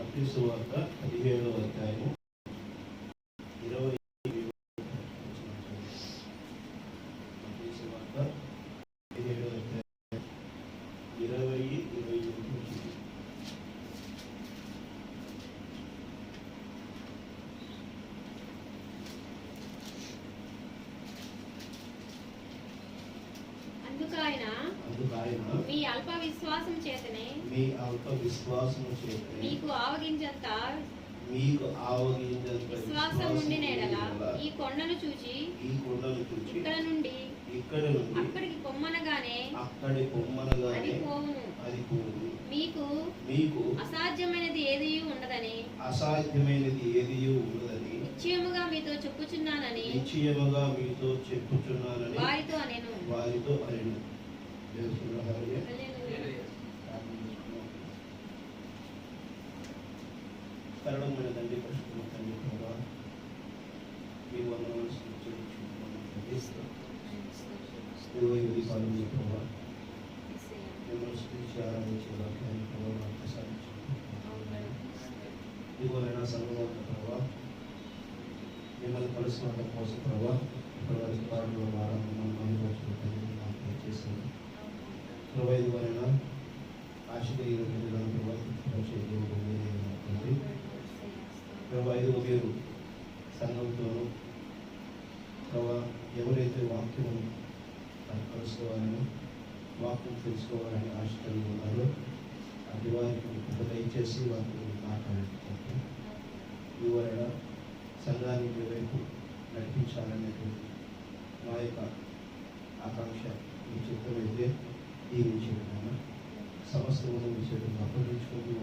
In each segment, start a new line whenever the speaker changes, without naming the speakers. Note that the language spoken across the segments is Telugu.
మత్తయి సువార్త 17వ అధ్యాయము 20. మత్తయి సువార్త 17వ అధ్యాయం 20-21.
అందుకు ఆయన మీ అల్ప విశ్వాసం చేతనే మీకు ఆవగించంత విశ్వాసం ఉండిన ఎడల ఈ కొండను చూచి ఇక్కడ నుండి అక్కడికి పొమ్మనగానే అది పోవును. మీకు అసాధ్యమైనది ఏది ఉండదని నిశ్చయముగా మీతో చెప్పుచున్నానని వారితో అనెను.
కరుణమైన తండ్రి, పరిశుద్ధ తండ్రి, ప్రభా మీ వందనాలు చెల్లించుకుంటున్నాము. ప్రభా మిమ్మల్ని స్తుతించి ఆరాధించే వాక్యాన్ని ప్రభావం ప్రసాదించుకుంటున్నాము. ఇదిగోనైనా సంఘంలో ప్రభా మిమ్మల్ని కలుసుకోవడం కోసం ప్రభా ఇప్పటివరకు పాటలు వారం మిమ్మల్ని అనుభవించుకుంటుంది మాకు దయచేసింది ప్రభా. ఇదిగోనైనా ఆశీర్వదించిన ప్రభావం ప్రభా ఇదిగో మీరు సంఘంతోనూ ప్రభా ఎవరైతే వాక్యం కలుసుకోవాలని వాక్యం తెలుసుకోవాలని ఆశ కలిగి ఉన్నారో అటు వారికి దయచేసి వారిని మాట్లాడేటప్పుడు ఇవరైనా సంఘాన్ని మీ వైపు నడిపించాలనేటువంటి మా యొక్క ఆకాంక్ష మీ చిత్తమైతే ఈ విషయంలో సమస్తము మీ చేతులు అప్పగించుకుంటూ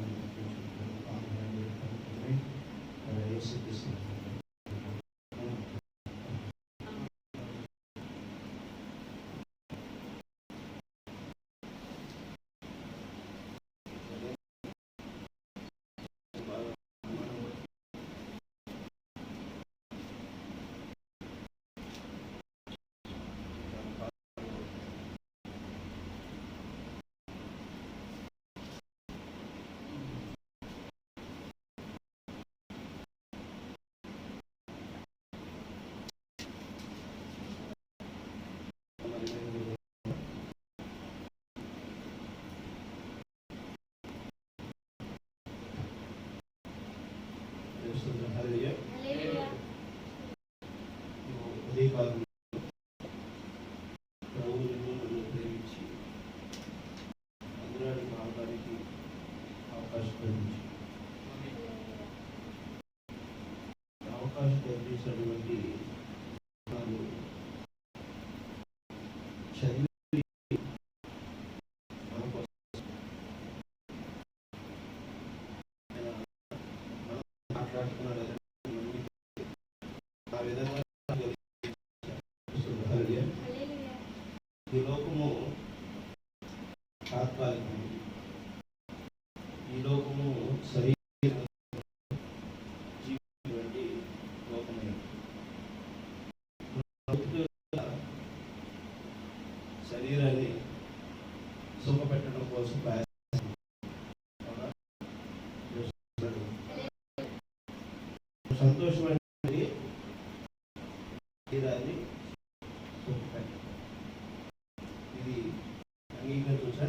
ఉదయకాలం ప్రభువులను నన్ను ప్రేమించి అందరానికి రావడానికి అవకాశం కల్పించినటువంటి చదివి మాట్లాడుతున్నాడు ఆ విధంగా ఈ లోకము తాత్కాలికం, ఈ లోకము శరీరం జీవించేటువంటి లోకమే. శరీరాన్ని సుఖపెట్టడం కోసం సంతోషమైన శరీరాన్ని సుఖపెట్టడం ఇది అంగీకరణ చూసా.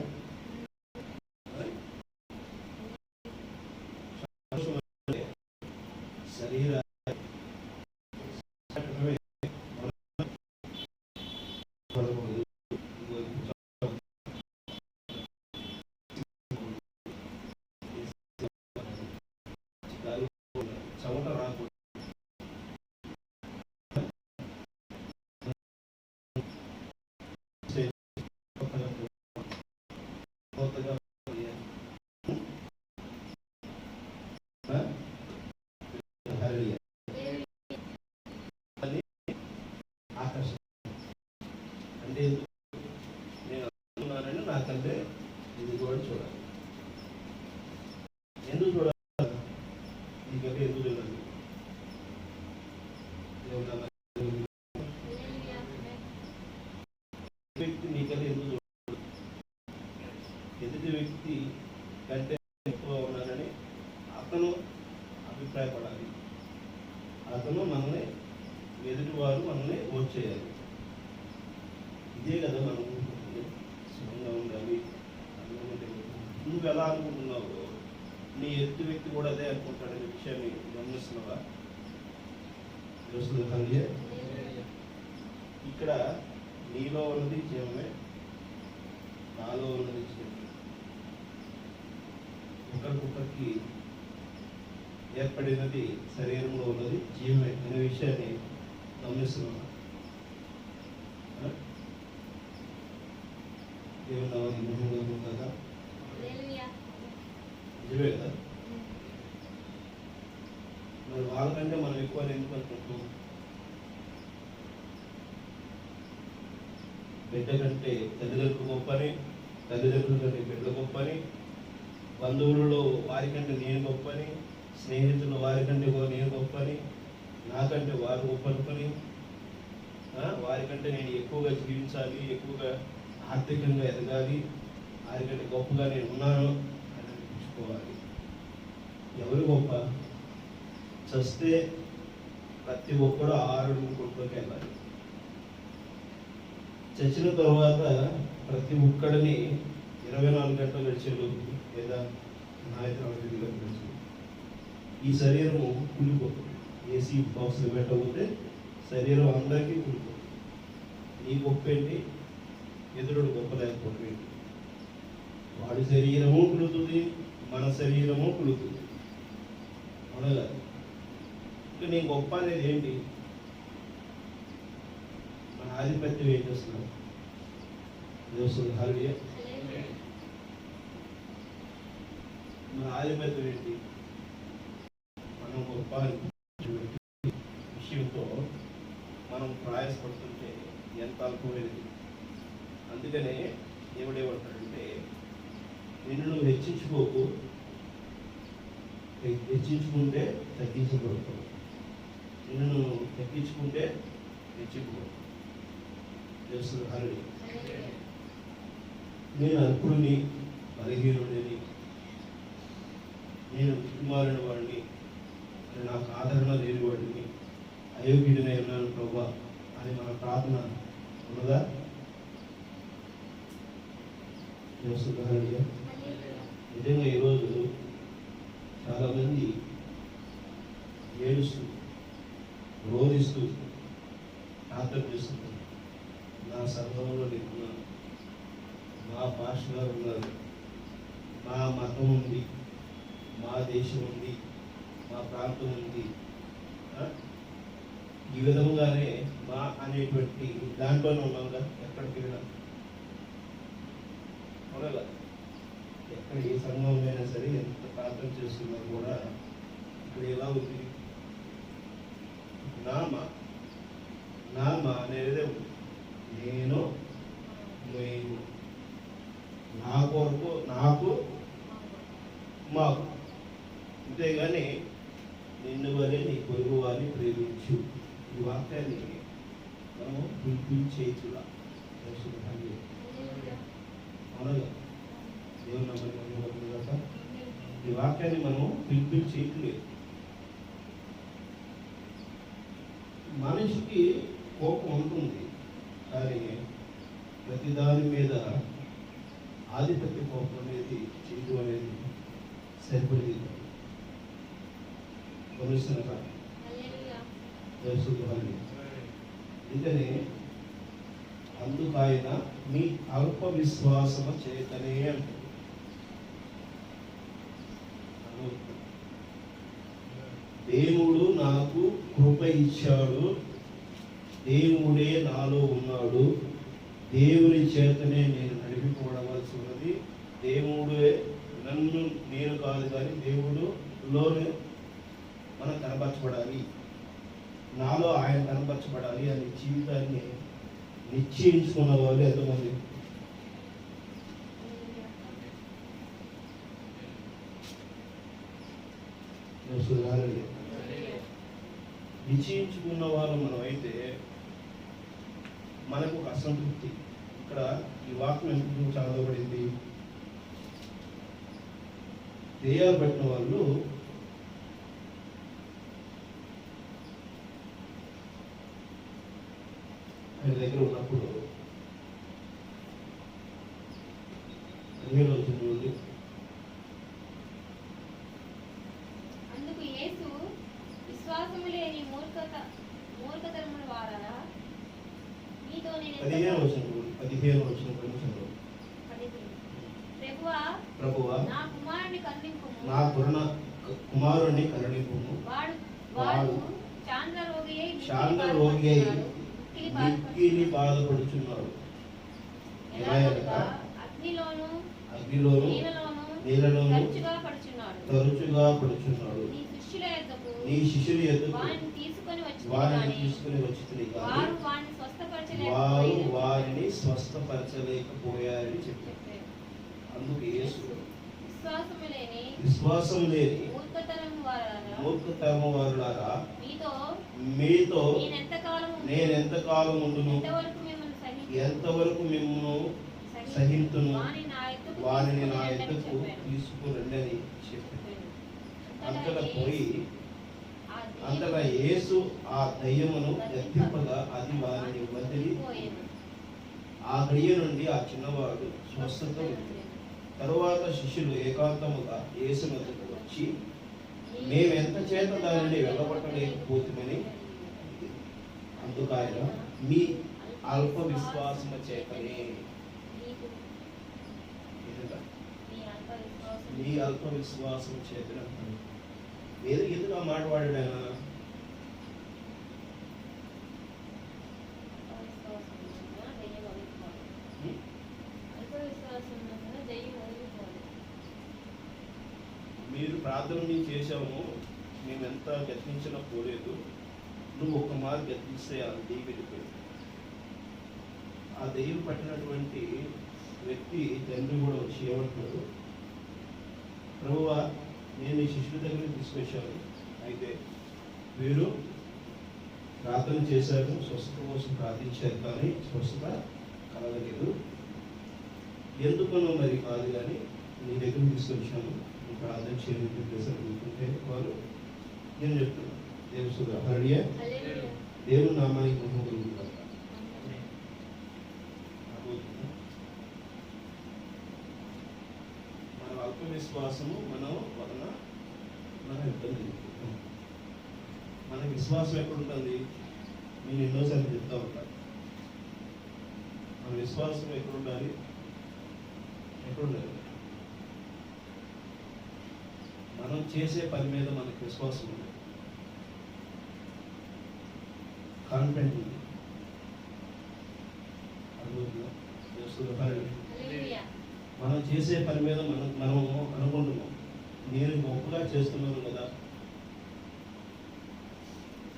శరీర చెమట రాకుండా ఆకర్షణ అంటే నేను అనుకున్నానని నాకంటే ఇది కూడా చూడాలి. ఎందుకు చూడాలి? నీకంటే ఎందుకు చూడాలి? వ్యక్తి నీకంటే ఎందుకు చూడాలి? ఎదుటి వ్యక్తి కంటే ఎక్కువ ఉన్నానని అతను చేయాలి. ఇదే కదా మనం అనుకుంటుంది, సుఖంగా ఉండాలి అనుకుంటే. నువ్వు ఎలా అనుకుంటున్నావు, నీ ఎత్తు వ్యక్తి కూడా అదే అనుకుంటాడనే విషయాన్ని గమనిస్తున్నావా? ఇక్కడ నీలో ఉన్నది జీవమే, నాలో ఉన్నది జీవమే. ఒకరికొకరికి ఏర్పడినది శరీరంలో ఉన్నది జీవమే అనే విషయాన్ని గమనిస్తున్నాం. దేవుని కదా, నిజమే కదా. మరి వాళ్ళకంటే మనం ఎక్కువ ఎందుకు అనుకుంటున్నాం? బిడ్డ కంటే తల్లిదండ్రులు గొప్పని, తల్లిదండ్రుల కంటే బిడ్డ గొప్పని, బంధువులలో వారికంటే నేను గొప్పని, స్నేహితులు వారికంటే నేను గొప్పని, నాకంటే వారు గొప్ప అనుకొని, వారికంటే నేను ఎక్కువగా జీవించాలి, ఎక్కువగా ఆర్థికంగా ఎదగాలి, వారికంటే గొప్పగా నేను ఉన్నాను అని అనిపించుకోవాలి. ఎవరు గొప్ప? చస్తే ప్రతి ఒక్కడు 6 కొట్టులోకి వెళ్ళాలి. చచ్చిన తర్వాత ప్రతి ఒక్కడిని 24 గంటలు గడిచేలోపు లేదా 48 గంటలు గడిచే ఈ శరీరము కూలిపోతుంది. ఏసీ బాక్స్లో పెట్టకపోతే శరీరం అందరికీ కూలిపోతుంది. నీ గొప్ప ఏంటి? ఎదురుడు గొప్ప లేకపోవడం ఏంటి? వాడి శరీరము కులుతుంది, మన శరీరము కులుతుంది. అవునగా? ఇంకా నేను గొప్ప అనేది ఏంటి? మన ఆధిపత్యం ఏం చేస్తున్నాం? మన ఆధిపత్యం ఏంటి? మనం గొప్ప విషయంతో మనం ప్రయాసపడుతుంటే ఎంత అల్పమైనది. అందుకనే దేవుడు ఏమంటాడంటే, నిన్ను నువ్వు హెచ్చించుకోకు, హెచ్చించుకుంటే తగ్గించబడతావు, నిన్ను నువ్వు తగ్గించుకుంటే హెచ్చించుకోవు. హరి నేను అల్పుడిని, బలహీనుడిని, నేను కుమారుని వాడిని, నాకు ఆదరణ లేని వాడిని, అయోగ్యుడినై ఉన్నాను ప్రభా అని మన ప్రార్థన ఉన్నదా? నిజంగా ఈరోజు చాలామంది ఏడుస్తూ రోధిస్తూ ప్రార్థన చేస్తున్నారు. నా సంఘంలో నింటున్నాను, మా భాష గారు ఉన్నారు, మా మతం ఉంది, మా దేశం ఉంది, మా ప్రాంతం ఉంది. ఈ విధంగానే మా అనేటువంటి దాంట్లోనే ఉన్నాం కదా. ఎక్కడికి వెళ్ళినా అవునా? ఎక్కడ ఏ సంఘం అయినా సరే ఎంత ప్రార్థన చేస్తున్నా కూడా ఇక్కడ ఎలా ఉంది? నామ అనేది ఉంది. నేను, మేము, నా కొరకు, నాకు, మాకు. అంతేగాని నిన్ను వలె నీ పొరుగు వారిని ప్రేమించు. ఈ వాక్యాన్ని మనము పిలిపించేతులా అనగా దేవుని నమ్మకం కదా. ఈ వాక్యాన్ని మనము పిలిపించేయట్లేదు. మనిషికి కోపం ఉంటుంది, కానీ ప్రతి దాని మీద ఆధిపత్య కోపం అనేది చేయడం అనేది సరిపడింది. గమనిస్తున్నా? అందుకని అందుకైన మీ అల్ప విశ్వాసము చేతనే అంటారు. దేవుడు నాకు కృప ఇచ్చాడు, దేవుడే నాలో ఉన్నాడు, దేవుని చేతనే నేను నడిపిపోవడవలసి ఉన్నది. దేవుడే నన్ను, నేను కాదు, కానీ దేవుడులోనే మనం కనపరచబడాలి, నాలో ఆయన కనపరచబడాలి అనే జీవితాన్ని నిశ్చయించుకున్న వాళ్ళు ఎంతమంది? నిశ్చయించుకున్న వాళ్ళు మనం అయితే మనకు ఒక అసంతృప్తి. ఇక్కడ ఈ వాక్యం ఎందుకు చదవబడింది? దెయ్యాలు పట్టిన వాళ్ళు 15వ వచనం కొంచెం చదువు. ప్రభువా
నా కుమారుని కరుణింపుము.
నా కుమారుణ్ణి కరుణింపుము.
వాడు చాంద్ర
రోగి అయి మిక్కిలి బాధపడుచున్నాడు. ఎలా అనగా
అగ్నిలోను
నీళ్ళలోను
తరచుగా పడుచున్నాడు.
నీ శిష్యుల యొద్దకు
వారిని తీసుకొని
వచ్చితిని గాని వారు వారిని స్వస్థపరచలేకపోయారని చెప్పారు. అందుకు యేసు విశ్వాసం లేని మూర్ఖతరము వారులారా, మీతో నేనెంతకాలం ఉండును, ఎంతవరకు మిమ్మును సహింతును, వారిని నా యొద్దకు తీసుకురండి అని చెప్పారు. అంతటా యేసు ఆ దయ్యమును గద్దింపగా అది వారిని వదిలి ఆ గడియ నుండి ఆ చిన్నవాడు స్వస్థత ఉంది. తరువాత శిష్యులు ఏకాంతముగా యేసు వద్దకు వచ్చి, మేమెంత చేత దానిని వెళ్ళగొట్టలేకపోతుమని. అందుకు ఆయన, మీ అల్ప విశ్వాసము చేతనే, మీ అల్ప విశ్వాసం చేతనే. ఎందుకు ఆ మాట వాడాడు ఆయన? మీరు ప్రార్థన మేము చేసాము, మేము ఎంత యత్నించినా పోలేదు, నువ్వు ఒక్క మారు యత్నిస్తే ఆ దెయ్యం వెళ్ళిపోయింది. ఆ దెయ్యం పట్టినటువంటి వ్యక్తి తండ్రి కూడా వచ్చి ఏమంటున్నాడు, ప్రభువా నేను ఈ శిష్యుల దగ్గరికి తీసుకొచ్చాను, అయితే వీరు ప్రార్థన చేశారు, స్వస్థత కోసం ప్రార్థించారు, కానీ స్వస్థత కలగలేదు. ఎందుకనో మరి కాదు, కానీ నీ దగ్గరికి తీసుకొచ్చాను, నువ్వు ప్రార్థన చేయడానికి చేశాను అనుకుంటే వారు, నేను చెప్తున్నాను దేవుని నామానికి మహిమ కలుగుతుంది. మన అల్ప విశ్వాసము వలన మనం ఇబ్బంది. మన విశ్వాసం ఎక్కడుంటుంది? నేను ఎన్నోసార్లు చెప్తా ఉంటాను, మన విశ్వాసం ఎక్కడుండాలి? మనం చేసే పని మీద మనకు విశ్వాసం ఉంది, కాన్ఫిడెంట్ ఉంది. మనం చేసే పని మీద మనం అనుకుంటున్నాం, నేను గొప్పగా చేస్తున్నాను కదా,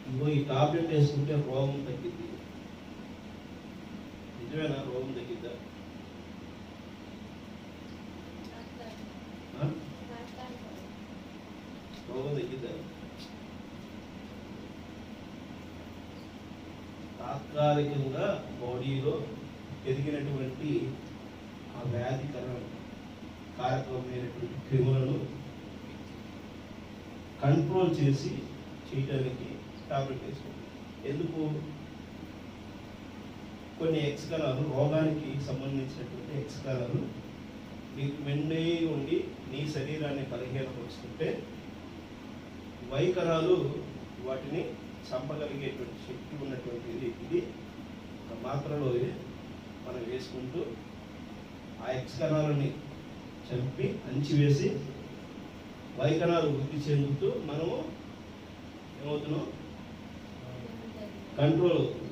ఇంకో ఈ టాబ్లెట్ వేసుకుంటే రోగం తగ్గిద్ది. నిజమేనా? రోగం తగ్గిద్దా? రోగం తగ్గిద్దా? తాత్కాలికంగా బాడీలో పెరిగినటువంటి ఆ వ్యాధి కారకమైనటువంటి క్రిములను కంట్రోల్ చేయడానికి టాబ్లెట్ వేసుకోండి. ఎందుకు? కొన్ని ఎక్స్ కణాలు, రోగానికి సంబంధించినటువంటి ఎక్స్ కణాలు నీకు మెండై ఉండి నీ శరీరాన్ని బలహీనపరుస్తుంటే, వై కణాలు వాటిని చంపగలిగేటువంటి శక్తి ఉన్నటువంటిది. ఇది ఒక మాత్రలో మనం వేసుకుంటూ ఆ ఎక్స్ కణాలని చంపి అంచివేసి వై కణాలు వృద్ధి చెందుతూ మనము ఏమవుతున్నాం? కంట్రోల్ అవుతుంది.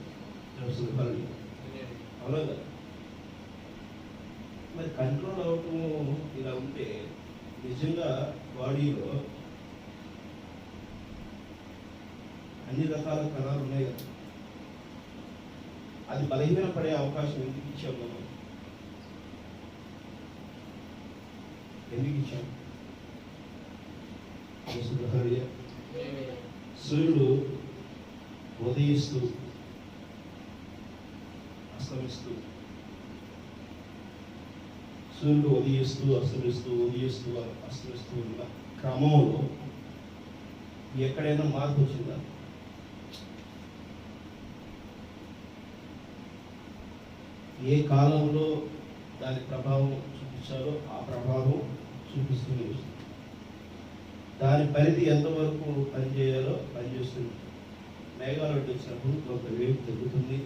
అవునా? మరి కంట్రోల్ అవటము ఇలా ఉంటే నిజంగా బాడీలో అన్ని రకాల కణాలు ఉన్నాయి కదా, అది బలహీనపడే అవకాశం ఎందుకు ఇచ్చాం మనం? ఎందుకు ఇచ్చాం? సూర్యుడు ఉదయిస్తూ అస్తమిస్తూ, సూర్యుడు ఉదయిస్తూ అస్తమిస్తూ ఉన్న క్రమంలో ఎక్కడైనా మార్పు వచ్చిందా? ఏ కాలంలో దాని ప్రభావం చూపించాలో ఆ ప్రభావం చూపిస్తూనే వస్తుంది. దాని పరిధి ఎంతవరకు పనిచేయాలో పనిచేస్తుంది. మేఘాలు వచ్చినప్పుడు కొంత వేడి తగ్గుతుంది,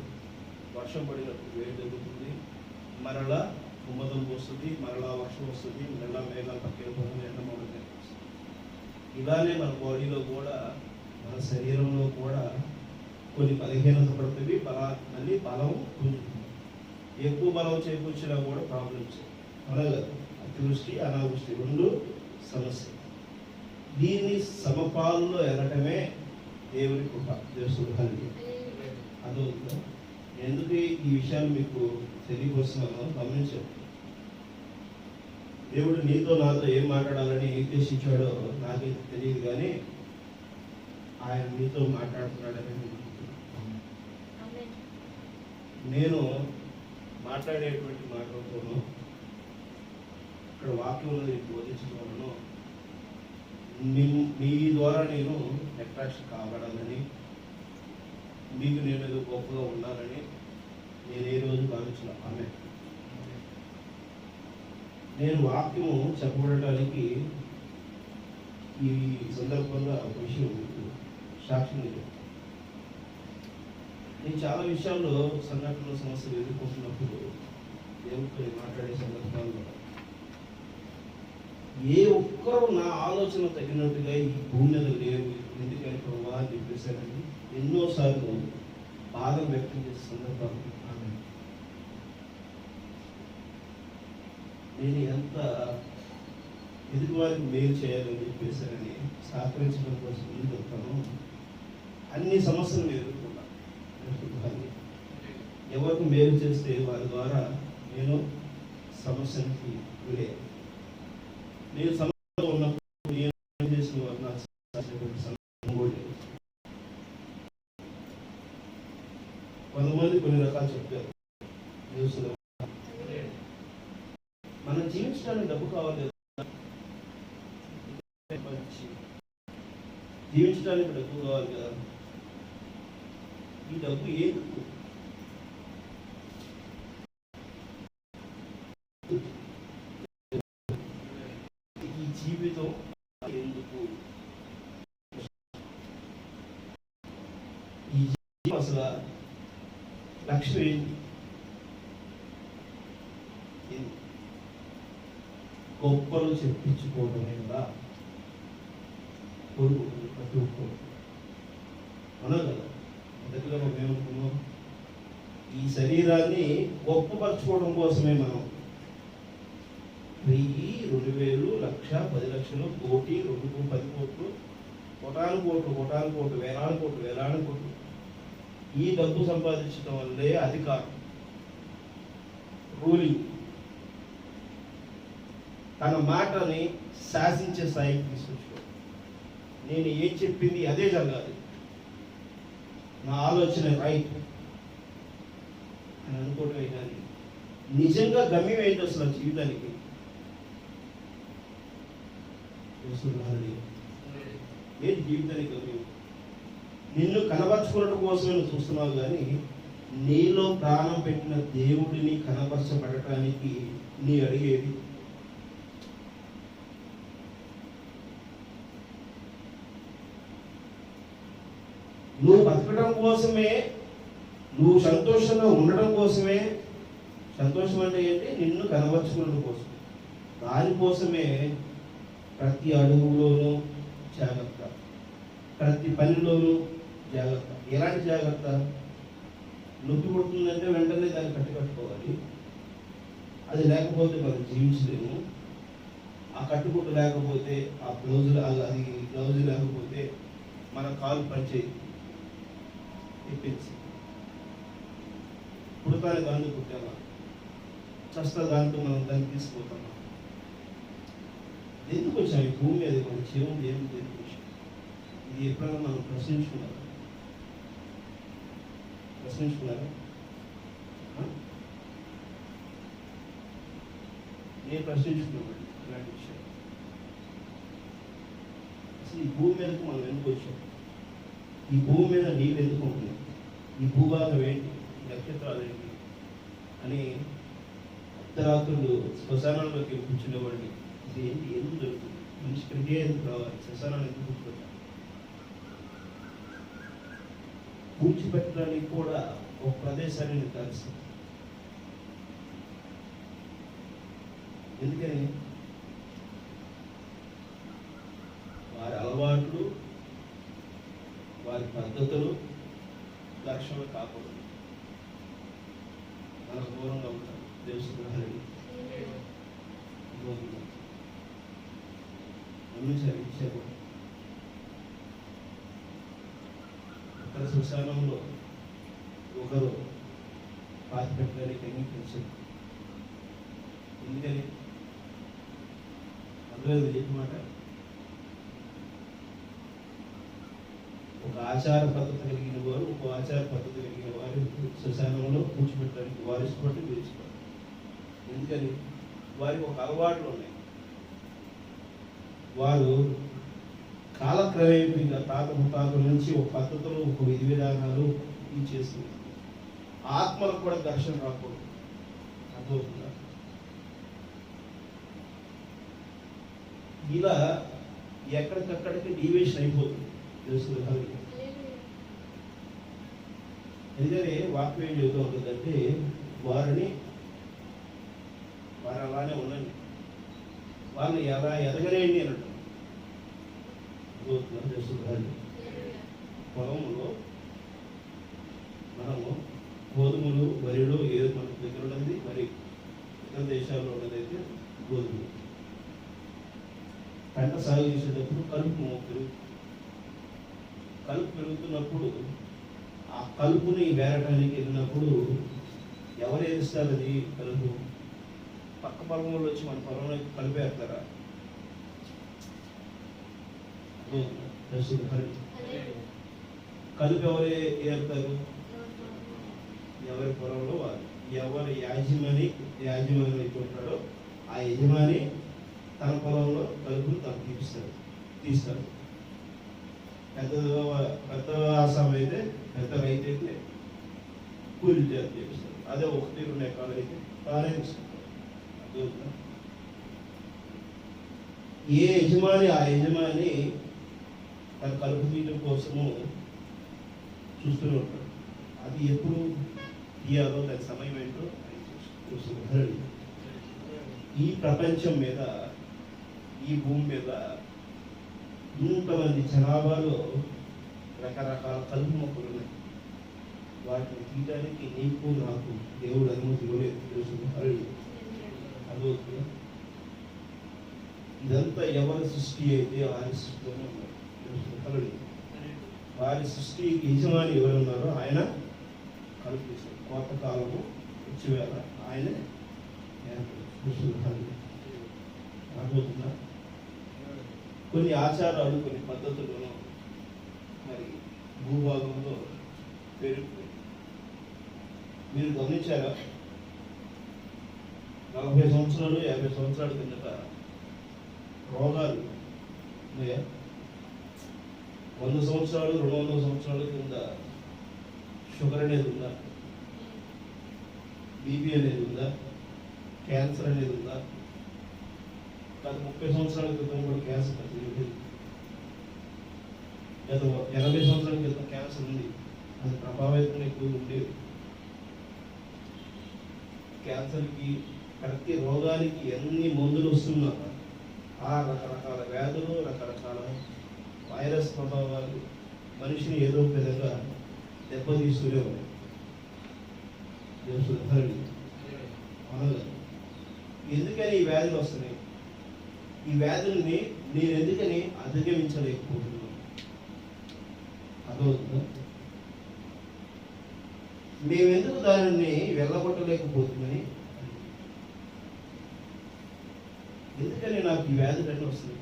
వర్షం పడినప్పుడు వేడి తగ్గుతుంది, మరలా ఉమ్మదం వస్తుంది, మరలా వర్షం వస్తుంది, మరలా మేఘాలు పక్కెళ్ళిపోతుంది, ఎండమావులు కనిపిస్తుంది. ఇలానే మన బాడీలో కూడా, మన శరీరంలో కూడా కొన్ని బలహీనత పడుతుంది, మళ్ళీ బలం పుంజుతుంది. ఎక్కువ బలం చేకూర్చినా కూడా ప్రాబ్లమ్స్. అలాగే అతివృష్టి అనావృష్టి రెండు సమస్య. దీన్ని సమపాల్లో ఎనటమే దేవుని కృప. దేవుడు అదో ఎందుకు ఈ విషయాలు మీకు తెలియవస్తున్నానో గమనించండి. దేవుడు నీతో నాతో ఏం మాట్లాడాలని నిర్దేశించాడో నాకైతే తెలియదు, కానీ ఆయన మీతో మాట్లాడుతున్నాడని నేను మాట్లాడేటువంటి మాటలతోనూ ఇక్కడ వాక్యంలో బోధించడంలో మీ ద్వారా నేను అట్రాక్షన్ కావాలని, మీకు నేను ఏదో గొప్పగా ఉండాలని నేను ఏ రోజు భావించిన ఆమె. నేను వాక్యము చెప్పబడటానికి ఈ సందర్భంగా ఒక విషయం సాక్ష్యం. నేను చాలా విషయాల్లో సంఘటనల సమస్యలు ఎదుర్కొంటున్నప్పుడు దేవుడితో మాట్లాడే సందర్భాల్లో ఏ ఒక్కరూ నా ఆలోచన తగినట్టుగా ఈ భూమి మీద లేవు, ఎందుకని ప్రభావ అని చెప్పేశారని ఎన్నోసార్లు బాధ వ్యక్తం చేసే సందర్భాలు. నేను ఎంత ఎదుగువారికి మేలు చేయాలని చెప్పేశారని సహకరించడం కోసం ముందుకు వెళ్తాను. అన్ని సమస్యలు ఎదుర్కొన్నాను. ఎవరికి మేలు చేస్తే వారి ద్వారా నేను సమస్యకి గురే. నేను సమస్యలో ఉన్నప్పుడు ఏం చేసిన వారు నాకు కొంతమంది కొన్ని రకాలు చెప్పారు. మనం జీవించడానికి డబ్బు కావాలి, జీవించడానికి డబ్బు కావాలి కదా. ఈ డబ్బు ఎందుకు? ఈ జీవితం ఎందుకు? ఈ జీవితం అసలు లక్ష్యం ఏంటి? గొప్పలు చెప్పించుకోవడమే కదా కోరుకుంటుంది ప్రతి ఒక్కరు. అవునా కదా? మొదటిగా మనం ఏమనుకున్నాం, ఈ శరీరాన్ని గొప్పపరచుకోవడం కోసమే మనం 1000, 2000, 1,00,000, 10 లక్షలు, కోటి, 10 కోట్లు, కోటాను కోట్లు, వేలాను కోట్లు ఈ డబ్బు సంపాదించడం వల్లే అధికారం, రూలింగ్, తన మాటని శాసించే స్థాయికి తీసుకొచ్చుకో. నేను ఏం చెప్పింది అదే జరగాలి, నా ఆలోచన రైట్ అని అనుకోవటమే. కానీ నిజంగా గమ్యం ఏంటి అసలు జీవితానికి? ఏంటి జీవితానికి గమ్యం? నిన్ను కనబరుచుకోవడం కోసమే నువ్వు చూస్తున్నావు, కానీ నీలో ప్రాణం పెట్టిన దేవుడిని కనబరచబడటానికి నీ అడిగేది. నువ్వు బతకడం కోసమే, నువ్వు సంతోషంగా ఉండడం కోసమే. సంతోషం అంటే ఏంటి? నిన్ను కనబరుచుకోవడం కోసం. దానికోసమే ప్రతి అడుగులోనూ జాగ్రత్త, ప్రతి పనిలోనూ జాగ్రత్త. ఎలాంటి జాగ్రత్త? నొప్పి పుడుతుందంటే వెంటనే దాన్ని కట్టుకోవాలి. అది లేకపోతే మనం జీవించలేము. ఆ కట్టుకుట్టు లేకపోతే, ఆ బ్లౌజు లేకపోతే మన కాలు పనిచేయి తెప్పించి పుడతానే దాన్ని పుట్టామా, చస్తా దాంతో మనం దాన్ని తీసుకుపోతామా? ఎందుకు వచ్చాము ఈ భూమి మీద? మన జీవం ఏమి ఎందుకు వచ్చాం? ఇది ఎప్పుడైనా మనం ప్రశ్నించుకున్నారా? నేను ప్రశ్నించుకున్నాను ఇలాంటి విషయం. అసలు ఈ భూమి మీదకు మనం ఎందుకు వచ్చాం? ఈ భూమి మీద నీళ్ళు ఎందుకు ఉంటుంది? ఈ భూభాగం ఏంటి? నక్షత్రాలు ఏంటి అని అర్ధరాత్రులు శ్మశానాల్లోకి కూర్చునేవాడిని. ఇది ఏంటి? ఎందుకు జరుగుతుంది? మనిషి ఇక్కడికే ఎందుకు రావాలి? శ్మశానాలు ఎందుకు కూర్చుంటారు? పూడ్చిపెట్టడానికి కూడా ఒక ప్రదేశాన్ని నిర్ధారిస్తుంది. ఎందుకని? వారి అలవాట్లు, వారి పద్ధతులు ఘర్షణలు కాకూడదు. మనకు దూరంగా ఉంటారు. తెలుసుకున్నారని ఇచ్చారు. అక్కడ శ్మశానంలో ఒకరు పాతి పెట్టడానికి అంగీకరించారు. ఎందుకని? అందులో చెప్పమాట, ఒక ఆచార పద్ధతి కలిగిన వారు, ఒక ఆచార పద్ధతి కలిగిన వారు శ్మశానంలో కూర్చోబెట్టడానికి వారి ఇష్టపడి పిలుచుకోవాలి. ఎందుకని? వారికి ఒక అలవాట్లు ఉన్నాయి. వారు కాలక్రమేపీగా తాతల నుంచి ఒక పద్ధతులు, ఒక విధి విధానాలు చేస్తున్నారు. ఆత్మలకు కూడా ఘర్షణ రాకూడదు. అర్థమవుతుందా? ఇలా ఎక్కడికక్కడికి డీవియేషన్ అయిపోతుంది. తెలుస్తుంది కదా. ఎందుకని వాక్యం ఏం చెబుతూ ఉంటుందంటే, వారు అలానే ఉండండి, వాళ్ళని ఎలా ఎదగలేండి అని అంటారు. పొలంలో మనము గోధుమలు, వరిలో ఏది మనకు దగ్గర ఉన్నది, మరి ఇతర దేశాల్లో ఉన్నదైతే గోధుమలు. పంట సాగు చేసేటప్పుడు కలుపు పెరుగుతున్నప్పుడు ఆ కలుపుని వేరటానికి వెళ్ళినప్పుడు ఎవరు ఏదిస్తారు? అది కలుపు పక్క పొలంలో వచ్చి మన పొలంలో కలిపేస్తారా? కలుపు ఎవరు ఏరుతారు? ఎవరి పొలంలో వారు. ఎవరు యాజమాని అయిపోతాడో ఆ యజమాని తన పొలంలో కలుపును తను తీస్తాడు. పెద్ద ఆసాం అయితే, పెద్ద రైతు అయితే కూలి చేపిస్తాడు. అదే 1-2 ఎకరాలు అయితే తానే తీసుకుంటాడు. ఏ యజమాని ఆ యజమాని తన కలుపు తీయడం కోసము చూస్తూనే ఉంటాడు. అది ఎప్పుడు తీయాలో దాని సమయం ఏంటో చూస్తున్నాడు. ఈ ప్రపంచం మీద, ఈ భూమి మీద ఇంతమంది జనాభాలో రకరకాల కలుపు మొక్కలు ఉన్నాయి. వాటిని తీయడానికి నీకు నాకు దేవుడు అనుమతి ఇవ్వలేదు. తెలుసుకుంటారు. అదవుతుంది. ఇదంతా ఎవరి సృష్టి అయితే వారి సృష్టిలోనే ఉన్నారు. తెలుసుకుంటారు. వారి సృష్టికి యజమాని ఎవరున్నారో ఆయన కల్పిస్తారు. కోతకాలము వచ్చేవేళ ఆయనే అర్థమవుతుందా? కొన్ని ఆచారాలు, కొన్ని పద్ధతులను మరి భూభాగంలో పెరిగిపోయి మీరు గమనించారా? 40 సంవత్సరాలు 50 సంవత్సరాల కిందట రోగాలు ఉన్నాయా? 100 సంవత్సరాలు 200 సంవత్సరాల కింద షుగర్ అనేది ఉందా? బీపీ అనేది ఉందా? క్యాన్సర్ అనేది ఉందా? గత 30 సంవత్సరాల క్రితం కూడా క్యాన్సర్ ఉండేది. గత 80 సంవత్సరాల క్రితం క్యాన్సర్ ఉంది. అది ప్రభావితం ఎక్కువ ఉండేది. క్యాన్సర్కి, ప్రతి రోగానికి ఎన్ని మందులు వస్తున్నా ఆ రకరకాల వ్యాధులు, రకరకాల వైరస్ ప్రభావాలు మనిషిని ఏదో ఒక విధంగా దెబ్బతీస్తూనే ఉన్నాయి. ఎందుకని ఈ వ్యాధులు వస్తున్నాయి? ఈ వ్యాధుల్ని నేను ఎందుకని అధిగమించలేకపోతున్నాను? అర్థమవుతుందా? మేమెందుకు దానిని వెళ్ళగొట్టలేకపోతున్నామని, ఎందుకని నాకు ఈ వ్యాధులన్నీ వస్తున్నాయి?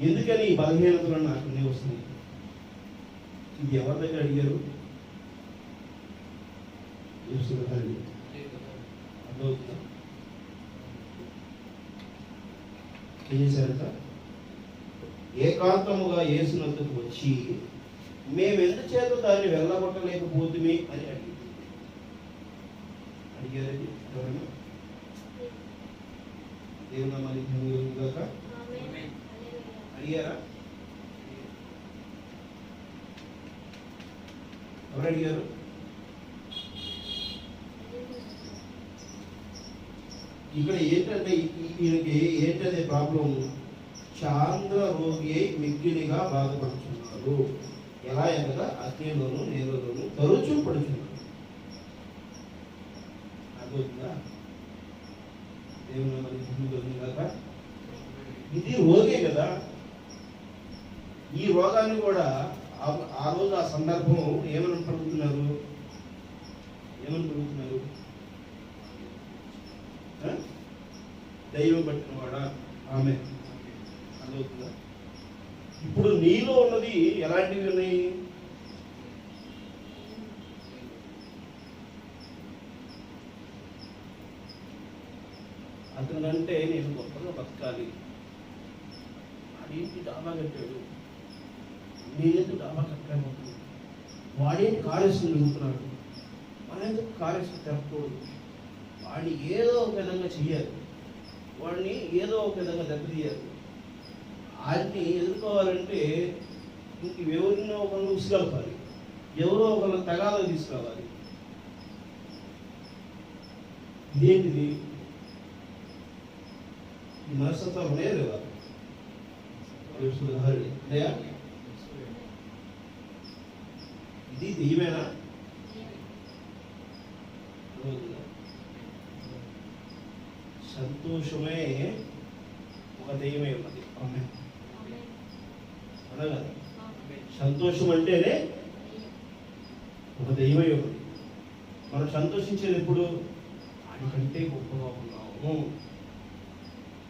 ఎందుకని ఈ బలహీనతలు నాకు అన్నీ వస్తున్నాయి? ఇది ఎవరి దగ్గర అడిగారు? అర్థమవుతుందా? ఏం చేశారంట? ఏకాంతముగా యేసునందుకు వచ్చి మేము ఎందుచేత దాన్ని వెళ్ళగొట్టలేకపోతుంది అని అడిగారు. ఎవరైనా దేవుని మళ్ళీ అడిగారా? ఎవరు అడిగారు? ఇక్కడ ఏంటంటే ఈయనకి ఏంటనే ప్రాబ్లం, చాంద్ర రోగి అయి మిక్కిలిగా బాధపడుతున్నారు. ఎలా అనగా అగ్నిలోను నీళ్ళలోను తరచూ పడుతున్నారు. అర్థమవుతుందా? దేవుని మరి భూమి కదా, ఇది రోగే కదా. ఈ రోగాన్ని కూడా ఆ రోజు ఆ సందర్భం ఏమని పడుతున్నారు? దైవం పట్టిన వాడా ఆమె అర్థమవుతుందా? ఇప్పుడు నీలో ఉన్నది ఎలాంటివి ఉన్నాయి? అతనంటే నేను గొప్పగా బతకాలి, వాడేంటి డాబా కట్టాడు, నేనెందుకు డాబా కట్టలేకపోతున్నాను, వాడేంటి కాళేశ్వరం తిరుగుతున్నాడు, మనెందుకు కాళేశ్వరం తిరగకూడదు, వాడిని ఏదో ఒక విధంగా చెయ్యాలి, వాడిని ఏదో ఒక విధంగా దెబ్బతీయాలి. వాటిని ఎదుర్కోవాలంటే ఇంక ఎవరినో ఒకరిని ఉసిగలపాలి, ఎవరో ఒకరిని తగాదో తీసుకురావాలి. ఇదేంటిది? ఈ మనస్తత్వం లేదు కదా. ఇది దెయ్యమేనా? సంతోషమే ఒక దెయ్యమై ఉన్నది. అనగా సంతోషం అంటేనే ఒక దెయ్యమై ఉన్నది. మనం సంతోషించేది ఎప్పుడు? వాడికంటే గొప్పగా ఉన్నాము,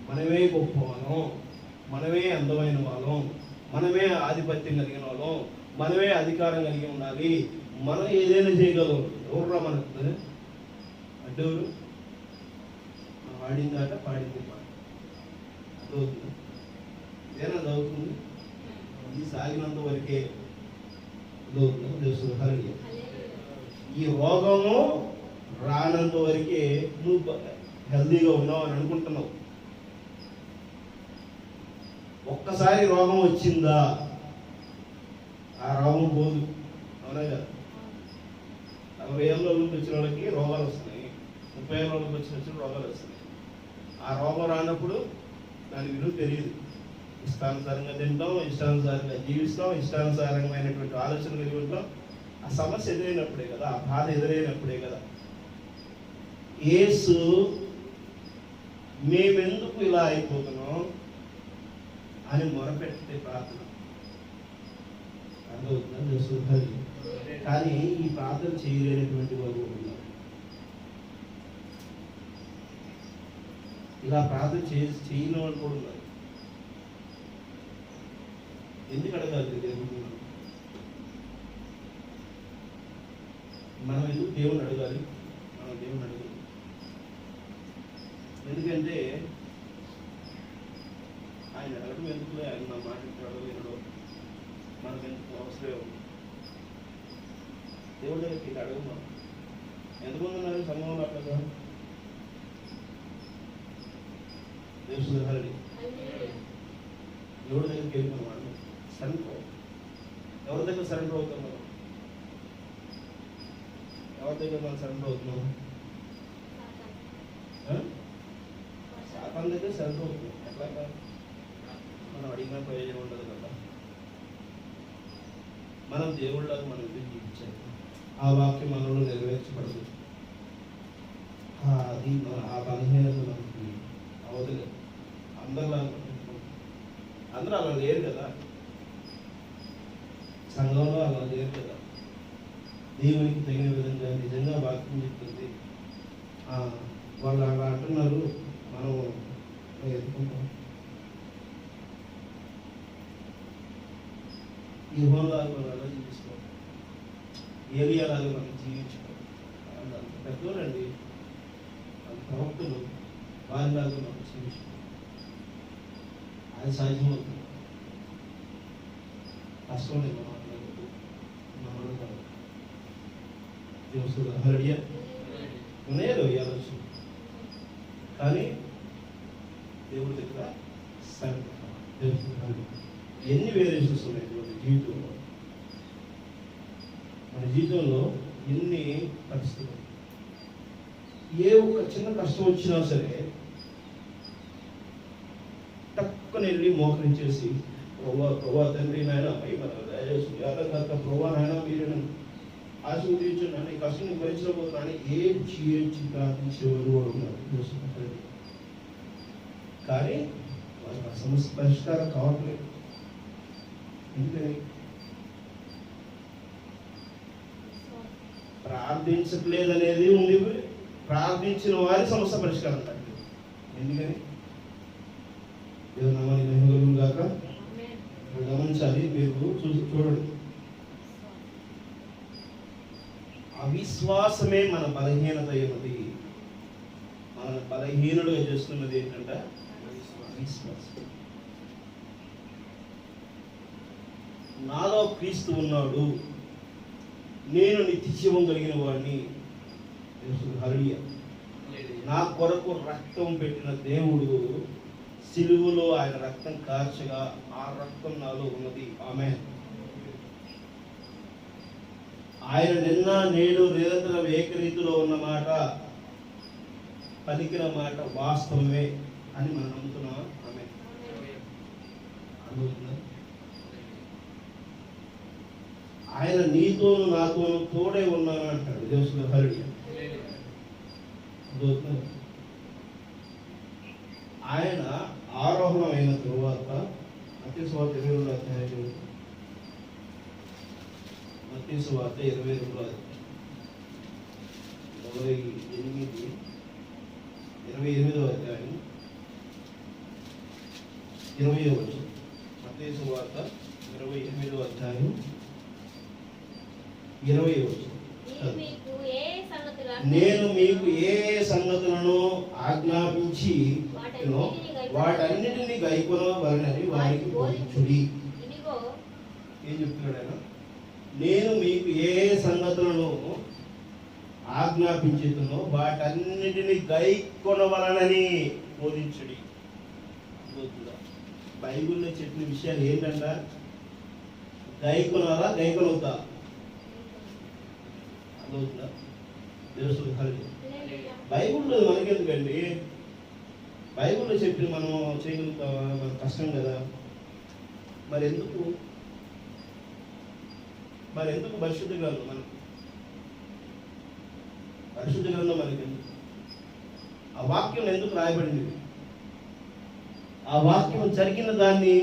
మనమే గొప్ప వాళ్ళం, మనమే అందమైన వాళ్ళం, మనమే ఆధిపత్యం కలిగిన వాళ్ళం, మనమే అధికారం కలిగి ఉండాలి, మనం ఏదైనా చేయగలం. ఎవర్రా మనకు అడ్డెవరు? మనం ఆడిందాట పాడింది పాట అదవుతుంది, ఇదేనా చదువుతుంది. ఇది సాగినంత వరకే అదవుతుంది. ఈ రోగము రానంత వరకే నువ్వు హెల్దీగా ఉన్నావు అని అనుకుంటున్నావు. ఒక్కసారి రోగం వచ్చిందా ఆ రోగం పోదు. అవునా కదా? 40 ఏళ్ళలోకి వచ్చిన వాళ్ళకి రోగాలు వస్తున్నాయి, 30 ఏళ్ళలోకి వచ్చిన రోగాలు వస్తున్నాయి. ఆ రోగం రానప్పుడు దాని విలువ తెలియదు. ఇష్టానుసారంగా తింటాం, ఇష్టానుసారంగా జీవిస్తాం, ఇష్టానుసారమైనటువంటి ఆలోచన కలిగి ఉంటాం. ఆ సమస్య ఎదురైనప్పుడే కదా, ఆ బాధ ఎదురైనప్పుడే కదా యేసు మేమెందుకు ఇలా అయిపోతున్నాం అని మొరపెట్టే ప్రార్థన. అర్థమవుతుందా? కానీ ఈ ప్రార్థన చేయలేనటువంటి వారు ఉన్నారు. ఇలా ప్రార్థన చేయని వాళ్ళు కూడా ఉన్నారు. ఎందుకు అడగాలి దేవుడు? మనం ఎందుకు దేవుని అడగాలి? మనం దేవుని అడగాలి ఎందుకంటే ఆయన అడగడం ఎందుకు? ఆయన నా మాట అడగలేనడో మనకు ఎందుకు అవసరం ఉంది? దేవుడి దగ్గరికి అడగమా? ఎంతమంది ఉన్నారు సంఘంలో అట్లా? దేవుడి దగ్గరికి వెళ్ళిపోయిన సరెండర్. ఎవరి దగ్గర సరెండర్ అవుతాం మనం? ఎవరి దగ్గర మనం సరెండర్ అవుతున్నాం? సాతాను దగ్గర సరెండర్ అవుతున్నాం. ఎట్లా? మనం అడిగిన ప్రయోజనం ఉండదు కదా. మనం దేవుళ్ళకి మనం ఎదురు జీవించాలి. ఆ వాక్యం మనలో నెరవేర్చబడదు. అది ఆ బలహీనత మనకి అవదలేదు. అందరూ అలా లేరు కదా, సంఘంలో అలా లేరు కదా. దేవునికి తగిన విధంగా నిజంగా వాక్యం చెప్తుంది. వాళ్ళు అలా అంటున్నారు, మనం ఎదుర్కొంటాం. ఈ హోంలాగా మనం ఎలా జీవిస్తాం? ఏలియాలాగా మనం జీవించుకోం. అంత పెద్దోళ్ళండి, అంత ప్రవక్తలు, వారిలాగా మనం జీవించుకోం. అది సాధ్యమవుతుంది. కష్టం లేదు. హరియా ఉన్నాయో ఆలోచన, కానీ దేవుడి దగ్గర ఎన్ని వేరియేషన్స్ ఉన్నాయి జీవితంలో. మన జీవితంలో ఎన్ని పరిస్థితులు, ఏ ఒక్క చిన్న కష్టం వచ్చినా సరే టక్కున వెళ్ళి మోకరించేసి ప్రభా తండ్రి నాయన ప్రభా నాయన మీరు ఆశీర్వదించండి, ఈ కష్టం నేను భరించలేకపోతున్నాను ఏడ్చి ప్రార్థించేవారు కూడా ఉన్నారు. కానీ వాళ్ళకి ఆ సమస్య పరిష్కారం కావట్లేదు. ఎందుకని? ప్రార్థించట్లేదు అనేది ఉంది, ప్రార్థించిన వారి సమస్య పరిష్కారం కాదు. ఎందుకని? దేవుని నామానికి మహిమ కలుగును గాక. గమనించాలి, మీరు చూడండి, అవిశ్వాసమే మన బలహీనత అయినది. మన బలహీనుడుగా చేస్తున్నది ఏంటంటే అవిశ్వాసం. నాలో క్రీస్తు ఉన్నాడు, నేను నిత్య జీవం కలిగిన వాడిని, హల్లెలూయా, నా కొరకు రక్తం పెట్టిన దేవుడు సిలువలో ఆయన రక్తం కార్చగా ఆ రక్తం నాలో ఉన్నది. ఆమేన్. ఆయన నిన్న నేడు నిరంతరం ఏకరీతిలో ఉన్న మాట, పలికిన మాట వాస్తవమే అని మనం నమ్ముతున్నాం. ఆమేన్. అర్థమవుతుందా? ఆయన నీతోను నాతోను తోడే ఉన్నాను అంటాడు. దేవుని హల్లెలూయా. అర్థమవుతుందా? ఆయన ఆరోహణం అయిన తరువాత మత్తయి సువార్త 22వ అధ్యాయం, మత్తయి సువార్త 22వ అధ్యాయం 20వ వచనం. మత్తయి సువార్త 28వ అధ్యాయం 20వ వచనం. నేను మీకు ఏ సంగతులను ఆజ్ఞాపించి వాటన్నిటిని గైకొనవలెనని వారికి బోధించుడి. ఏం చెప్తున్నాడు ఆయన? నేను మీకు ఏ సంగతులను ఆజ్ఞాపించుతున్నో వాటన్నిటిని గైకొనవలనని బోధించుడి. బైబిల్లో చెప్పిన విషయాలు ఏంటంట? గైకొనాలా, గైకొనవుతా? అర్థమవుతుందా? బైబిల్లో మనకెందుకండి? బైబిల్లో చెప్పి మనం చేయగలుగుతావా? మనకు కష్టం కదా. మరి ఎందుకు పరిశుద్ధ గ్రంథం? పరిశుద్ధ గ్రంథం మనకి ఎందుకు? ఆ వాక్యం ఎందుకు రాయబడింది? ఆ వాక్యం జరిగిన దాన్ని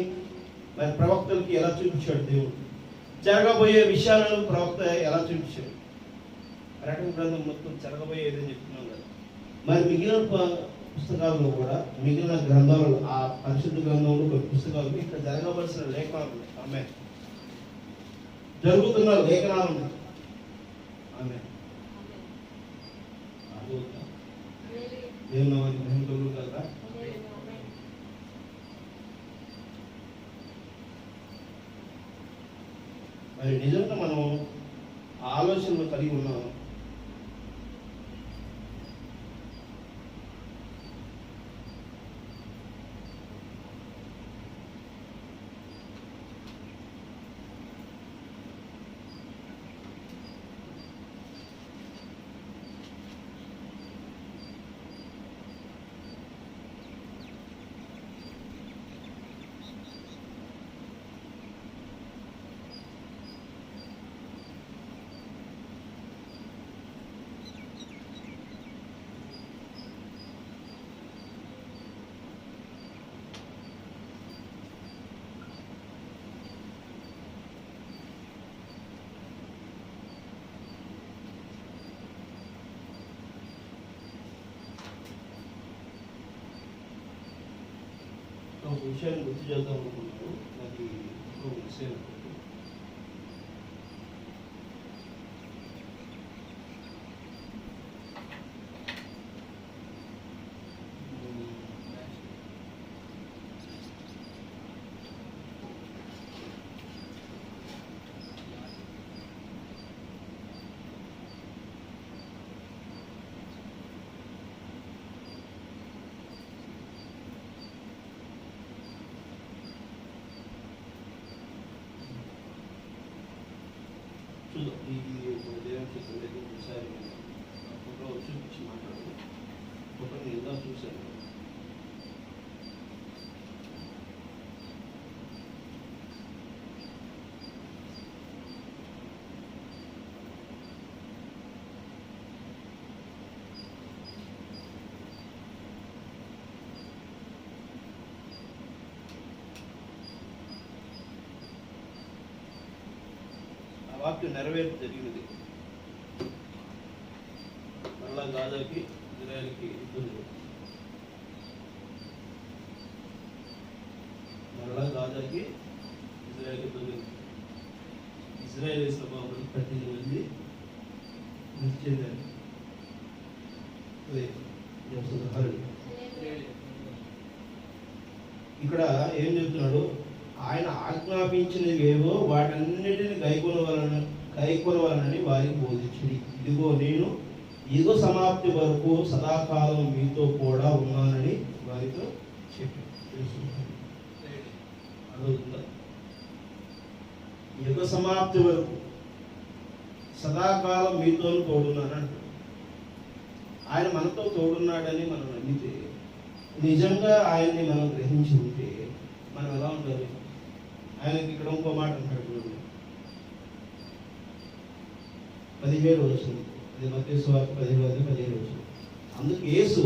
మరి ప్రవక్తలకి ఎలా చూపించాడు దేవుడు? జరగబోయే విషయాలను ప్రవక్త ఎలా చూపించాడు? ప్రకటన గ్రంథం మొత్తం జరగబోయేదని చెప్తున్నాం కదా. మరి మిగిలిన పుస్తకాల్లో కూడా, మిగిలిన గ్రంథాలు, ఆ పరిశుద్ధ గ్రంథంలో కొన్ని పుస్తకాలు ఇక్కడ జరగవలసిన లేఖనాలు ఉన్నాయి. ఆమె జరుగుతున్న లేఖనాలు ఉన్నాయి. ఆమె దేవుని నామానికి మహిమ కలుగును గాక. మరి నిజంగా మనం ఆలోచనలు కలిగి ఉన్నాం. ఒక విషయాన్ని గుర్తు చేద్దాం అనుకుంటున్నాను. అది ఒక విషయం. చెప్పలేదు. ఒకసారి ఫోటో చూపించి మాట్లాడు. ఫోటో నేను ఇందా చూశాను. వాక్యం నెరవేర్పు జరిగినది. మళ్ళా గాజాకి ఇజ్రాయెల్కి యుద్ధం జరుగుతుంది. మళ్ళా గాజాకి ఇజ్రాయెల్ యుద్ధం జరుగుతుంది. ఇజ్రాయెల్ స్వభావం 18 మంది మృతి చెందారు. ఇక్కడ ఏం చెప్తున్నాడు? ఆయన ఆజ్ఞాపించినవేవో వాటన్నిటిని కైకొనవలనని వారికి బోధించింది. ఇదిగో నేను యుగ సమాప్తి వరకు సదాకాలం మీతో కూడా ఉన్నానని వారితో చెప్పాను. యుగ సమాప్తి వరకు సదాకాలం మీతో తోడున్నానంట. ఆయన మనతో తోడున్నాడని మనం నమ్మితే, నిజంగా ఆయన్ని మనం గ్రహించి ఉంటే మనం ఎలా ఉండాలి? ఆయనకి ఇక్కడ ఇంకో మాట అంటాడు, 17 వచనం. అది మత్తయి సువార్త 17 వచనం. అందుకు యేసు,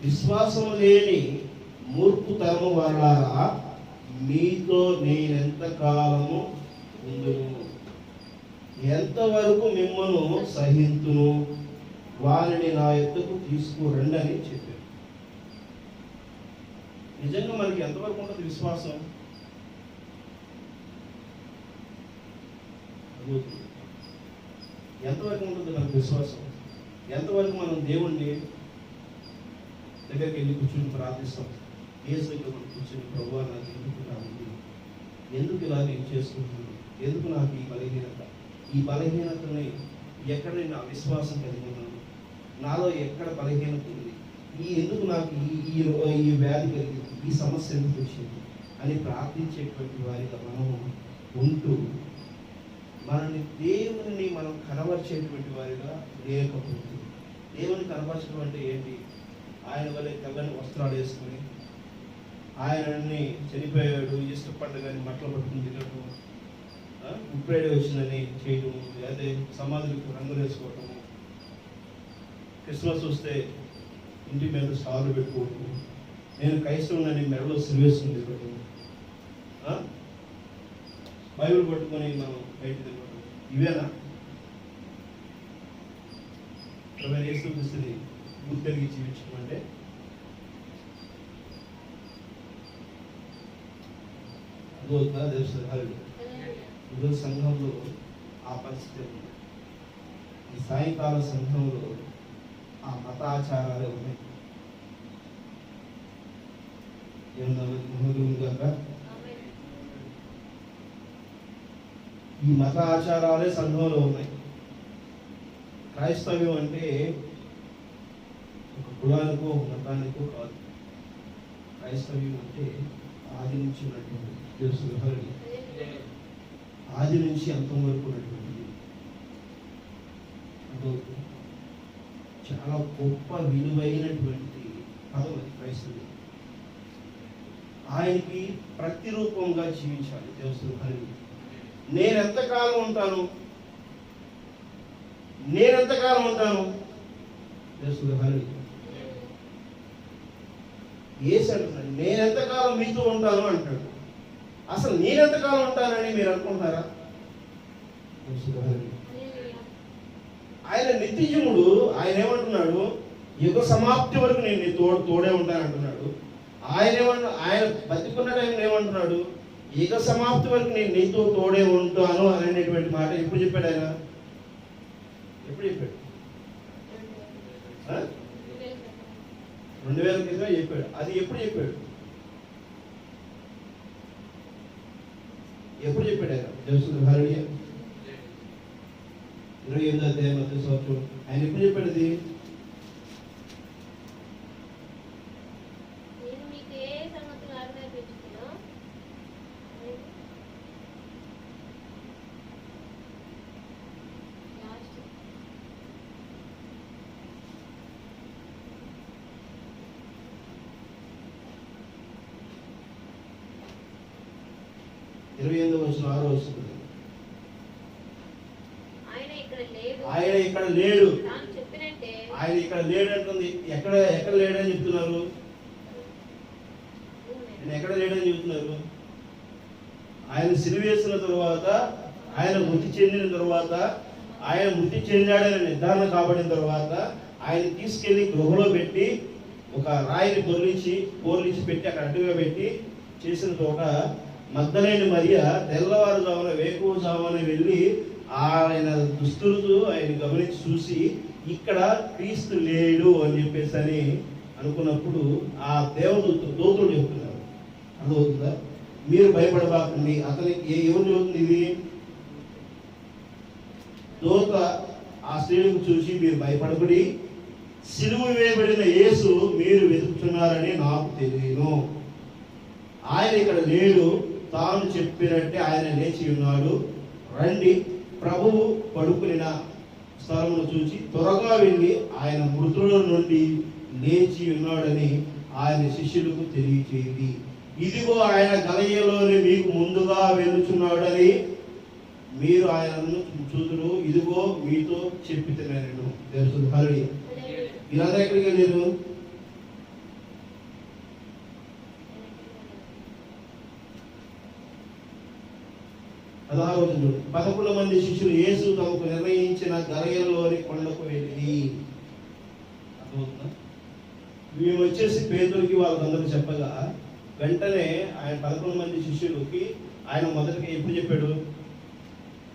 విశ్వాసం లేని మూర్ఖు తరము వారలారా, మీతో నేనెంత కాలము ఉందును, ఎంతవరకు మిమ్మల్ని సహింతును, వారిని నా యొద్దకు తీసుకురండి అని చెప్పారు. నిజంగా మనకి ఎంతవరకు ఉంటుంది విశ్వాసం? ఎంతవరకు ఉంటుంది మనకు విశ్వాసం? ఎంతవరకు మనం దేవుణ్ణి దగ్గరికి వెళ్ళి కూర్చొని ప్రార్థిస్తాం? యేసు దగ్గర మనం కూర్చొని, ప్రభువా నాకు ఎందుకు రాదు, ఎందుకు ఇలా నేను చేసుకుంటున్నాను, ఎందుకు నాకు ఈ బలహీనతని ఎక్కడ నేను విశ్వాసం కలిగి ఉన్నాను, నాలో ఎక్కడ బలహీనత ఉంది, ఎందుకు నాకు ఈ వ్యాధి కలిగింది, ఈ సమస్య ఎందుకు వచ్చింది అని ప్రార్థించేటువంటి వారిగా మనం ఉంటూ మనల్ని దేవుని మనం కనబరిచేటువంటి వారిగా లేకపోతే, దేవుని కనబరచడం అంటే ఏంటి? ఆయన వల్ల తెల్లని వస్త్రాలు వేసుకుని, ఆయనని చనిపోయాడు ఇష్టపడ్డగాని మట్టలు పట్టుకుని తినటం, ఉప్రేడి వచ్చిందని చేయటం, అదే సమాధులకు రంగులు వేసుకోవటము, క్రిస్మస్ వస్తే ఇంటి మీద స్టార్లు పెట్టుకోవటం, నేను క్రైస్తవునని మెడలో సిరివేసుకుని తిరగటం, బైబిల్ పట్టుకొని మనం బయట తిరగటం, ఇవేనా? యేసుక్రీస్తుని గుర్తెరిగి జీవించడం అంటే? అదవుతుందా? తెలుస్తుంది. ఈరోజు సంఘంలో ఆ పరిస్థితి ఉంది. ఈ సాయంకాల సంఘంలో ఆ మతాచారాలే ఉన్నాయి. ఏమన్నా ఈ మత ఆచారాలే సంఘంలో ఉన్నాయి. క్రైస్తవ్యం అంటే ఒక కులానికో మతానికో కాదు. క్రైస్తవ్యం అంటే ఆది నుంచి ఉన్నటువంటి, తెలుసు, ఆది నుంచి అంతం వరకు ఉన్నటువంటిది. చాలా గొప్ప విలువైనటువంటి పదం అది క్రైస్తవ్యం. ఆయనకి ప్రతిరూపంగా జీవించాలి. తెలుసు, నేను ఎంతకాలం ఉంటాను తెలుసు. యేసు అంటున్నాడు, నేనెంతకాలం మీతో ఉంటాను అంటాడు. అసలు నేనెంతకాలం ఉంటానని మీరు అనుకుంటున్నారా? ఆయన నిత్యజీవుడు. ఆయన ఏమంటున్నాడు? యుగ సమాప్తి వరకు నేను నీ తోడే ఉంటాను అంటున్నాడు. ఆయన బతికున్న టైం ఏమంటున్నాడు? యుగ సమాప్తి వరకు నేను నీతో తోడే ఉంటాను అనేటువంటి మాట ఎప్పుడు చెప్పాడు ఆయన? ఎప్పుడు చెప్పాడు? 2000 క్రితం చెప్పాడు. అది ఎప్పుడు చెప్పాడు? ఎప్పుడు చెప్పాడు ఆయన? తెలుసు, 28వ అధ్యాయం 10వ సంవత్సరం ఆయన ఎప్పుడు చెప్పాడు? అది 28వ వచనం 6వ వచనం.
ఆయన ఇక్కడ లేడు.
ఆయన ఇక్కడ లేడు.
తాను చెప్పినట్టే
ఆయన ఇక్కడ లేడు అంటుంది. ఎక్కడ లేడని చెప్తున్నారు? ఆయన ఎక్కడ లేడని చెప్తున్నారు? ఆయన సిలువేసిన తరువాత, ఆయన మృతి చెందిన తరువాత, ఆయన మృతి చెందాడని నిర్ధారణ కాబడిన తర్వాత ఆయన తీసుకెళ్లి గృహలో పెట్టి ఒక రాయిని పోర్లించి పెట్టి అక్కడ అడ్డుగా పెట్టి చేసిన చోట మగ్దలేని మరియ తెల్లవారుజామున వేకువజామున వెళ్ళి ఆయన దుస్తులతో ఆయన గమనించి చూసి ఇక్కడ క్రీస్తు లేడు అని చెప్పేసి అని అనుకున్నప్పుడు ఆ దూతులు చెప్తున్నారు. అర్థమవుతుందా? మీరు భయపడబాకండి, అతనికి ఎవరు చెబుతుంది ఇది? దూత ఆ స్త్రీలకు చూసి మీరు భయపడబడి సిలువ వేయబడిన యేసు మీరు వెతుకుతున్నారని నాకు తెలియను. ఆయన ఇక్కడ లేడు, తాను చెప్పినట్టే ఆయన లేచి ఉన్నాడు. రండి, ప్రభువు పడుకుని స్థలమును చూసి త్వరగా వెళ్ళి ఆయన మృతుల నుండి లేచి ఉన్నాడని ఆయన శిష్యులకు తెలియచేయండి. ఇదిగో ఆయన గలిలయలోని మీకు ముందుగా వెళ్ళుచున్నాడని మీరు ఆయనను చూతురు. ఇదిగో మీతో చెప్పితేనేను తెలుసు. హల్లెలూయా. వీళ్ళందరూ ఎక్కడికి వెళ్ళారు? పదహారు 11 మంది శిష్యులు యేసు తమకు నిర్ణయించిన గలిలయలోని కొండకు వెళ్ళి. అర్థమవుతుందా? వీళ్ళు వచ్చేసి పేతురుకి వాళ్ళందరూ చెప్పగా వెంటనే ఆయన 11 మంది శిష్యులకి ఆయన మొదటికి ఎప్పుడు చెప్పాడు?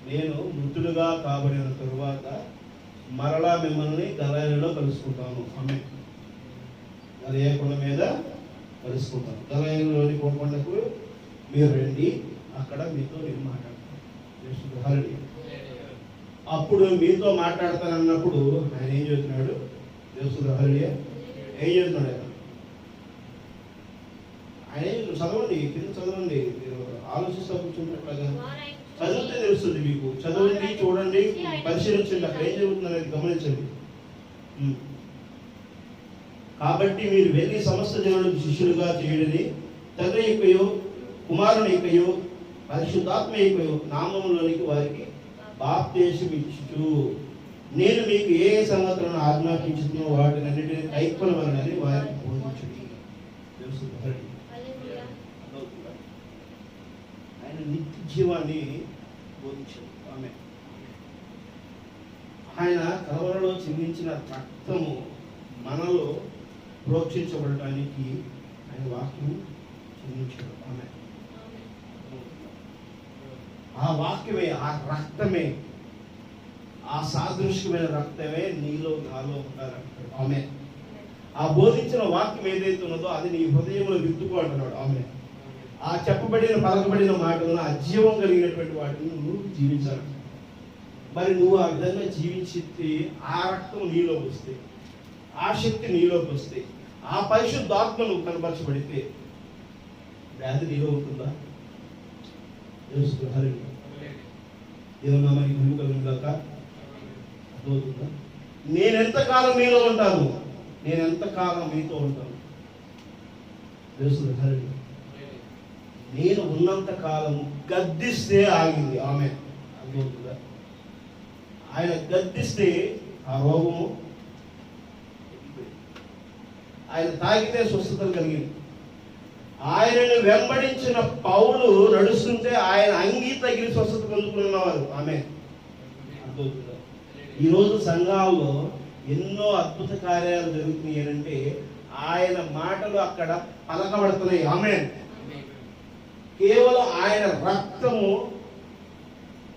నేను మృతులుగా కాబడిన తరువాత మరలా మిమ్మల్ని గలిలయలో కలుసుకుంటాను. ఆమేన్. గలిలయ కొండ మీద కలుసుకుంటాను. గలిలయలోని కొండకు మీరు రండి, అక్కడ మీతో నేను మాట్లాడతాను. అప్పుడు మీతో మాట్లాడతానన్నప్పుడు ఆయన ఏం చెబుతున్నాడు? దేవుడు హల్లెలూయా. ఏం చెబుతున్నాడు ఆయన? చదవండి, కింద చదవండి. ఆలోచిస్తూ కూర్చుంటున్నట్లుగా చదివితే తెలుస్తుంది మీకు. చదవండి, చూడండి, పరిశీలించండి, అక్కడ ఏం జరుగుతుంది అనేది గమనించండి. కాబట్టి మీరు వెళ్ళి సమస్త జనులకు శిష్యులుగా చేయడని తండ్రి యొక్కయో కుమారుని యొక్కయో పరిశుద్ధాత్మ యొక్కయో నామములోనికి వారికి బాప్తిసం ఇచ్చుచు నేను మీకు ఏ సంగతులను ఆజ్ఞాపించుతున్నో వాటినన్నిటిని కైకొనవలనని వారికి బోధించుడి. ఆయన నిత్య జీవాన్ని బోధించాడు. ఆమె ఆయన కలవరలో చిందించిన రక్తము మనలో ప్రోక్షించబడటానికి ఆయన వాక్యం చిందించాడు. ఆమె ఆ వాక్యమే, ఆ రక్తమే, ఆ సాదృశ్యమైన రక్తమే నీలో నాలో ఉన్న రక్తం. ఆమె ఆ బోధించిన వాక్యం ఏదైతే ఉన్నదో అది నీ హృదయంలో విత్తుకో అంటున్నాడు. ఆమె ఆ చెప్పబడిన పలకబడిన మాటలను అజీవం కలిగినటువంటి వాటిని నువ్వు జీవించాలి. మరి నువ్వు ఆ విధంగా జీవించితే ఆ రక్తం నీలోకి వస్తే, ఆ శక్తి నీలోకి వస్తే, ఆ పరిశుద్ధాత్మ నువ్వు కనపరచబడితే వ్యాధి నీలో ఉంటుందా? ఏమన్నా మనకి భూమికలుగాక అర్థమవుతుందా? నేనెంతకాలం మీలో ఉంటాను, నేనెంతకాలం మీతో ఉంటాను. తెలుసు. నేను ఉన్నంత కాలం గద్దిస్తే ఆగింది. ఆమె అర్థమవుతుందా? ఆయన గద్దిస్తే ఆ రోగము, ఆయన తాగితే స్వస్థతలు కలిగింది. ఆయనను వెంబడించిన పౌలు నడుస్తుంటే ఆయన అంగీ తగిలి స్వస్థత పొందుకున్నవారు. ఆమె అర్థమవుతుందా? ఈరోజు సంఘాల్లో ఎన్నో అద్భుత కార్యాలు జరుగుతున్నాయి అంటే ఆయన మాటలు అక్కడ పలకబడుతున్నాయి. ఆమె కేవలం ఆయన రక్తము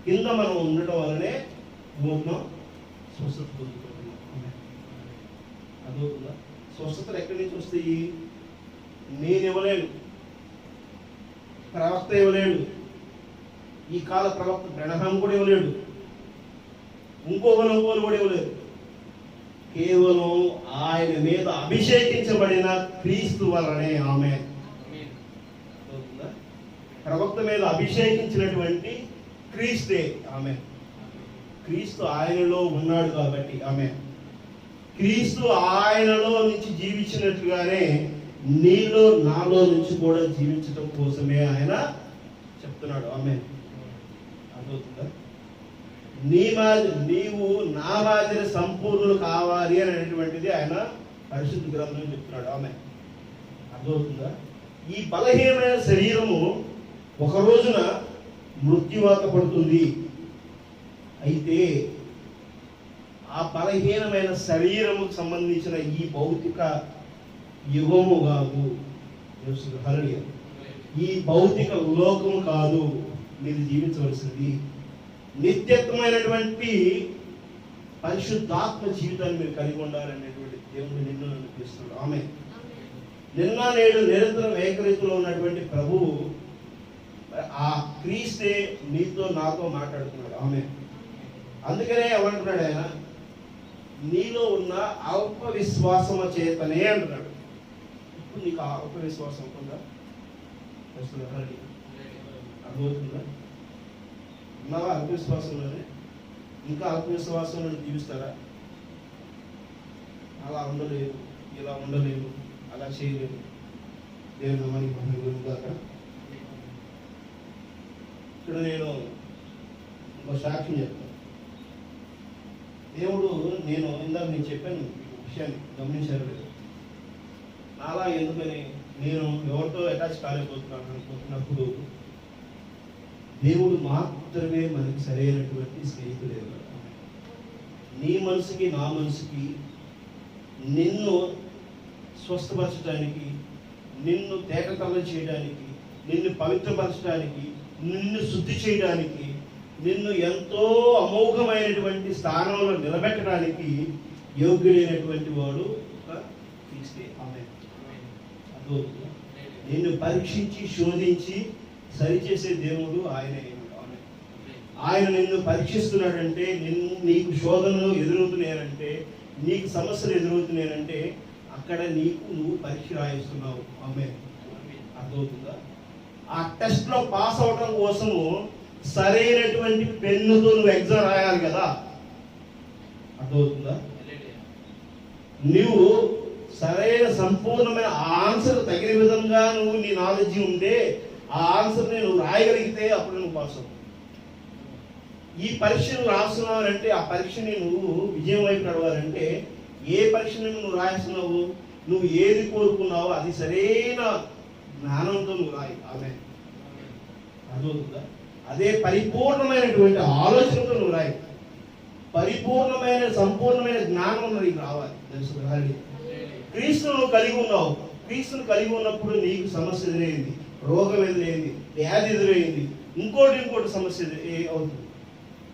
కింద మనం ఉండటం వల్లనే మనం స్వస్థత పొందుకుంటున్నాం. అర్థమవుతుందా? స్వస్థతలు ఎక్కడి నుంచి వస్తాయి? నేను ఇవ్వలేను, ప్రవక్త ఇవ్వలేడు, ఈ కాల ప్రవక్త బ్రహ్మం కూడా ఇవ్వలేడు, ఇంకొకరు కూడా ఇవ్వలేడు. కేవలం ఆయన మీద అభిషేకించబడిన క్రీస్తు వలనే. ఆమె ప్రవక్త మీద అభిషేకించినటువంటి క్రీస్తే. ఆమె క్రీస్తు ఆయనలో ఉన్నాడు కాబట్టి, ఆమె క్రీస్తు ఆయనలో నుంచి జీవించినట్లుగానే నీలో నాలో నుంచి కూడా జీవించడం కోసమే ఆయన చెప్తున్నాడు. ఆమె అర్థమవుతుందా? నీవు నా మాదిరి సంపూర్ణులు కావాలి అనేటువంటిది ఆయన పరిశుద్ధ గ్రంథం చెప్తున్నాడు. ఆమె అర్థమవుతుందా? ఈ బలహీనమైన శరీరము ఒక రోజున మృత్యువాత పడుతుంది. అయితే ఆ బలహీనమైన శరీరముకు సంబంధించిన ఈ భౌతిక యుగము కాదు, ఈ భౌతిక లోకము కాదు మీరు జీవించవలసింది. నిత్యత్వమైనటువంటి పరిశుద్ధాత్మ జీవితాన్ని మీరు కలిగి ఉండాలనేటువంటి దేవుడు నిన్ను అనిపిస్తున్నాడు. ఆమె నిన్న నేడు నిరంతరం ఏకరీతిలో ఉన్నటువంటి ప్రభువు ఆ క్రీస్తే నీతో నాతో మాట్లాడుతున్నాడు. ఆమె అందుకనే ఏమంటున్నాడు ఆయన, నీలో ఉన్న అల్ప విశ్వాసమ చేతనే అంటున్నాడు. ఇప్పుడు నీకు అల్ప విశ్వాసం ఉంటుందా? అర్థమవుతుందా? ఉన్నావా అల్ప విశ్వాసంలోనే? ఇంకా అల్ప విశ్వాసంలో జీవిస్తారా? అలా ఉండలేదు, ఇలా ఉండలేదు, అలా చేయలేదు. దేవుని నామానికి మహిమ కలుగుగాక. ఇక్కడ నేను ఒక సాక్ష్యం చెప్తాను. దేవుడు, ఇందాక నేను చెప్పాను విషయాన్ని గమనించారు లేదు. నాలా ఎందుకని నేను ఎవరితో అటాచ్ కాలేకపోతున్నాను అనుకుంటున్నప్పుడు దేవుడు మాత్రమే మనకి సరైనటువంటి స్నేహితుడే. నీ మనసుకి నా మనసుకి నిన్ను స్వస్థపరచడానికి, నిన్ను తేటతలం చేయడానికి, నిన్ను పవిత్రపరచడానికి, నిన్ను శుద్ధి చేయడానికి, నిన్ను ఎంతో అమోఘమైనటువంటి స్థానంలో నిలబెట్టడానికి యోగ్యుడైనటువంటి వాడు క్రీస్తే. ఆమేన్. అర్థమవుతుందా? నిన్ను పరీక్షించి శోధించి సరిచేసే దేవుడు ఆయనే. ఆయన నిన్ను పరీక్షిస్తున్నాడంటే, నీకు శోధనలు ఎదురవుతున్నాయంటే, నీకు సమస్యలు ఎదురవుతున్నాయంటే అక్కడ నువ్వు పరీక్ష రాయిస్తున్నావు. ఆమేన్. అర్థమవుతుందా? ఆ టెస్ట్ లో పాస్ అవడం కోసము సరైనటువంటి పెన్నుతో నువ్వు ఎగ్జామ్ రాయాలి కదా. అర్థమవుతుందా? నువ్వు సరైన సంపూర్ణమైన ఆన్సర్ తగిన విధంగా నువ్వు నీ నాలెడ్జ్ ఉంటే ఆ ఆన్సర్ని నువ్వు రాయగలిగితే అప్పుడు నువ్వు పాస్ అవుతావు. ఈ పరీక్షను రాస్తున్నావంటే ఆ పరీక్షని నువ్వు విజయం వైపు నడవాలంటే ఏ పరీక్షని నువ్వు రాస్తున్నావు, నువ్వు ఏది కోరుకున్నావో అది సరైన జ్ఞానంతో నువ్వు రాయి. ఆమేన్. అర్థమవుతుందా? అదే పరిపూర్ణమైనటువంటి ఆలోచనతో నువ్వు రాయి. పరిపూర్ణమైన సంపూర్ణమైన జ్ఞానం నీకు రావాలి. తెలుసు, క్రీస్తును నువ్వు కలిగి ఉన్నావు. క్రీస్తును కలిగి ఉన్నప్పుడు నీకు సమస్య ఎదురైంది, రోగం ఎదురైంది, వ్యాధి ఎదురైంది, ఇంకోటి సమస్య అవుతుంది.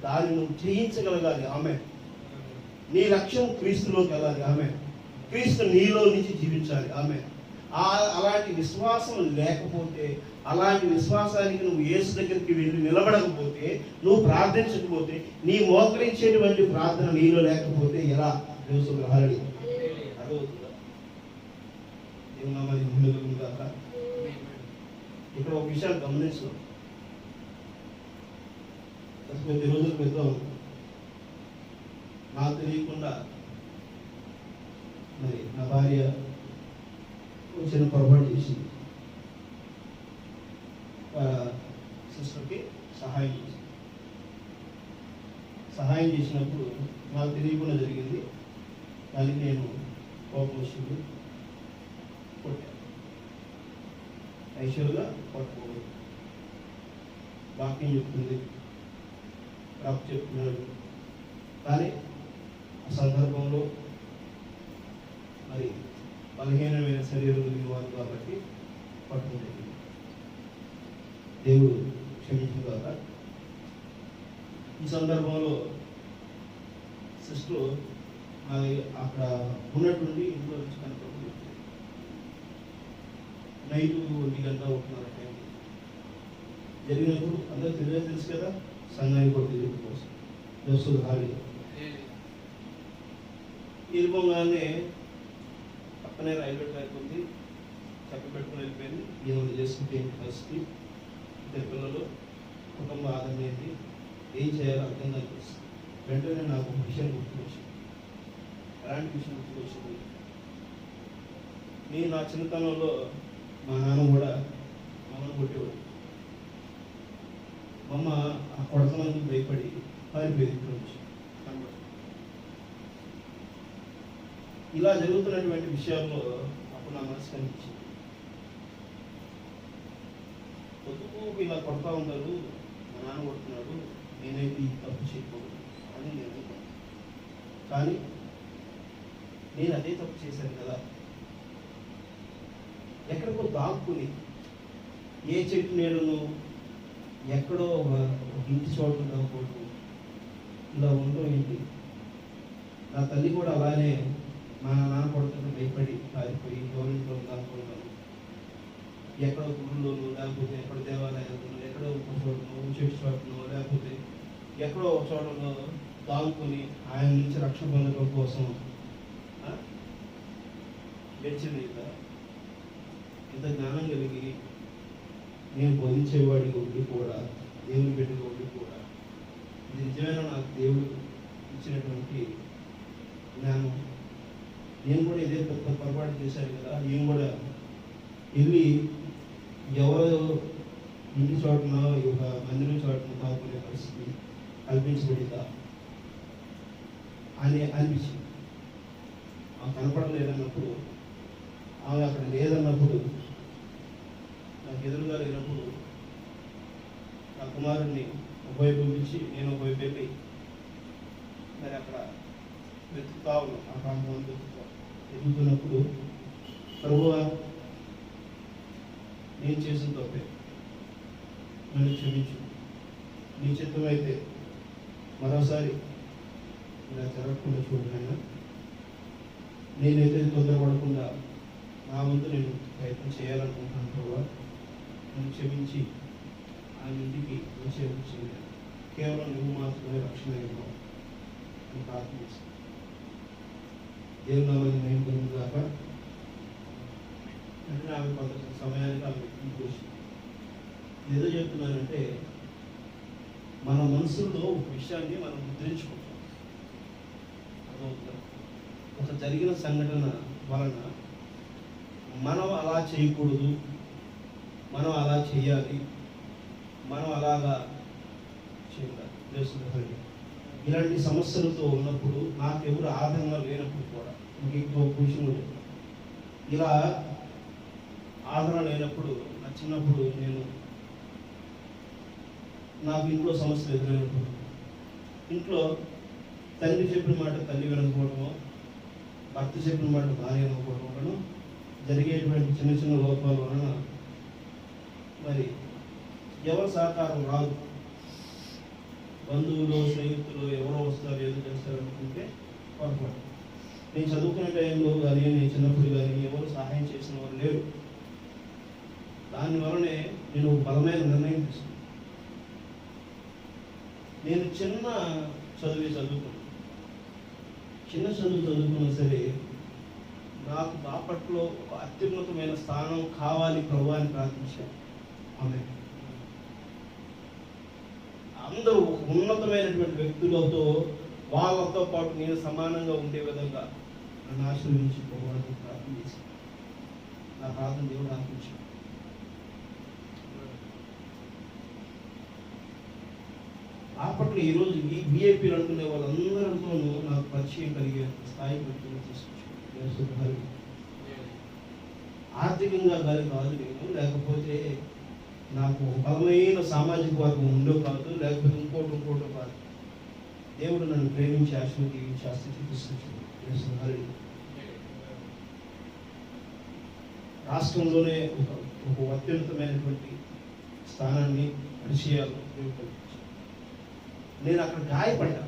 దాన్ని నువ్వు జయించగలగాలి. ఆమేన్. నీ లక్ష్యం క్రీస్తులోకి వెళ్ళాలి. ఆమేన్. క్రీస్తు నీలో నుంచి జీవించాలి. ఆమేన్. అలాంటి విశ్వాసం లేకపోతే, అలాంటి విశ్వాసానికి నువ్వు యేసు దగ్గరికి వెళ్ళి నిలబడకపోతే, నువ్వు ప్రార్థించకపోతే, నీ మోకరించేటువంటి ప్రార్థన నీలో లేకపోతే ఎలా? అర్థమవుతుందా? ఇక్కడ ఒక విషయాన్ని గమనించు. కొద్ది రోజుల క్రితం నాకు తెలియకుండా మరి నా భార్య చిన్న పొరపాటు చేసింది. సిస్టర్కి సహాయం చేసినప్పుడు నాకు తెలియకుండా జరిగింది. దానికి నేను కోపం వచ్చింది, కొట్టాను. ఐశ్వర్యంగా పట్టుకోవాలి. వాక్యం చెప్తుంది, రాపు చెప్తున్నాడు. కానీ ఆ సందర్భంలో మరి బలహీనమైన శరీరం వారు కాబట్టి పట్టుకుంటుంది. దేవుడు క్షమించిన ద్వారా ఈ సందర్భంలో సిస్టర్ అక్కడ ఉన్నటువంటి ఇంట్లో నుంచి కనుక నైట్ 1 గంట 1:30 టైం జరిగినప్పుడు అందరూ తెలుసు కదా, సంఘానికి కూడా తిరిగి కోసం దోస్తులు ఖాళీ వెళ్ళిపోగానే పక్కనే రైల్వే ట్రాక్ ఉంది, చక్క పెట్టుకుని వెళ్ళిపోయింది. ఏమైనా చేసుకుంటే పరిస్థితి, ఇద్దరు పిల్లలు, కుటుంబ ఆదరణ ఏంటి, ఏం చేయాలో అర్థం కనిపిస్తుంది. వెంటనే నాకు ఒక విషయం గుర్తుకొచ్చింది. ఎలాంటి విషయం గుర్తుకొచ్చింది? నేను నా చిన్నతనంలో మా నాన్న కూడా మమ్మల్ని కొట్టేవాడు. మా అమ్మ ఆ కొడకనందుకు భయపడి పారిపోయింది ఇంట్లో నుంచి. ఇలా జరుగుతున్నటువంటి విషయాల్లో అప్పుడు నా మనసు కనిపించింది, పొద్దుకు ఇలా కొడతా ఉంటారు, మా నాన్న కొడుతున్నాడు, నేనైతే ఈ తప్పు చేయకూడదు అని నేను అనుకున్నాను. కానీ నేను అదే తప్పు చేశాను కదా. ఎక్కడికో దాక్కుని ఏ చెట్టు నీడను ఎక్కడో ఒక ఇంటి చోటు దాక్కోవడం, ఇలా ఉండడం ఏంటి. నా తల్లి కూడా అలానే మా నాన్న కొడుతుంటే భయపడి పారిపోయి గవర్నమెంట్లో దాక్కుంటాను. ఎక్కడో గుళ్ళోనూ లేకపోతే ఎక్కడ దేవాలయాలను ఎక్కడో ఒక చోటనో చెట్టు చోటనో లేకపోతే ఎక్కడో ఒక చోటలో దాక్కుని ఆయన నుంచి రక్షణ పొందడం కోసం గడిచింది కదా. ఇంత జ్ఞానం కలిగి నేను బోధించేవాడిగా ఉండి కూడా, దేవుని బిడ్డగా ఉండి కూడా, ఇది నిజమైన నాకు దేవుడు ఇచ్చినటువంటి జ్ఞానం. నేను కూడా ఇదే పెద్ద పొరపాటు చేశాను కదా. నేను కూడా వెళ్ళి ఎవరు ఇంటి చోటన ఒక మందిరం చోటన కాకునే పరిస్థితి కల్పించబడిందా అని అనిపించింది. ఆమె కనపడలేదన్నప్పుడు, ఆమె అక్కడ లేదన్నప్పుడు, నాకు ఎదురుగా లేనప్పుడు నా కుమారుడిని ఒకవైపు పంపించి నేను ఒకవైపు వెళ్ళి మరి అక్కడ వెతుకుతా ఉన్నాను. ఆ ప్రాంతం ఎదుగుతున్నప్పుడు, ప్రభువా నేను చేసిన తప్పే, నన్ను క్షమించు, నీ చిత్తమైతే మరోసారి ఇలా జరగకుండా చూడనైనా, నేనైతే తొందరపడకుండా నా వంతు నేను ప్రయత్నం చేయాలనుకుంటున్నాను. ప్రభువా నన్ను క్షమించి ఆయన ఇంటికి వచ్చేది కేవలం నువ్వు మాత్రమే రక్షణ ఇవ్వవు అని ప్రార్థిస్తాను. దేవుని నామాన్ని నేను పొందుగాక. అంటే ఆమె కొంత సమయానికి ఆమె ఇంటికి వచ్చింది. ఏదో చెప్తున్నానంటే, మన మనసులో ఒక విషయాన్ని మనం ముద్రించుకుంటాం. అదవుతుంది. ఒక జరిగిన సంఘటన వలన మనం అలా చేయకూడదు, మనం అలా చేయాలి, మనం అలాగా చేయాలి. ఇలాంటి సమస్యలతో ఉన్నప్పుడు, నాకెవరు ఆదరణ లేనప్పుడు కూడా, ఇంకో విషయం ఇలా ఆదరణ లేనప్పుడు, నా చిన్నప్పుడు నాకు ఇంట్లో సమస్యలు ఎదురైనప్పుడు, ఇంట్లో తండ్రి చెప్పిన మాట తల్లి వినకపోవడమో, భర్త చెప్పిన మాట భార్య వినకపోవడం వలన జరిగేటువంటి చిన్న చిన్న లోపాల వలన మరి ఎవరి సహకారం రాదు. బంధువులు స్నేహితులు ఎవరో వస్తారు, ఏదో చేస్తారు అనుకుంటే పొరపాటు. నేను చదువుకునే టైంలో కానీ, నేను చిన్నప్పుడు కానీ ఎవరు సహాయం చేసిన వారు లేరు. దానివల్లనే నేను ఒక బలమైన నిర్ణయం తీసుకున్నాను. నేను చిన్న చదువుకున్నాను. చిన్న చదువుకున్నా సరే, నాకు బాపట్లో ఒక అత్యున్నతమైన స్థానం కావాలి ప్రభు అని ప్రార్థించాను. ఆమె అందరూ ఒక ఉన్నతమైనటువంటి వ్యక్తులతో, వాళ్ళతో పాటు నేను సమానంగా ఉండే విధంగా నన్ను ఆశీర్వదించి ప్రభువానికి ప్రార్థన చేశాను. నా ప్రార్థన దేవుడు ఆశించాడు. బాపట్ల ఈరోజు ఈ బీఏపీలు అనుకునే వాళ్ళందరితోనూ నాకు పరిచయం కలిగే స్థాయి పెట్టుకుని తీసుకొచ్చాను. ఆర్థికంగా కానీ కాదు నేను, లేకపోతే నాకు బలమైన సామాజిక వర్గం ఉండో కాదు, లేకపోతే ఇంకోటో కాదు. దేవుడు నన్ను ప్రేమించి ఆశీర్వదించి ఆ స్థితి తీసుకొచ్చాడు. రాష్ట్రంలోనే ఒక అత్యున్నతమైనటువంటి స్థానాన్ని పరిచయాలు దేవుడు కల్పించాడు. నేను అక్కడ గాయపడ్డా.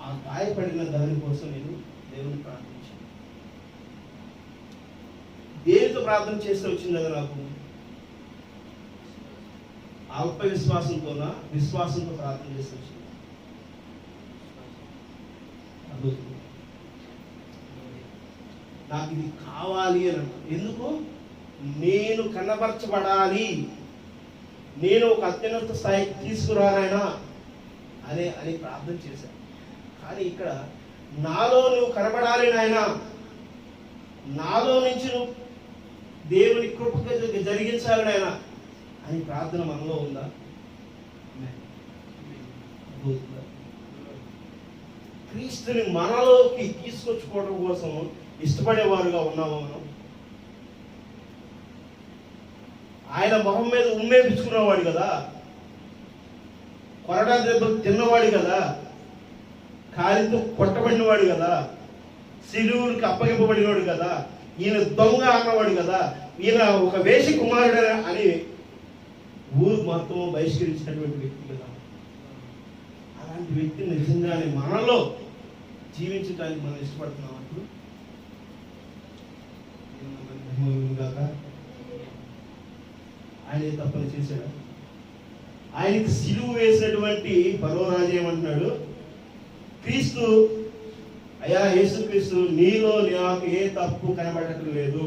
ఆ గాయపడిన దానికోసం నేను దేవుని ప్రార్థించాను. దేనితో ప్రార్థన చేస్తే వచ్చింది కదా నాకు? అల్ప విశ్వాసంతోనా, విశ్వాసంతో ప్రార్థన చేసి వచ్చింది. నాకు ఇది కావాలి అని అన్నా. ఎందుకు? నేను కనబరచబడాలి, నేను ఒక అత్యున్నత స్థాయికి తీసుకురానైనా అని ప్రార్థన చేశాను. కానీ ఇక్కడ నాలో నువ్వు కనబడాలి నాయనా, నాలో నుంచి నువ్వు దేవుని కృప జరిగించాలి నాయనా అని ప్రార్థన మనలో ఉందా? క్రీస్తుని మనలోకి తీసుకొచ్చుకోవడం కోసం ఇష్టపడేవారుగా ఉన్నాము మనం. ఆయన మొహం మీద ఉమ్మేపించుకున్నవాడు కదా, కొరడా దెబ్బలు తిన్నవాడు కదా, కాలితో కొట్టబడినవాడు కదా, సిలువుకి అప్పగింపబడినవాడు కదా, ఈయన దొంగ అన్నవాడు కదా, ఈయన ఒక వేషి కుమారుడు అని ఊరు మొత్తం బహిష్కరించినటువంటి వ్యక్తి కదా. అలాంటి వ్యక్తిని నిజంగానే మనలో జీవించడానికి మనం ఇష్టపడుతున్నాం అంటూ ఆయన తప్పని చేశాడు. ఆయనకి సిలువు వేసినటువంటి ఫరో రాజు ఏమంటున్నాడు, క్రీస్తు అయ్యా యేసుక్రీస్తు నీలో నాకు ఏ తప్పు కనబడటం లేదు,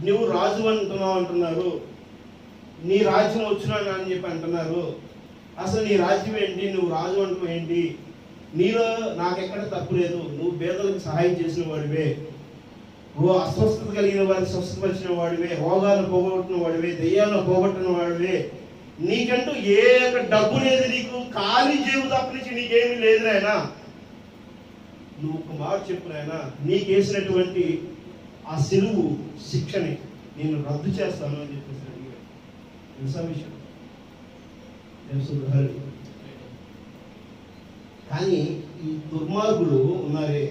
నువ్వు రాజు అంటున్నారు, నీ రాజ్యం వచ్చినాను అని చెప్పి అంటున్నారు, అసలు నీ రాజ్యం ఏంటి, నువ్వు రాజు అంటున్నావు ఏంటి, నీలో నాకెక్కడ తప్పు లేదు, నువ్వు పేదలకు సహాయం చేసిన వాడివే, నువ్వు అస్వస్థత కలిగిన వారిని స్వస్థపరిచిన వాడివే, రోగాలను పోగొట్టిన వాడివే, దెయ్యాలను పోగొట్టిన వాడివే, నీకంటూ ఏ డబ్బు లేదు, నీకు ఖాళీ జేబు తప్ప నుంచి నీకేమీ లేదు నాయనా, నువ్వు ఒక మాట చెప్పు నాయనా, నీకు వేసినటువంటి ఆ సిలువు శిక్షని నేను రద్దు చేస్తాను అని చెప్పేసి అడిగాడు. తెలుసా విషయం? కానీ ఈ దుర్మార్గులు ఉన్నారే,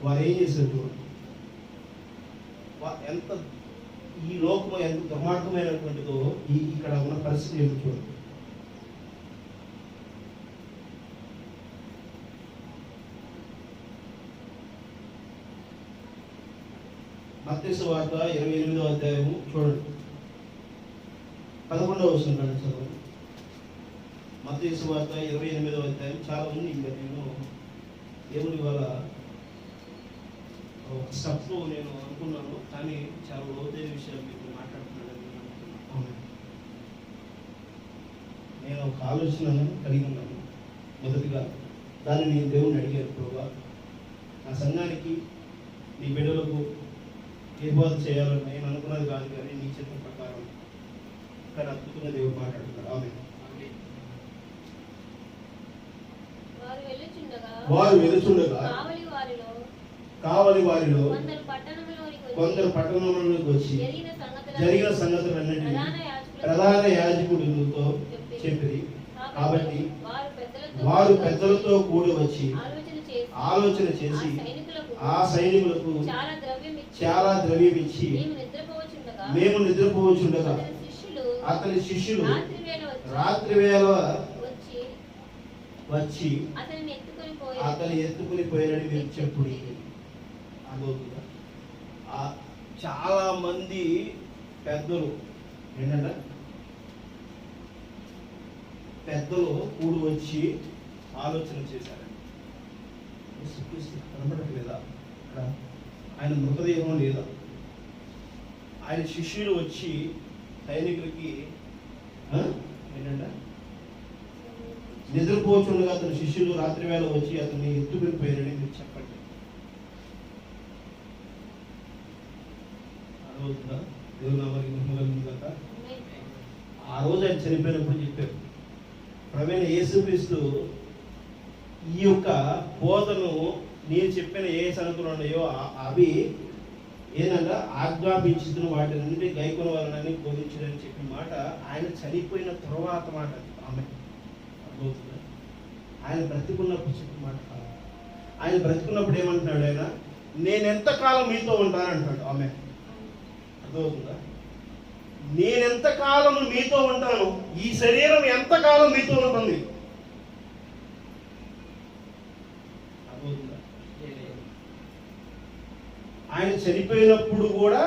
వారు ఏం చేశారు? ఎంత ఈ లోకం ఎంత దుర్మార్గమైనటువంటిదో ఇక్కడ ఉన్న పరిస్థితి ఏమిటి చూడండి. మత్తయి సువార్త 28వ అధ్యాయము చూడండి, 11వ వచనం చదవండి. మత్తయి సువార్త 28వ అధ్యాయం. చాలా ఉంది, ఇంకా నేను దేవుని వల్ల ఒక స్టెప్లో నేను అనుకున్నాను, కానీ చాలా లోతైన విషయాలు మీకు మాట్లాడుతున్నానని అనుకున్నాను. నేను ఒక ఆలోచన కలిగి ఉన్నాను. మొదటిగా దాన్ని నేను దేవుణ్ణి అడిగాను, ప్రభువా నా సంఘానికి నీ బిడ్డలకు ఏ బోధ చేయాలని నేను అనుకున్నది కాదు, కానీ నీ చిత్తం ప్రకారం కానీ అద్భుతంగా దేవుడు మాట్లాడుతున్నారు. ఆమేన్. వారు వెలుచుండగా కావలి వారిలో కొందరు పట్టణంలోకి వచ్చి జరిగిన సంగతులన్నిటినీ ప్రధాన యాజకుడితో చెప్పిరి. కాబట్టి వారు పెద్దలతో కూడి వచ్చి ఆలోచన చేసి ఆ సైనికులకు చాలా ద్రవ్యం ఇచ్చి మేము నిద్రపోవచ్చుండగా అతని శిష్యులు రాత్రి వేళ వచ్చి అతని ఎత్తుకుని పోయారని మీరు చెప్పుడు. అదవుతుందా? చాలా మంది పెద్దలు ఏంటంటే పెద్దలు కూడి వచ్చి ఆలోచన చేశారండి. కనబడట్లేదా? ఇక్కడ ఆయన మృతదేహం లేదా? ఆయన శిష్యులు వచ్చి సైనికులకి ఏంటంటే నిద్రపోచుండగా అతని శిష్యులు రాత్రి వేళ వచ్చి అతన్ని ఎత్తుకుని పోయారని మీరు చెప్పండి. అర్థమవుతుందా? దేవుని నామానికి మహిమ కలుగును గాక. ఆ రోజు ఆయన చనిపోయినప్పుడు చెప్పారు, ప్రవీణ యేసుక్రీస్తు ఈ యొక్క బోధను నేను చెప్పిన ఏ సంగతులు ఉన్నాయో అవి ఏంటంటే ఆజ్ఞాపించుతున్న వాటి నుండి గైకొన వాళ్ళని బోధించడని చెప్పిన మాట ఆయన చనిపోయిన తర్వాత మాట. ఆమె అర్థమవుతుందా? ఆయన బ్రతికున్నప్పుడు చెప్పిన మాట కాదు. ఆయన బ్రతికున్నప్పుడు ఏమంటున్నాడు? ఆయన నేనెంతకాలం మీతో ఉంటాను అంటున్నాడు. ఆమె అర్థమవుతుందా? నేనెంతకాలం మీతో ఉంటాను, ఈ శరీరం ఎంతకాలం మీతో ఉంటుంది. అర్థమవుతుందా? ఆయన చనిపోయినప్పుడు కూడా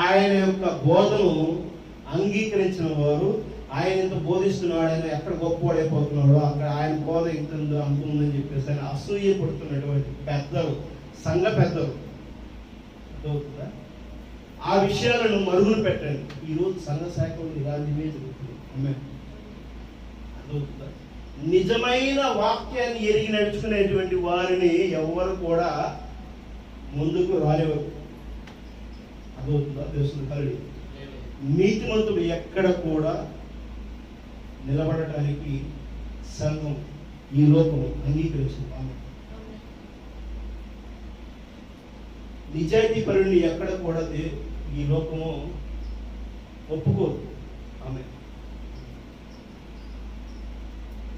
ఆయన యొక్క బోధను అంగీకరించిన వారు, ఆయన ఎంత బోధిస్తున్నాడు, ఆయన ఎక్కడ గొప్పవాడైపోతున్నాడో అక్కడ ఆయన బోధ ఇంత అంటుందని చెప్పేసి ఆయన అసూయ పడుతున్నటువంటి పెద్దలు, సంఘ పెద్దలు. అర్థమవుతుందా? ఆ విషయాలను మరుగున పెట్టండి. ఈరోజు సంఘ శాఖలు ఇలాంటివే జరుగుతుంది. అర్థమవుతుందా? నిజమైన వాక్యాన్ని ఎరిగి నడుచుకునేటువంటి వారిని ఎవరు కూడా ముందుకు రాలేవారు. అర్థమవుతుందా? తెలుస్తుంది. కలడి నీతిమంతుడు ఎక్కడ కూడా నిలబడటానికి సంఘం ఈ లోకము అంగీకరించింది. ఆమె నిజాయితీ పరుని ఎక్కడ కూడా ఈ లోకము ఒప్పుకోదు. ఆమె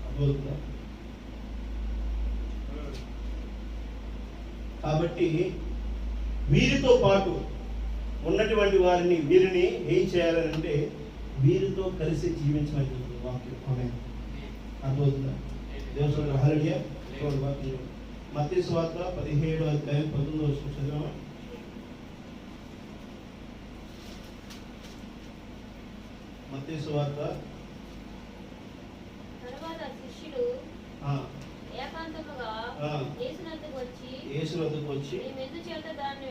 అర్థమవుతుందా? కాబట్టి వీరితో పాటు ఉన్నటువంటి వీరిని ఏం చేయాలంటే వీరితో కలిసి జీవించమని చెప్తుంది వాక్యం. ఆమె అర్థమవుతుందా? దేవుని హల్లెలూయా. మత్తయి సువార్త 17వ అధ్యాయం 19వ వచనం చదివామా? మత్తయి సువార్త
తరువాత శిష్యులు ఏకాంతముగా యేసు వద్దకు వచ్చి మేమెందుచేత దానిని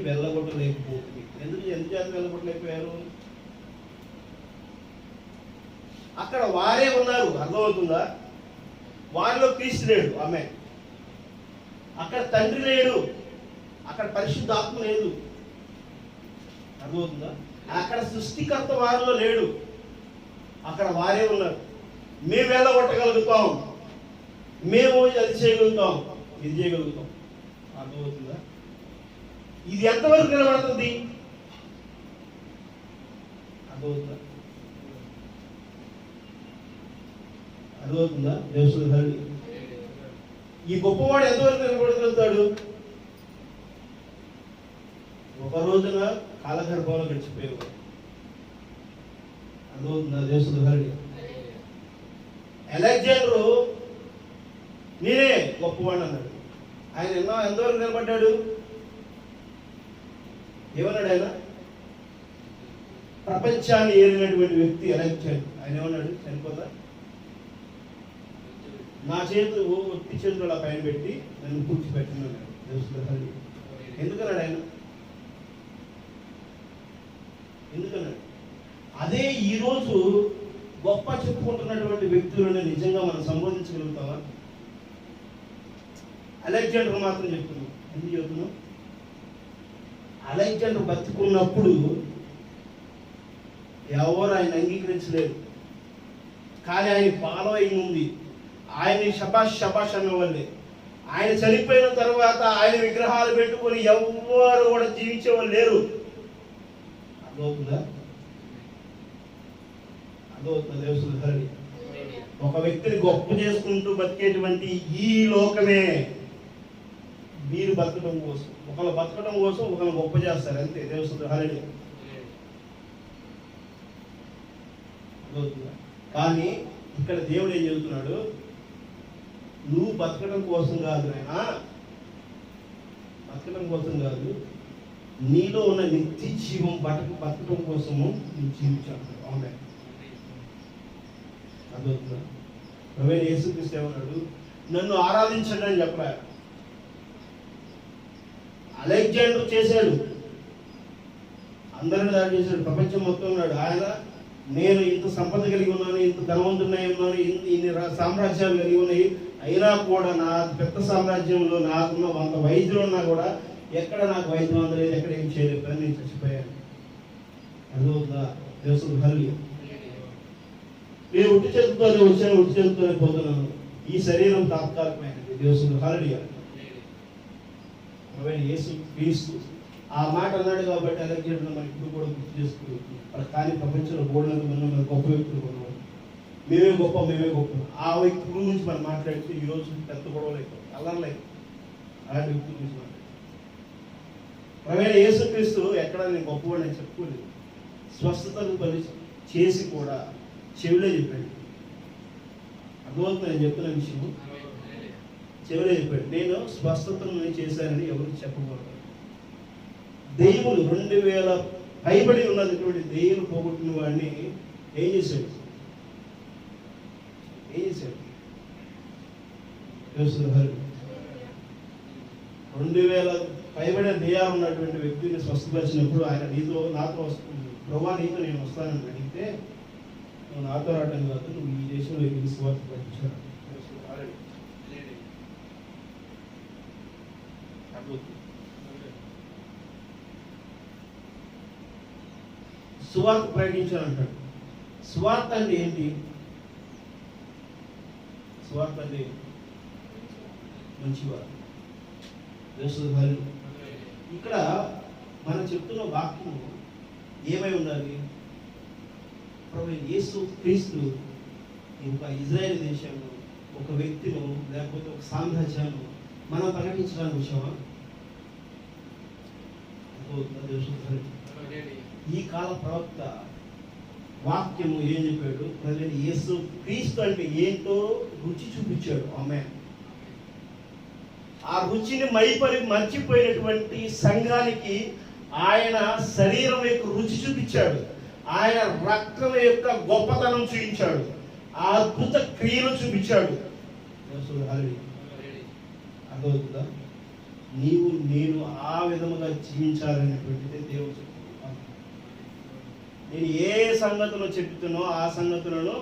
వెళ్ళగొట్టలేకపోతుంది. ఎందుచేత వెళ్ళగొట్టలేకపోయారు? అక్కడ వారే ఉన్నారు. అర్థమవుతుందా? వారిలో క్రీస్తు లేడు. ఆమె అక్కడ తండ్రి లేడు, అక్కడ పరిశుద్ధాత్మ లేదు. అర్థమవుతుందా? అక్కడ సృష్టికర్త వారిలో లేడు, అక్కడ వారే ఉన్నారు. మేము వెళ్ళగొట్టగలుగుతాం, మేము అది చేయగలుగుతాం, ఇది చేయగలుగుతాం. అర్థమవుతుందా? ఇది ఎంతవరకు నిలబడుతుంది? అర్థమవుతుందా? అర్థమవుతుందా? దేవుని హరి ఈ గొప్పవాడు ఎంతవరకు నిలబడగలుగుతాడు? ఒక రోజున కాలగర్భంలో గడిచిపోయేవాడు. అర్థమవుతుందా? దేవుని హరి అలెగ్జాండరు నేనే గొప్పవాడు అన్నాడు. ఆయన ఎంతవరకు నిలబడ్డాడు? ఏమన్నాడు ఆయన? ప్రపంచాన్ని ఏలినటువంటి వ్యక్తి అలెగ్జాండర్. ఆయన ఏమన్నాడు? చనిపోతా నా చేతులు ఒత్తి చేతులు అలా పైన పెట్టి నన్ను కూర్చిపెట్టినాడు. ఎందుకన్నాడు ఆయన? ఎందుకన్నాడు? అదే ఈరోజు గొప్ప చెప్పుకుంటున్నటువంటి వ్యక్తులను నిజంగా మనం సంబోధించగలుగుతామా? అలెగ్జాండర్ మాత్రం చెప్తున్నాం. ఎందుకు చెప్తున్నాం? అలెగ్జాండర్ బతుకున్నప్పుడు ఎవరు ఆయన అంగీకరించలేదు, కానీ ఆయన ఫాలోయింగ్ ఉంది. ఆయన్ని శబాష్ శబాష్ అనేవాళ్ళే. ఆయన చనిపోయిన తర్వాత ఆయన విగ్రహాలు పెట్టుకొని ఎవరు కూడా జీవించేవాళ్ళు లేరు. అర్థమవుతుందా? అర్థమవుతుందా? దేవుని హరి ఒక వ్యక్తిని గొప్ప చేసుకుంటూ బతికేటువంటి ఈ లోకమే వీరు బతకడం కోసం, ఒకళ్ళు బతకడం కోసం ఒకళ్ళు గొప్ప చేస్తారు, అంతే. దేవుని హరి అర్థమవుతుందా? కానీ ఇక్కడ దేవుడు ఏం చెబుతున్నాడు? నువ్వు బతకడం కోసం కాదు నాయనా, బతకడం కోసం కాదు, నీలో ఉన్న నిత్య జీవం బతకడం కోసము నువ్వు జీవించాడు. అవునా? అర్థమవుతుందా? ప్రభువైన యేసుక్రీస్తు ఏమన్నాడు? నన్ను ఆరాధించండి అని చెప్పారు. అలెగ్జాండర్ చేశాడు, అందరిని దాడి చేశాడు, ప్రపంచం మొత్తం ఉన్నాడు. ఆయన నేను ఇంత సంపద కలిగి ఉన్నాను, ఇంత ధనవంతున్నై ఉన్నాను, ఇన్ని సామ్రాజ్యాలు కలిగి ఉన్నాయి, అయినా కూడా నా పెద్ద సామ్రాజ్యంలో నాకున్న 100 వైద్యులు ఉన్నా కూడా ఎక్కడ నాకు వైద్యం అందలేదు, ఎక్కడ ఏం చేయలేదు, నేను చచ్చిపోయాను. అర్థమవుతుందా? దేవుని హరి నేను ఉట్టి చేతులతోనే వచ్చాను, ఉట్టి చేతులతోనే పోతున్నాను. ఈ శరీరం తాత్కాలికమైనది. దేవుని హరి యేసు క్రీస్తు ఆ మాట అన్నాడు కాబట్టి అలెగ్జాండర్ మనకి ఇప్పుడు కూడా గుర్తు చేసుకుంటున్నాం. కానీ ప్రపంచంలో గోడలకు మన గొప్ప వ్యక్తులు కొన్నాడు. మేమే గొప్ప, మేమే గొప్ప. ఆ వ్యక్తి గురించి మనం మాట్లాడితే ఈరోజు పెద్ద గొడవలు అయిపోయి అల్లర్లేదు. అలాంటి వ్యక్తుల గురించి మాట్లాడి ప్రభువైన యేసుక్రీస్తు ఎక్కడ నేను గొప్పవాడని చెప్పుకోలేదు. స్వస్థతను పని చేసి కూడా చెవిలో చెప్పాడు. అర్థమవుతుంది నేను చెప్తున్న విషయం? చెవిలో చెప్పాడు. నేను స్వస్థతను చేశానని ఎవరికి చెప్పకూడదు. దెయ్యములు 2000 పైబడి ఉన్నటువంటి దెయ్యాలు పోగొట్టిన వాడిని ఏం చేశాడు? 2000 పైబడే దెయ్యాలు ఉన్నటువంటి వ్యక్తిని స్వస్థపరిచినప్పుడు ఆయన నాతో వస్తుంది, ప్రభా నీతో నేను వస్తానని అడిగితే, నువ్వు నాతో రావడం కాదు, నువ్వు ఈ దేశంలో ఎన్ని స్వార్థ పట్టించాడు. సువార్త ప్రకటించాలంటాడు. సువార్త అంటే ఏంటి? సువార్త అంటే మంచివారు. ఇక్కడ మనం చెప్తున్న వాక్యం ఏమై ఉండాలి? ప్రభు యేసు క్రీస్తు ఇంకా ఇజ్రాయెల్ దేశంలో ఒక వ్యక్తిను లేకపోతే ఒక సామ్రాజ్యాన్ని మనం ప్రకటించడానికి వచ్చామా? ఈ కాల ప్రవక్త వాక్యము ఏం చెప్పాడు? ప్రజలు యేసు క్రీస్తు అంటే ఏంటో రుచి చూపించాడు. ఆమె ఆ రుచిని మర్చిపోయినటువంటి సంఘానికి ఆయన శరీరం యొక్క రుచి చూపించాడు. ఆయన రక్తం యొక్క గొప్పతనం చూపించాడు. ఆ అద్భుత క్రియలు చూపించాడు. అర్థమవుతుందా? నీవు నేను ఆ విధముగా జీవించాలనేటువంటిది దేవుడు చెప్తున్నాడు. నేను ఏ సంగతులు చెప్తున్నో ఆ సంగతులను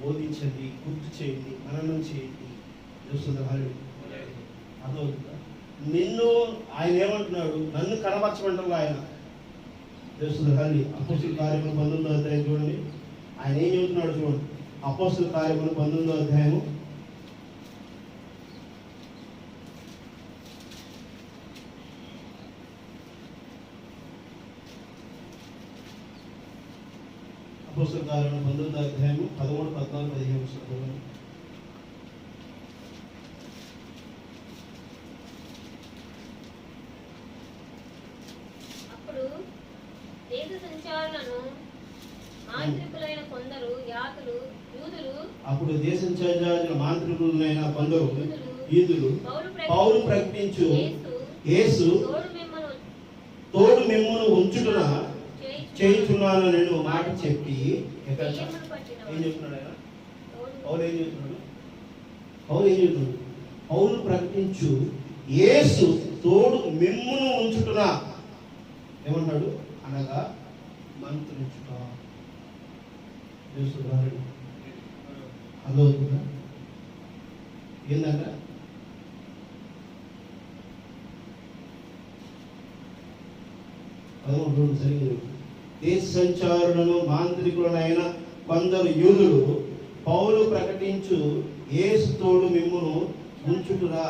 బోధించండి, గుర్తు చేయండి, మననం చేయండి. అర్థమవుతుందా? నిన్ను ఆయన ఏమంటున్నాడు? నన్ను కనపరచమంటారు ఆయన. తెలుస్తుంది. అపోస్తుల కార్యములు 19వ అధ్యాయం చూడండి. ఆయన ఏం చెబుతున్నాడు చూడండి. అపోస్తుల కార్యములు 19వ అధ్యాయము అపోస్తుల కార్యములు 19వ అధ్యాయము 13, 14, 15 చూడండి. అప్పుడు దేశ సంచారులైన మాంత్రికులైన కొందరు యూదులు పౌలు ప్రకటించు యేసు తోడు మిమ్మును ఉంచుటన చేయుచున్నాను నేను మాట చెప్పి ఏం చెప్తున్నాడు ఆయన? పౌలు ఏం చెప్తున్నాడు? పౌలు ప్రకటించు యేసు తోడు మిమ్మును ఉంచుటన ఏమన్నాడు? అనగా మంత్రించుట. అదవుతుందా? ఏందంట? సరిగ్గా దేశ సంచారులను మాంత్రికులనైన కొందరు యూదులు పౌలు ప్రకటించు యేసు తోడు మిమ్మును ఉంచుటునా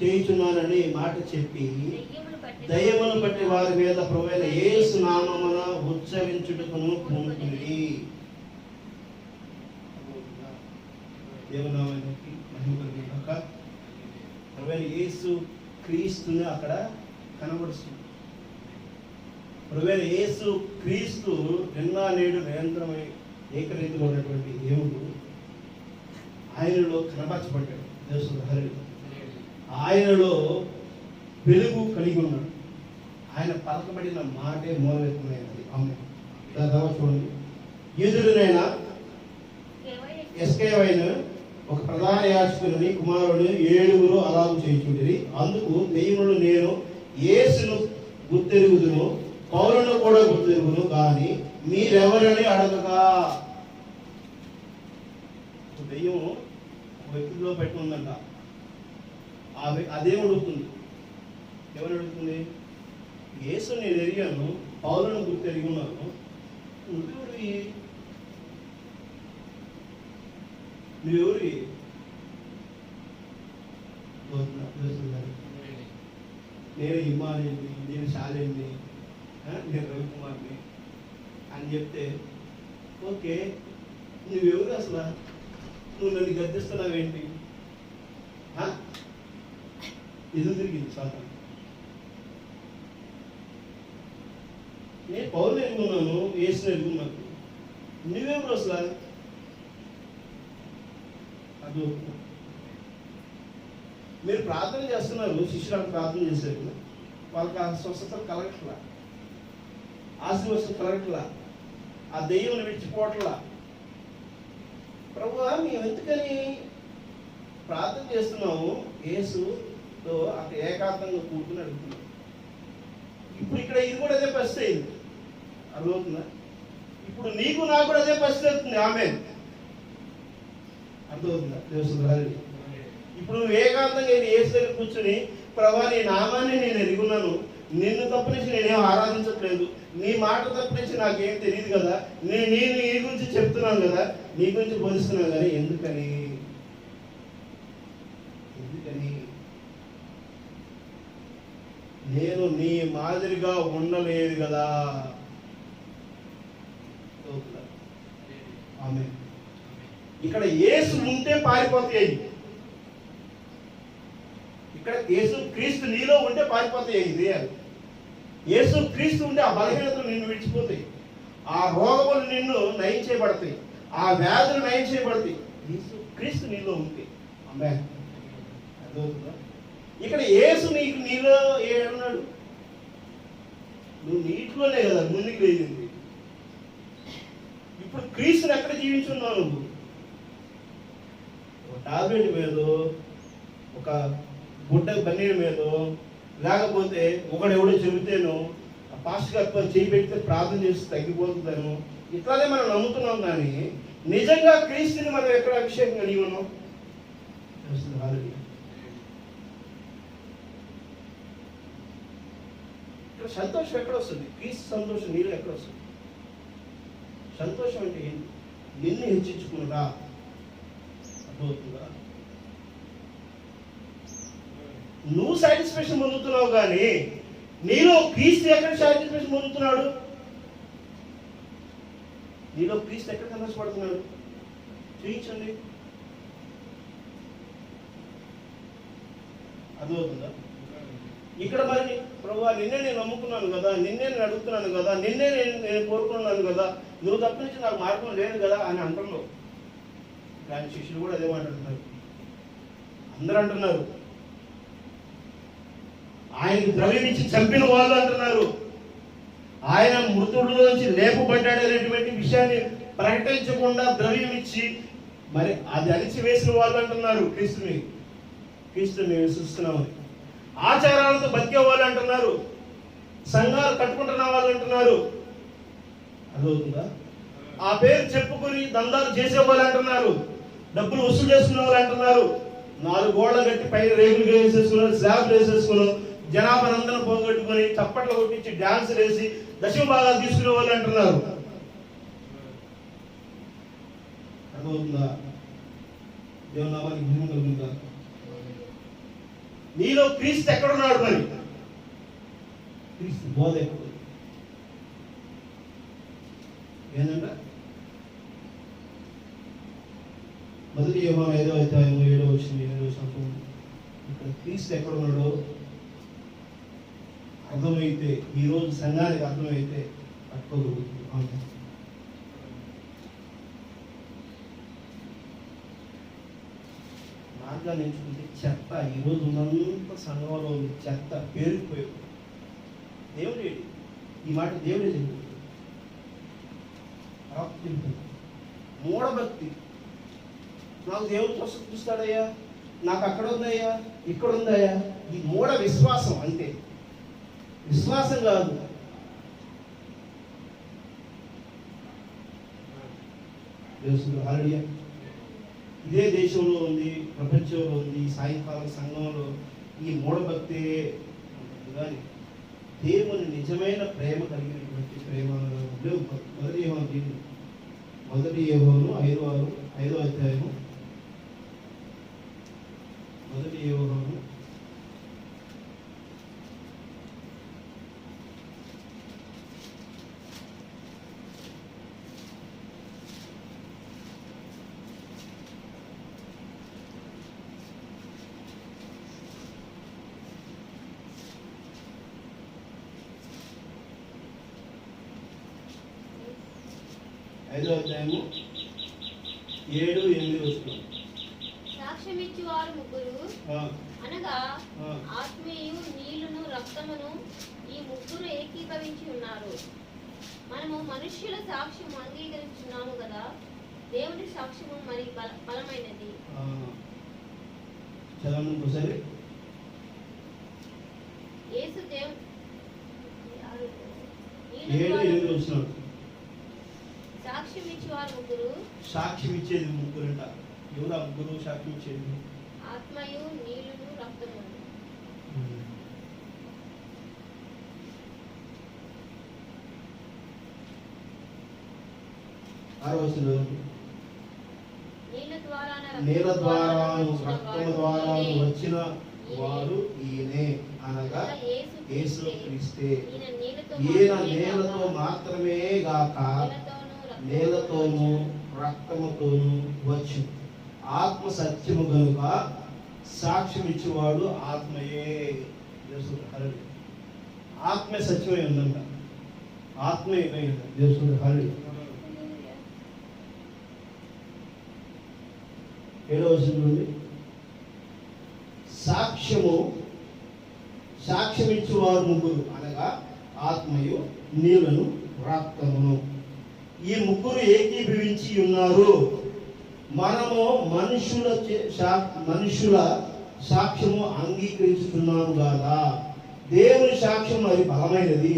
చేయుచున్నానని మాట చెప్పి దయ్యమును బట్టి వారి మీద ప్రభువైన యేసు నామమున ఉచ్చరించుటకును పూనుకుని. దేవునామానికి మహిమ కలుగుగాక. ప్రభువైన యేసు క్రీస్తుని అక్కడ కనబడుస్తుంది. ప్రభువైన యేసు క్రీస్తు నిన్న నేడు నిరంతరమై ఏకరీతిలో ఉన్నటువంటి దేవుడు ఆయనలో కనపరచబడ్డాడు. దేశ ఆయనలో వెలుగు కలిగి ఉన్నాడు. ఆయన పలకబడిన మాటే మూలమైనది. ఆమె చూడండి. యూదులైనా ఎస్కేవైన ఒక ప్రధాన యాజకుని కుమారుడు 7 అలాగు చేయుచుండిరి. అందుకు దెయ్యములు నేను యేసును గుర్తెరుగుదును, పౌలును కూడా గుర్తెరుగును, కానీ మీరెవరని అడగగా. దెయ్యం వ్యక్తిలో పెట్టి ఉందంట. అదేం అడుగుతుంది? ఎవరు అడుగుతుంది? యేసు నేను ఎరిగాను, పౌలును గుర్తు ఎరిగి ఉన్నాను, నువ్వెవరి? నేను ఇమ్మానుయేల్ని, నేను శాలేని, నేను రవికుమార్ని అని చెప్తే ఓకే, నువ్వెవరు అసలు? నువ్వు నన్ను గద్దిస్తున్నావేంటి? ఎదురు తిరిగింది సాతాను. నేను పౌరులు ఎదుగున్నాను, యేసుని ఎదుగున్నాను, నువ్వెవరు అసలు? అది మీరు ప్రార్థన చేస్తున్నారు, శిష్యులకు ప్రార్థన చేశారు, వాళ్ళకి ఆ స్వస్థతలు కలగట్లా, ఆశీర్వసం కలగట్లా, ఆ దెయ్యం విడిచిపోవట్లా. ప్రభువా మేము ఎందుకని ప్రార్థన చేస్తున్నాము? యేసుతో అక్కడ ఏకాంతంగా కూర్చుని అడుగుతున్నాం. ఇప్పుడు ఇక్కడ ఇది కూడా అదే పరిస్థితి అయింది. అర్థమవుతుందా? ఇప్పుడు నీకు నాకు కూడా అదే పరిస్థితి అవుతుంది. ఆమేన్. అర్థమవుతుందా? ఇప్పుడు నువ్వు ఏకాంతంగా యేసు దగ్గర కూర్చొని ప్రభా నీ నామాన్ని నేను ఎరుగున్నాను, నిన్ను తప్పనించి నేనేం ఆరాధించట్లేదు, నీ మాట తప్పనించి నాకేం తెలియదు కదా, నేను నీ గురించి చెప్తున్నాను కదా, నీ గురించి బోధిస్తున్నాను కానీ ఎందుకని నేను నీ మాదిరిగా ఉండలేదు కదా. ఆమె ఇక్కడ యేసు ఉంటే పారిపోతాయి, ఇక్కడ యేసు క్రీస్తు నీలో ఉంటే పారిపోతాయి. ఇది యేసు క్రీస్తు ఉంటే ఆ బలహీనతలు నిన్ను విడిచిపోతాయి, ఆ రోగములు నిన్ను నయం చేయబడతాయి, ఆ వ్యాధులు నయం చేయబడతాయి. యేసు క్రీస్తు నీలో ఉంటే. అమ్మే అర్థమవుతుందా? ఇక్కడ యేసు నీలో ఏమన్నాడు? నువ్వు నీటిలోనే కదా ముందుకు లేచింది. ఇప్పుడు క్రీస్తుని ఎక్కడ జీవించున్నావు నువ్వు? ఒక టాబ్లెట్ మీదో, ఒక గుడ్డ పన్నీర్ మీదో, లేకపోతే ఒకడెవడో చెబితేనో ఆ పాస్టర్ గారు చేయి పెడితే ప్రార్థన చేసి తగ్గిపోతుందను ఇట్లానే మనం నమ్ముతున్నాం. కానీ నిజంగా క్రీస్తుని మనం ఎక్కడ అభిషేకం కలిగి ఉన్నాం? ఇక్కడ సంతోషం ఎక్కడ వస్తుంది? క్రీస్తు సంతోషం నీలో ఎక్కడ వస్తుంది? సంతోషం అంటే ఏంటి? నిన్ను హెచ్చించుకున్నదా? అర్థమవుతుందా? నువ్వు సాటిస్ఫాక్షన్ పొందుతున్నావు కానీ నీలో క్రీస్తు ఎక్కడ సాటిస్ఫాక్షన్ పొందుతున్నాడు? నీలో క్రీస్తు ఎక్కడ సంతోషపడుతున్నాడు? చూపించండి. అర్థమవుతుందా? ఇక్కడ మరి ప్రభువా నిన్నే నేను నమ్ముకున్నాను కదా, నిన్నే నేను అడుగుతున్నాను కదా, నిన్నే నేను కోరుకున్నాను కదా, నువ్వు తప్ప నుంచి నాకు మార్గం లేదు కదా అని అంటున్నావు. కానీ శిష్యులు కూడా అదే అంటున్నారు, అందరూ అంటున్నారు. ఆయనకి ద్రవ్యం ఇచ్చి చంపిన వాళ్ళు అంటున్నారు, ఆయన మృతుడిలోంచి లేపబడ్డాడనేటువంటి విషయాన్ని ప్రకటించకుండా ద్రవ్యం ఇచ్చి మరి అది అణిచివేసిన వాళ్ళు అంటున్నారు క్రీస్తుని విశ్వసిస్తున్నామని. ఆచారాలతో బతికే వాళ్ళు అంటున్నారు, సంఘాలు కట్టుకుంటున్న వాళ్ళు అంటున్నారు. అదవుతుందా? ఆ పేరు చెప్పుకొని దందాలు చేసేవాళ్ళు అంటున్నారు, డబ్బులు వసూలు చేసుకునే వాళ్ళు అంటున్నారు, 4 గోడలు కట్టి పైన రేగులు వేసేసుకున్నారు, స్లాబ్లు వేసేసుకున్నారు, జనాభానందరం పోగొట్టుకొని చప్పట్లు కొట్టించి డ్యాన్స్ వేసి దశమ భాగాలు తీసుకునే వాళ్ళు అంటున్నారు. అర్థమవుతుందా? దేవుని నామానికి మహిమ కలుగుతుందా? నీలో క్రీస్తు ఎక్కడున్నాడు? మరి క్రీస్తు బోధ ఎక్కడ ఏంటంటే మొదటి యోహాను 5వ అధ్యాయం 7వ వచనం 8వ వచనం ఇక్కడ క్రీస్తు ఎక్కడున్నాడో అర్థమైతే, ఈరోజు సంఘానికి అర్థమైతే పట్టుకోగలుగుతుంది. మార్గాన్ని ఎంచుకుంటే చెత్త ఈరోజు ఉన్నంత సంఘంలో ఉంది, చెత్త పేరుకుపోయాడు. దేవుడు ఏంటి ఈ మాట? దేవుడే చెప్తుంది. మూఢభక్తి. నాకు దేవుడు చూస్తాడయ్యా, నాకు అక్కడ ఉందయ్యా, ఇక్కడ ఉందయ్యా, ఈ మూఢ విశ్వాసం. అంతే, విశ్వాసం కాదు. ఇదే దేశంలో ఉంది, ప్రపంచంలో ఉంది, సాయంకాలం సంఘంలో ఈ మూఢభక్తి కానీ దేవుని నిజమైన ప్రేమ కలిగినటువంటి ప్రేమ లేవు. మొదటి యోహాను 5వ అధ్యాయము మొదటి యోహాను 5వ అధ్యాయము 7, 8 వచనం.
సాక్ష్యమిచ్చు వారు ముగ్గురు అనగా ఆత్మీయు, నీళ్లును, రక్తమును ఈ ముగ్గురు ఏకీభవించి ఉన్నారు. మనము మనుష్యుల సాక్ష్యం అంగీకరించున్నాము కదా, దేవుని సాక్ష్యము మరి బలమైనది.
చదవండి ఒకసారి.
యేసు
7, 8 వచనం.
సాక్ష్యం ఇచ్చేవారు ముగ్గురు.
సాక్ష్యం ఇచ్చేది ముగ్గురంట. ఎవరు ఆ ముగ్గురు సాక్ష్యం ఇచ్చేది?
ఆత్మయు, నీళ్లును, రక్తము.
నీళ్ళ ద్వారా రక్తము ద్వారా వచ్చిన వాడు ఈయనే, అనగా యేసు క్రీస్తే. ఈయన నీళ్ళతో మాత్రమే గాక నీళ్ళతోనూ రక్తముతోనూ వచ్చు. ఆత్మ సత్యము గనుక సాక్ష్యం ఇచ్చేవాడు ఆత్మయే. ఆత్మ సత్యమై ఉందంట, ఆత్మే దేవుడు. హరి 7వ వచనం నుండి సాక్ష్యమిచ్చేవారు ముగ్గురు, అనగా ఆత్మయు నీళ్లను రక్తమును. ఈ ముగ్గురు ఏకీభవించి ఉన్నారు. మనము మనుషుల సాక్ష్యము అంగీకరించుతున్నాము కదా. దేవుని సాక్ష్యం అది బలమైనది.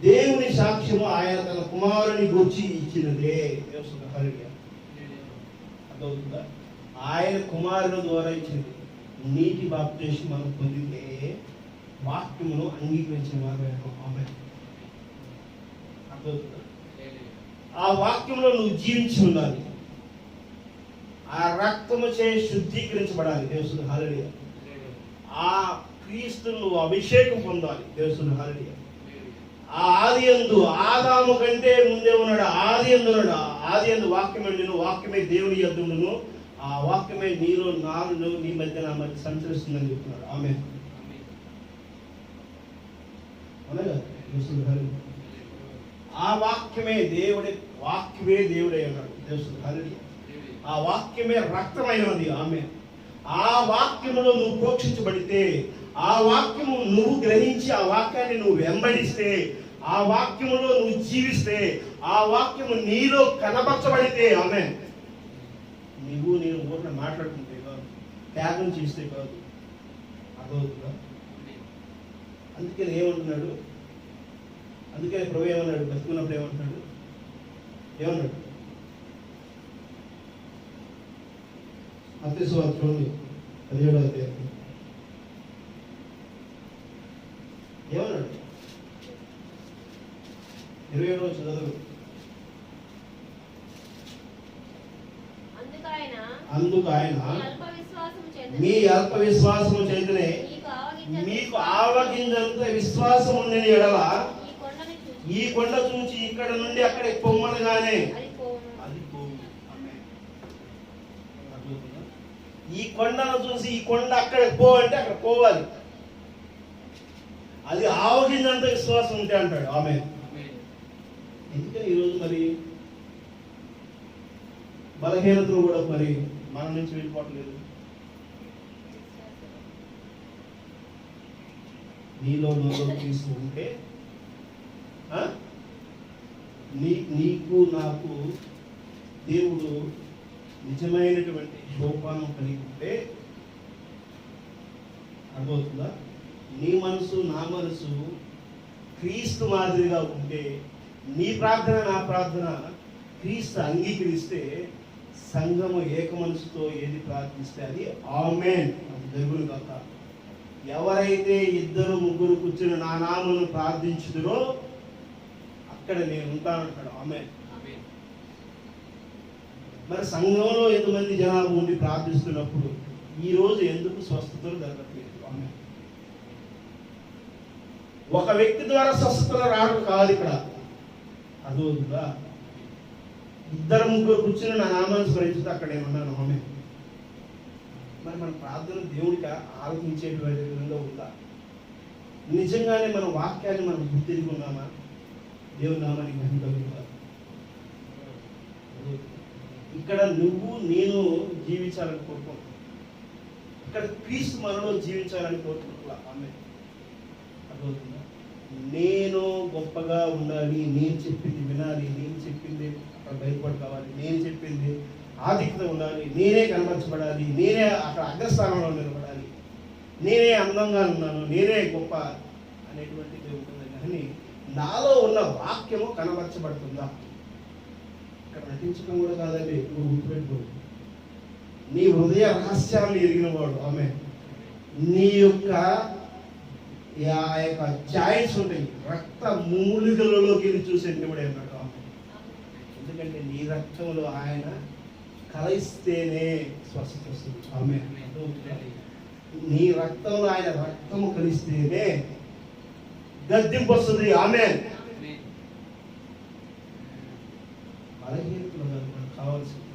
దేవుని సాక్ష్యము ఆయన తన కుమారుని గూర్చి ఇచ్చినదే. అర్థమవుతుందా? ఆయన కుమారుని ద్వారా ఇచ్చినది. నీటి బాప్తిసం మనం పొందితే వాక్యమును అంగీకరించిన వారు ఆమె. అర్థమవుతుందా? ఆ వాక్యంలో నువ్వు జీవించి ఉండాలి. ఆ రక్తము చే శుద్ధీకరించబడాలి. దేవుని హల్లెలూయా. ఆ క్రీస్తును నువ్వు అభిషేకం పొందాలి. దేవుని హల్లెలూయా. ఆ ఆది యందు ఆదాము కంటే ముందే ఉన్నాడు. ఆది యందు వాక్యం ఉండును, వాక్యమే దేవుని యొద్ద ఉండును, ఆ వాక్యమే నీలో నాలుగు నీ మధ్య నా మధ్య సంచరిస్తుందని చెప్తున్నాడు. ఆమె ఆ వాక్యమే దేవుడే అన్నాడు. దేవుడు హల్లెలూయా. ఆ వాక్యమే రక్తమైనది. ఆమె ఆ వాక్యములో నువ్వు ప్రోక్షించబడితే, ఆ వాక్యము నువ్వు గ్రహించి ఆ వాక్యాన్ని నువ్వు వెంబడిస్తే, ఆ వాక్యములో నువ్వు జీవిస్తే, ఆ వాక్యము నీలో కనపరచబడితే, ఆమె నువ్వు నేను ఊరిని మాట్లాడుకుంటే కాదు, త్యాగం చేస్తే కాదు. అర్థమవుతుందా? అందుకని ఏమంటున్నాడు? అందుకని ప్రభు ఏమన్నాడు? బతుకున్నప్పుడు ఏమంటున్నాడు? మత్తయి సువార్త చూడండి 17వ అధ్యాయం. ఏమన్నాడు? 27వ చదువు. అందుకు ఆయన మీ అల్ప విశ్వాసము చేతనే మీకు ఆవగింజంత విశ్వాసం ఉండిన ఎడల ఈ కొండ చూసి ఇక్కడ నుండి అక్కడికి పొమ్మనగానే అది పోవు. ఈ కొండను చూసి ఈ కొండ అక్కడికి పో అంటే అక్కడ పోవాలి. అది ఆవగింజంత విశ్వాసం ఉంటే అంటాడు. ఆమె ఎందుకని ఈరోజు మరి బలహీనతలు కూడా మరి మన నుంచి వెళ్ళిపోవట్లేదు? నీలో తీసుకుంటే నీకు నాకు దేవుడు నిజమైనటువంటి శోభానం కలిగి ఉంటే, అర్థమవుతుందా? నీ మనసు నా మనసు క్రీస్తు మాదిరిగా ఉంటే, నీ ప్రార్థన నా ప్రార్థన క్రీస్తు అంగీకరిస్తే, సంఘము ఏక మనసుతో ఏది ప్రార్థిస్తే అది ఆమేన్ జరుగును కాక. ఎవరైతే 2 3 కూర్చుని నా నామమును ప్రార్థించుదురో అక్కడ నేను ఉంటానంటాడు. ఆమేన్. మరి సంఘంలో ఎంతమంది జనాలు ఉండి ప్రార్థిస్తున్నప్పుడు ఈ రోజు ఎందుకు స్వస్థతలు జరగట్లేదు? ఆమేన్. ఒక వ్యక్తి ద్వారా స్వస్థతలు రావడం కాదు ఇక్కడ. అదోదుగా 2 3 కూర్చుని నా నామాన్ని స్మరించుతూ అక్కడ ఏమన్నాను. ఆమేన్. మరి మన ప్రార్థన దేవుడికి ఆలోచించేటువంటి విధంగా ఉందా? నిజంగానే మన వాక్యాన్ని మనం గుర్తిరిగి ఉన్నామా? దేవుని నామానికి మహిమ కలుగుతుందా? ఇక్కడ నువ్వు నేను జీవించాలని కోరుకుంటున్నా. ఇక్కడ క్రీస్తు మనలో జీవించాలని కోరుకుంటున్నా. ఆమె అర్థమవుతుందా? నేను గొప్పగా ఉండాలి, నేను చెప్పింది వినాలి, నేను చెప్పింది అక్కడ బయటపడి కావాలి, నేను చెప్పింది ఆధిక్యత ఉండాలి, నేనే కనపరచబడాలి, నేనే అక్కడ అగ్రస్థానంలో నిలబడాలి, నేనే అందంగా ఉన్నాను, నేనే గొప్ప అనేటువంటిది ఉంటుంది. కానీ నాలో ఉన్న వాక్యము కనపరచబడుతుందా? ఇక్కడ నటించడం కూడా కాదండి. నువ్వు గుర్తుపెట్టుకో, నీ హృదయ రహస్యాన్ని ఎరిగిన వాడు ఆమె. నీ యొక్క ఆ యొక్క జాయింట్స్ ఉంటాయి, రక్త మూలికలలోకి వెళ్ళి చూసే దేవుడు అన్నాడు. ఎందుకంటే నీ రక్తంలో ఆయన కలయిస్తేనే స్వస్థత వస్తుంది. ఆమె నీ రక్తంలో ఆయన రక్తము కలిస్తేనే గద్దింపు వస్తుంది. ఆమె బలహీనతలు మనకు కావాల్సింది.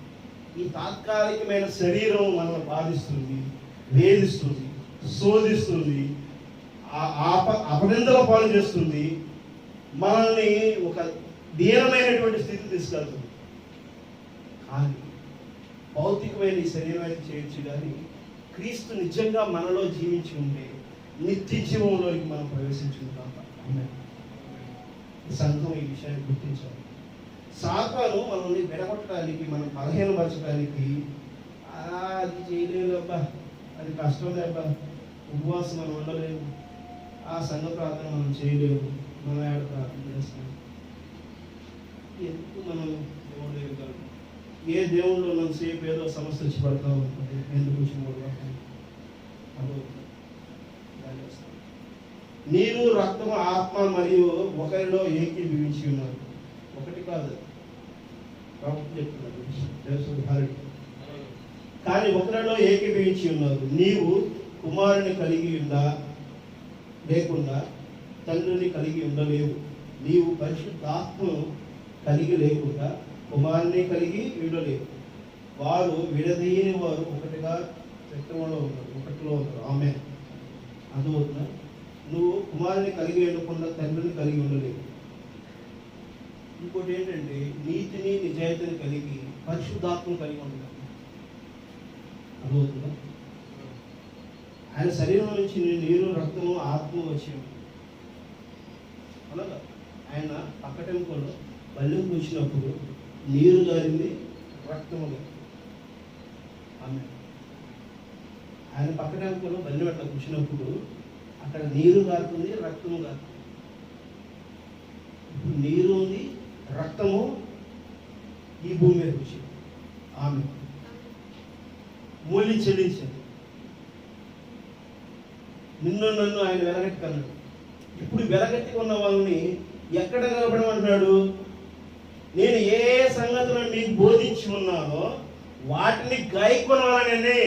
ఈ తాత్కాలికమైన శరీరం మనల్ని బాధిస్తుంది, వేధిస్తుంది, శోధిస్తుంది, అపనిందల పాలు చేస్తుంది, మనల్ని ఒక దీనమైనటువంటి స్థితి తీసుకెళ్తుంది. కానీ భౌతికమైన ఈ శరీరాన్ని చేయొచ్చు, కానీ క్రీస్తు నిజంగా మనలో జీవించి ఉంటే నిత్య జీవంలోకి మనం ప్రవేశించుకుంటాం. సంఘం ఈ విషయాన్ని గుర్తించాలి. సాతాను మనల్ని విడగొట్టడానికి, మనం బలహీనపరచడానికి, అది చేయలేదు అబ్బా, అది కష్టం లేబ్బా, ఉపవాసం మనం ఉండలేము, ఆ సంఘ ప్రార్థన మనం చేయలేము, మనం ఏడ ప్రార్థన చేస్తాం, ఎందుకు మనం దేవుడు దగ్గర ఏ దేవుళ్ళు మనం సేపు ఏదో సమస్య వచ్చి పడతా ఉంటుంది, ఎందుకు వచ్చి నీరు రక్తము ఆత్మ మరియు ఒకరిలో ఏకీభవించి ఉన్నారు. ఒకటి కాదు, చెప్తున్నారు, కానీ ఒకరిలో ఏకీభవించి ఉన్నారు. నీవు కుమారుని కలిగి ఉందా లేకుండా తండ్రిని కలిగి ఉండలేవు. నీవు పరిశుద్ధాత్మను కలిగి లేకుండా కుమారుని కలిగి ఉండలేవు. వారు విడదీయని వారు ఒకటిగా చక్రంలో ఉన్నారు, ఒకటిలో ఉన్నారు. ఆమె అర్థమవుతుందా? నువ్వు కుమారుని కలిగి ఉండకుండా తండ్రిని కలిగి ఉండలేవు. ఇంకోటి ఏంటంటే నీతిని నిజాయితీని కలిగి పరిశుద్ధాత్మను కలిగి ఉండలేవు. అర్థమవుతుందా? ఆయన శరీరం నుంచి నీరు రక్తము ఆత్మ వచ్చి అలాగా ఆయన పక్కటెంపులో బల్లెంకు వచ్చినప్పుడు నీరు గారింది, రక్తము గారి. ఆమె ఆయన పక్కటెంపులో బల్లెం అట్లా కూర్చున్నప్పుడు అక్కడ నీరు గారుతుంది, రక్తము గారుతుంది. ఇప్పుడు నీరు ఉంది, రక్తము ఈ భూమి మీద వచ్చింది. ఆమె మూల్యం చెల్లించింది. నిన్ను నన్ను ఆయన వెలగట్టుకున్నాడు. ఇప్పుడు వెలగట్టి ఉన్న వాళ్ళని ఎక్కడ నిలబడమంటున్నాడు? నేను ఏ సంగతులను మీకు బోధించి ఉన్నానో వాటిని గాయకొనాలని,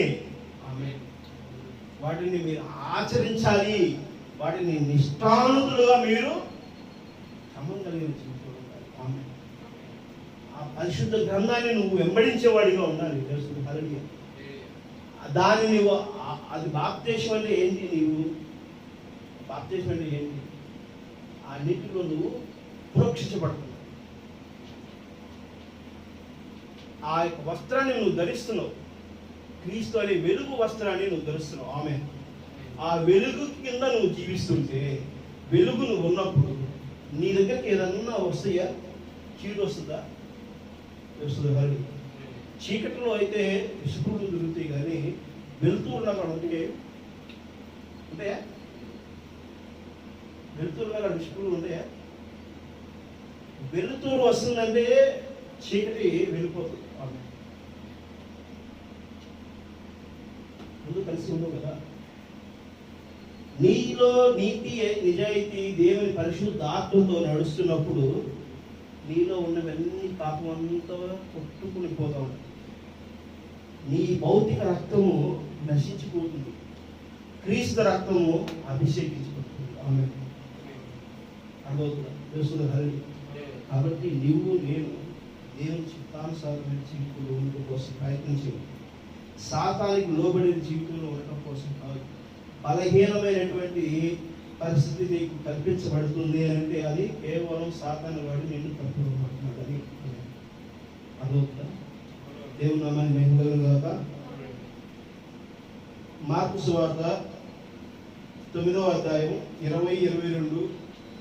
వాటిని మీరు ఆచరించాలి, వాటిని నిష్ఠానుతులుగా మీరు క్రమం కలిగిన జీవితంలో ఉండాలి. ఆ పరిశుద్ధ గ్రంథాన్ని నువ్వు వెంబడించేవాడిగా ఉండాలి. హల్లెలూయా. దాన్ని నువ్వు అది బాప్తిస్మం అంటే ఏంటి? నీవు బాప్తిస్మం అంటే ఏంటి? ఆ నీటిలో నువ్వు ప్రోక్షించబడుతున్నావు. ఆ యొక్క వస్త్రాన్ని నువ్వు ధరిస్తున్నావు. క్రీస్తు అనే వెలుగు వస్త్రాన్ని నువ్వు ధరిస్తున్నావు. ఆమె ఆ వెలుగు కింద నువ్వు జీవిస్తుంటే, వెలుగు నువ్వు ఉన్నప్పుడు నీ దగ్గరికి ఏదన్నా వస్తాయా? చీడు వస్తుందా? వస్తుంది. హరి చీకటిలో అయితే ఇసుకులు దొరుకుతాయి, కానీ వెలుతూ ఉన్నక్కడ ఉంటే ఉంటాయా? వెలుతూ ఉన్నక్కడ ఇసుకులు ఉంటాయా? వెలుతురు వస్తుందంటే చీకటి వెళ్ళిపోతుంది. ముందు కలిసి ఉండవు కదా. నీలో నీతి నిజాయితీ దేవుని పరిశుద్ధ ఆత్మతో నడుస్తున్నప్పుడు నీలో ఉన్నవన్నీ పాపం అంతా కొట్టుకుని పోతా ఉంటుంది. నీ భౌతిక రక్తము నశించిపోతుంది, క్రీస్తు రక్తము అభిషేకించబడుతుంది. ఆమె అర్థమవుతుందా? తెలుస్తుంది. హరి కాబట్టి నీవు నేను దేవుని చిత్తానుసారమైన జీవితంలో ఉండటం కోసం ప్రయత్నించేది, సాతానికి లోబడిన జీవితంలో ఉండటం కోసం కాదు. బలహీనమైనటువంటి పరిస్థితి నీకు కల్పించబడుతుంది అంటే అది కేవలం సాతాను వాడు నిన్ను తప్పుడుతున్నాడు అని అర్థమవుతుందా? దేవుని నామాన్ని మహిమ గాక. మార్కు సువార్త 9వ అధ్యాయం 20, 22,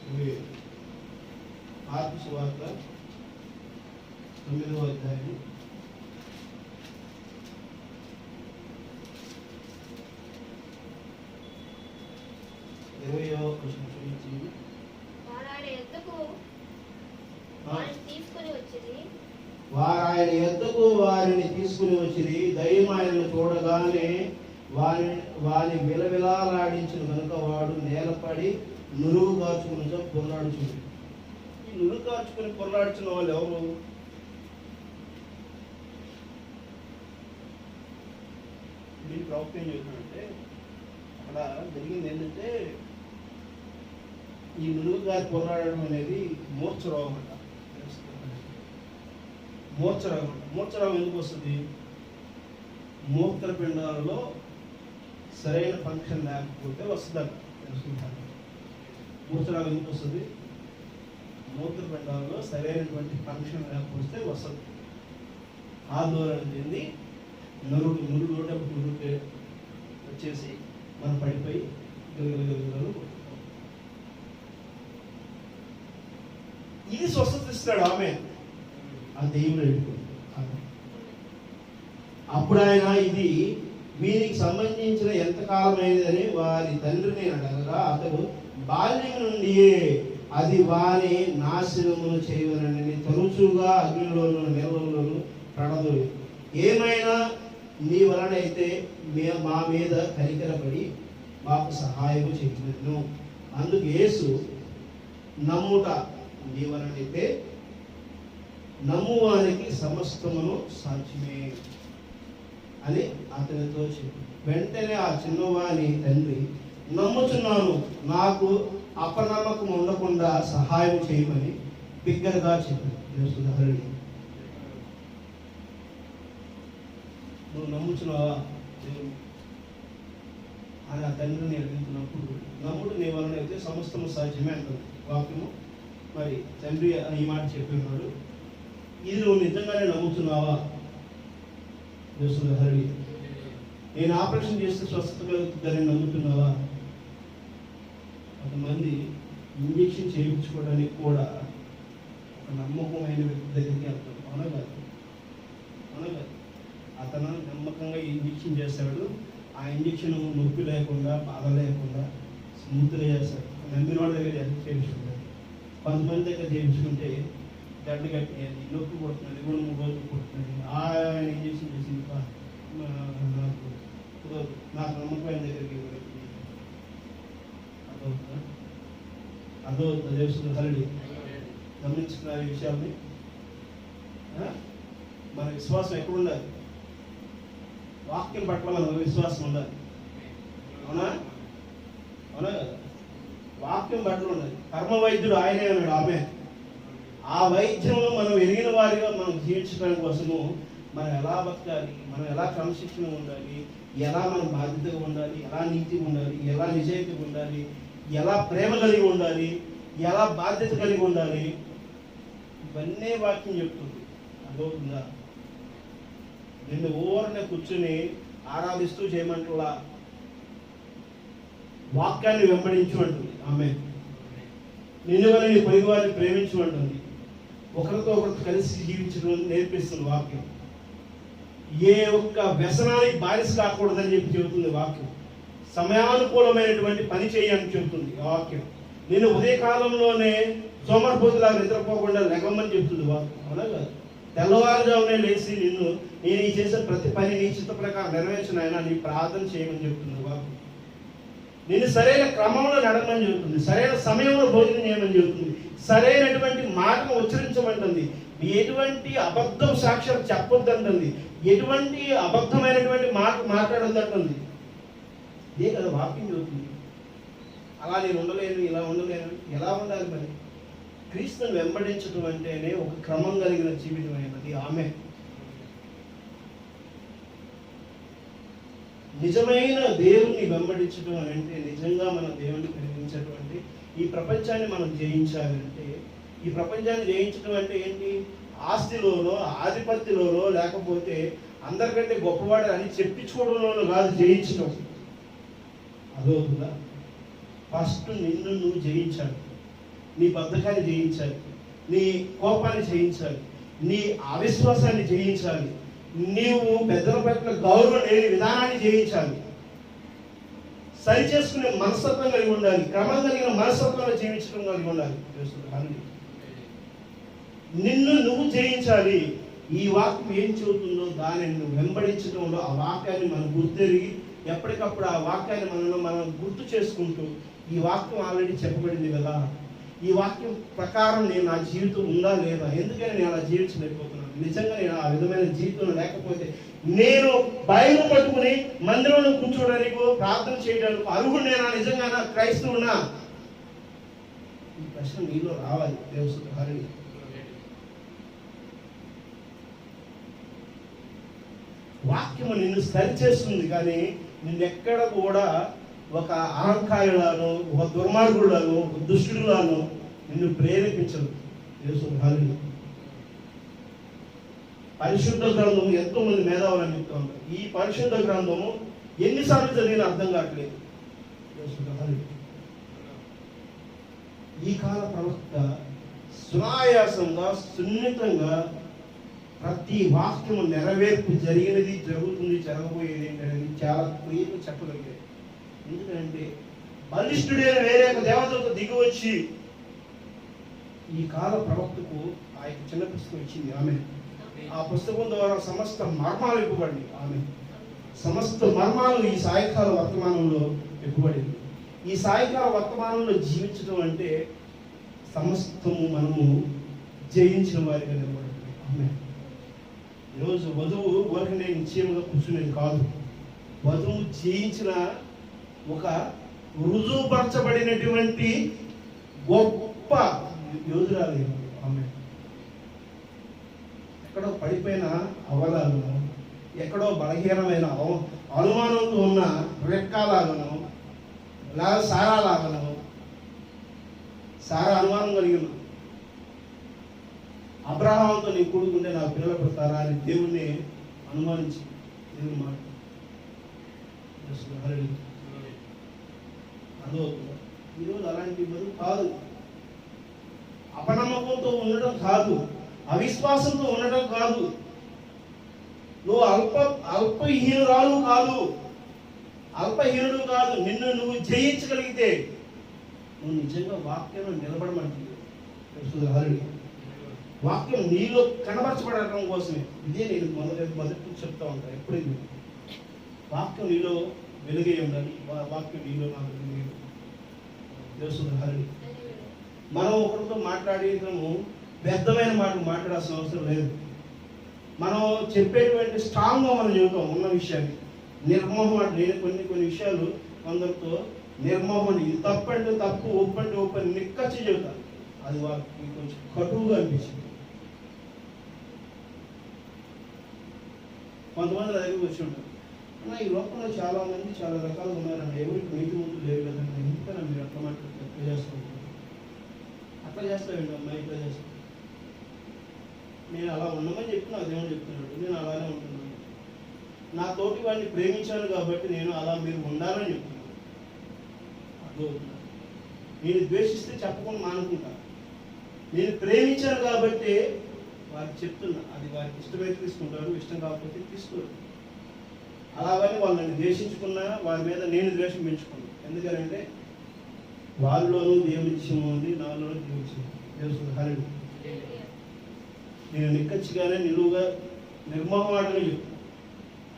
25. మార్కు సువార్త 9వ అధ్యాయం 20వ వచనం చూపించి, వారు ఆయన యొద్దకు వారిని తీసుకుని వచ్చింది. దయ్యం ఆయనను చూడగానే వాని విలవిలాడించిన కనుక వాడు నేలపడి నురుగు కాచుకుని పొరలాడుచుంది. ఈ నురుగు కాచుకుని పొరలాడుచున్న వాళ్ళు ఎవరు? దీని ప్రవక్త ఏం చెప్తున్నాడంటే, అక్కడ జరిగింది ఏంటంటే, ఈ నురుగు గారి పొరలాడడం అనేది మూర్ఛరోగం అంట. మూర్ఛరోగం అంట. మూర్ఛరోగం ఎందుకు వస్తుంది? మూత్రపిండాలలో సరైన ఫంక్షన్ లేకపోతే వస్తుందంట. తెలుసుకుంటాను. మూత్రరోగం ఎందుకు వస్తుంది? మూత్రపిండాలలో సరైనటువంటి ఫంక్షన్ లేకపోతే వస్తుంది. ఆందోళన చెంది నురుగు వచ్చేసి మనం పడిపోయి గలుగులు. ఇది స్వస్థత ఇస్తాడు ఆమె. ఆ దేవుడు వెళ్ళిపోయింది. అప్పుడు ఆయన ఇది వీరికి సంబంధించిన ఎంతకాలమైనదని వారి తండ్రిని అడగగా అతడు బాల్యం నుండియే అది వారి నాశనమును చేయవలనని తరచుగా అగ్నిలోను నీళ్ళలోను పడదు. ఏమైనా నీ వలనైతే మా మీద కనికరపడి మాకు సహాయం చేయను. అందుకు యేసు నమ్ముట నీ వలనైతే నమ్మువానికి సమస్తమును సాధ్యమే అని అతనితో చెప్పి, వెంటనే ఆ చిన్నవాని తండ్రి నమ్ముచున్నాను, నాకు అపనమ్మకం ఉండకుండా సహాయం చేయమని బిగ్గరగా చెప్పాడు. నువ్వు నమ్ముచున్నావా అని ఆ తండ్రిని అడుగుతున్నప్పుడు, నమ్ముడు నీ వలన అయితే సమస్తము సాధ్యమే అంటుంది వాక్యము. మరి తండ్రి ఈ మాట చెప్పినాడు. ఇది నువ్వు నిజంగానే నమ్ముతున్నావా? హరి, నేను ఆపరేషన్ చేస్తే స్వస్థత కలుగుతుందని నమ్ముతున్నావా? కొంతమంది ఇంజక్షన్ చేయించుకోవడానికి కూడా ఒక నమ్మకమైన వ్యక్తి దగ్గరికి వెళ్తాడు. అవునా కాదు? అవునా కాదు? అతను నమ్మకంగా ఇంజక్షన్ చేస్తాడు. ఆ ఇంజక్షన్ నొప్పి లేకుండా, బాధ లేకుండా స్మూత్గా చేస్తాడు. నమ్మిన వాళ్ళ దగ్గర చేయించుకుంటాడు. కొంతమంది దగ్గర చేయించుకుంటే గడ్డ గట్టి నొప్పి కొడుతున్నది, 2-3 రోజులు కొడుతున్నది. ఆయన ఇంజక్షన్ చేసి నాకు నమ్మకమైన దగ్గరికి అర్థమవుతుందా? చేస్తుంది హరి. గమనించుకున్న ఈ విషయాన్ని. మన విశ్వాసం ఎక్కడ ఉండాలి? వాక్యం పట్ల మన విశ్వాసం ఉండాలి. అవునా? అవునా కదా? వాక్యం పట్ల ఉండాలి. కర్మ వైద్యుడు ఆయనే ఉన్నాడు. ఆమె ఆ వైద్యంలో మనం ఎరిగిన వారిగా మనం జీవించడం కోసము మనం ఎలా బతకాలి, మనం ఎలా క్రమశిక్షణ ఉండాలి, ఎలా మనం బాధ్యతగా ఉండాలి, ఎలా నీతిగా ఉండాలి, ఎలా నిజాయితీగా ఉండాలి, ఎలా ప్రేమ కలిగి ఉండాలి, ఎలా బాధ్యత కలిగి ఉండాలి, ఇవన్నీ వాక్యం చెప్తుంది. అర్థమవుతుందా? నిన్ను ఊరనే కూర్చుని ఆరాధిస్తూ చేయమంటలా, వాక్యాన్ని వెంబడించు అంటుంది ఆమె. నిన్ను వల్ల నీ పొరుగు వారిని ప్రేమించు అంటుంది. ఒకరితో ఒకరితో కలిసి జీవించడం నేర్పిస్తుంది వాక్యం. ఏ ఒక్క వ్యసనానికి బానిస కాకూడదని చెప్పి చెబుతుంది వాక్యం. సమయానుకూలమైనటువంటి పని చేయని చెబుతుంది వాక్యం. నేను ఉదయకాలంలోనే సోమరిపోతులా నిద్రపోకుండా లెగమని చెప్తుంది వాక్యం. అవునా కాదు? తెల్లవారుజామునే లేచి నేను ఈ చేసే ప్రతి పని నీ చిత్త ప్రకారం నెరవేర్చిన అయినా నీ ప్రార్థన చేయమని చెప్తుంది వాక్యం. నిన్ను సరైన క్రమంలో నడమని చెబుతుంది. సరైన సమయంలో భోజనం చేయమని చెబుతుంది. సరైనటువంటి మాటను ఉచ్చరించమంటుంది. ఎటువంటి అబద్ధం సాక్ష్యం చెప్పొద్దంటుంది. ఎటువంటి అబద్ధమైనటువంటి మాట మాట్లాడొద్దంటుంది. ఇదే కదా వాక్యం చెబుతుంది. అలా నేను ఉండలేను, ఇలా ఉండలేను. ఎలా ఉండాలి మరి? క్రీస్తుని వెంబడించడం అంటేనే ఒక క్రమం కలిగిన జీవితం అయినది ఆమె. నిజమైన దేవుణ్ణి వెంబడించడం అని అంటే, నిజంగా మనం దేవుణ్ణి ప్రేమించేటువంటి ఈ ప్రపంచాన్ని మనం జయించాలంటే, ఈ ప్రపంచాన్ని జయించడం అంటే ఏంటి? ఆస్తిలోనో, ఆధిపత్యంలోనో, లేకపోతే అందరికంటే గొప్పవాడు అని చెప్పించుకోవడంలోనూ కాదు జయించడం. అదవుతుందా? ఫస్ట్ నిన్ను నువ్వు జయించాలి. నీ బద్ధకాన్ని జయించాలి, నీ కోపాన్ని జయించాలి, నీ అవిశ్వాసాన్ని జయించాలి, నీవు పెద్దల పట్ల గౌరవం లేని విధానాన్ని జయించాలి. సరి చేసుకునే మనస్తత్వం కలిగి ఉండాలి. క్రమం కలిగిన మనస్తత్వంలో జీవించడం కలిగి ఉండాలి. నిన్ను నువ్వు జయించాలి. ఈ వాక్యం ఏం చెబుతుందో దానిని నువ్వు వెంబడించడంలో ఆ వాక్యాన్ని మనం గుర్తెరిగి ఎప్పటికప్పుడు ఆ వాక్యాన్ని మనం గుర్తు చేసుకుంటూ ఈ వాక్యం ఆల్రెడీ చెప్పబడింది కదా, ఈ వాక్యం ప్రకారం నేను నా జీవితం ఉందా లేదా, ఎందుకని నేను అలా జీవించలేకపోతున్నాను, నిజంగా నేను ఆ విధమైన జీవితం లేకపోతే నేను బైబిల్ పట్టుకుని మందిరంలో కూర్చోవడానికి ప్రార్థన చేయడానికి అర్హుడేనా, నిజంగా క్రైస్తవునా? ఈ ప్రశ్న నీలో రావాలి. దేవసుత హరి వాక్యము నిన్ను సరిచేస్తుంది, కానీ నిన్నెక్కడ కూడా ఒక అహంకారులను, ఒక దుర్మార్గులను, ఒక దుష్టులను నిన్ను ప్రేరేపించదు. దేవసుత హరి పరిశుద్ధ గ్రంథము ఎంతో మంది మేధావులను చెప్తూ ఉంటారు. ఈ పరిశుద్ధ గ్రంథము ఎన్నిసార్లు చదివినా అర్థం కావట్లేదు. ఈ కాల ప్రవక్త సునాయాసంగా సున్నితంగా ప్రతి వాక్యము నెరవేర్పు జరిగినది, జరుగుతుంది, జరగబోయేది ఏంటనేది చాలా క్లియర్గా చెప్పగలిగారు. ఎందుకంటే బలిష్ఠుడైన వేరే ఒక దేవతలకు దిగి వచ్చి ఈ కాల ప్రవక్తకు ఆ యొక్క చిన్న పుస్తకం ఇచ్చింది ఆమె. ఆ పుస్తకం ద్వారా సమస్త మర్మాలు ఇవ్వబడి ఆమె సమస్త మర్మాలు ఈ సాయంకాల వర్తమానంలో ఇవ్వబడింది. ఈ సాయంకాల వర్తమానంలో జీవించడం అంటే సమస్తము మనము జయించిన వారిగా నిలబడుతుంది. ఆమె ఈరోజు వధువు ఊరికనే నిశ్చయముగా కూర్చునేది కాదు. వధువు జయించిన ఒక రుజువుపరచబడినటువంటి గొప్ప యోధురాలు ఆమె. ఎక్కడో పడిపోయిన అవలాలను, ఎక్కడో బలహీనమైన అనుమానంతో ఉన్న రెక్కాలాగను, లేదా సారాలాగను, సారా అనుమానం కలిగిన అబ్రహాంతో నీ కొడుకుంటే నా పిల్లలు పుడతారా అని దేవుణ్ణి అనుమానించి దేవుని మాట అర్థమవుతుందా? ఈరోజు అలాంటి బదులు కాదు, అపనమ్మకంతో ఉండడం కాదు, అవిశ్వాసంతో ఉండడం కాదు, నువ్వు అల్పహీనురాలు కాదు, అల్పహీనుడు కాదు. నిన్ను నువ్వు జయించగలిగితే నువ్వు నిజంగా వాక్యంలో నిలబడమంటుంది. వాక్యం నీలో కనబరచబడటం కోసమే. ఇదే నేను మొదటి చెప్తా ఉంటాను ఎప్పుడైతే వాక్యం నీలో వెలుగే ఉండాలి, వాక్యం నీలో నాకు వెలుగే. హరి మనం ఒకరితో మాట్లాడేటము వ్యర్థమైన మాటలు మాట్లాడాల్సిన అవసరం లేదు. మనం చెప్పేటువంటి స్ట్రాంగ్గా మనం చెబుతాం ఉన్న విషయాన్ని. నిర్మోహం అంటే నేను కొన్ని విషయాలు కొందరితో నిర్మోహం, ఇది తప్పు అంటే తప్పు, ఒప్పు అంటే ఒప్పు అని నిక్కచ్చి చెబుతాను. అది వారికి కొంచెం కటువుగా అనిపించింది. కొంతమంది నా దగ్గరికి వచ్చి ఉంటారు, అన్న ఈ లోకంలో చాలా మంది చాలా రకాలుగా ఉన్నారన్న, ఎవరికి నీతి ముందు లేవు కదండి, ఎందుకన్నా మీరు అట్లా మాట్లాడుతూ ఎట్లా చేసుకుంటారు, అట్లా చేస్తామండి అమ్మాయి ఇట్లా చేస్తాను. నేను అలా ఉండమని చెప్పి నాకు దేవుడు చెప్తున్నాడు, నేను అలానే ఉంటున్నాను. నా తోటి వాడిని ప్రేమించాను కాబట్టి నేను అలా మీరు ఉండాలని చెప్తున్నాను. అర్థమవుతున్నాను. నేను ద్వేషిస్తే చెప్పకుండా మానుకుంటాను. నేను ప్రేమించాను కాబట్టి వారికి చెప్తున్నా, అది వారికి ఇష్టమైతే తీసుకుంటారు, ఇష్టం కాకపోతే తీసుకోరు. అలాగని వాళ్ళని ద్వేషించుకున్నా వారి మీద నేను ద్వేషం పెంచుకున్నాను. ఎందుకంటే వాళ్ళలోనూ దేవుని విషయం ఉంది, నాలోనూ దేవుని విషయం. దేవుడు హరి నేను నిక్కచ్చిగానే నిలువుగా నిర్మోహమాటగా చెప్తాను.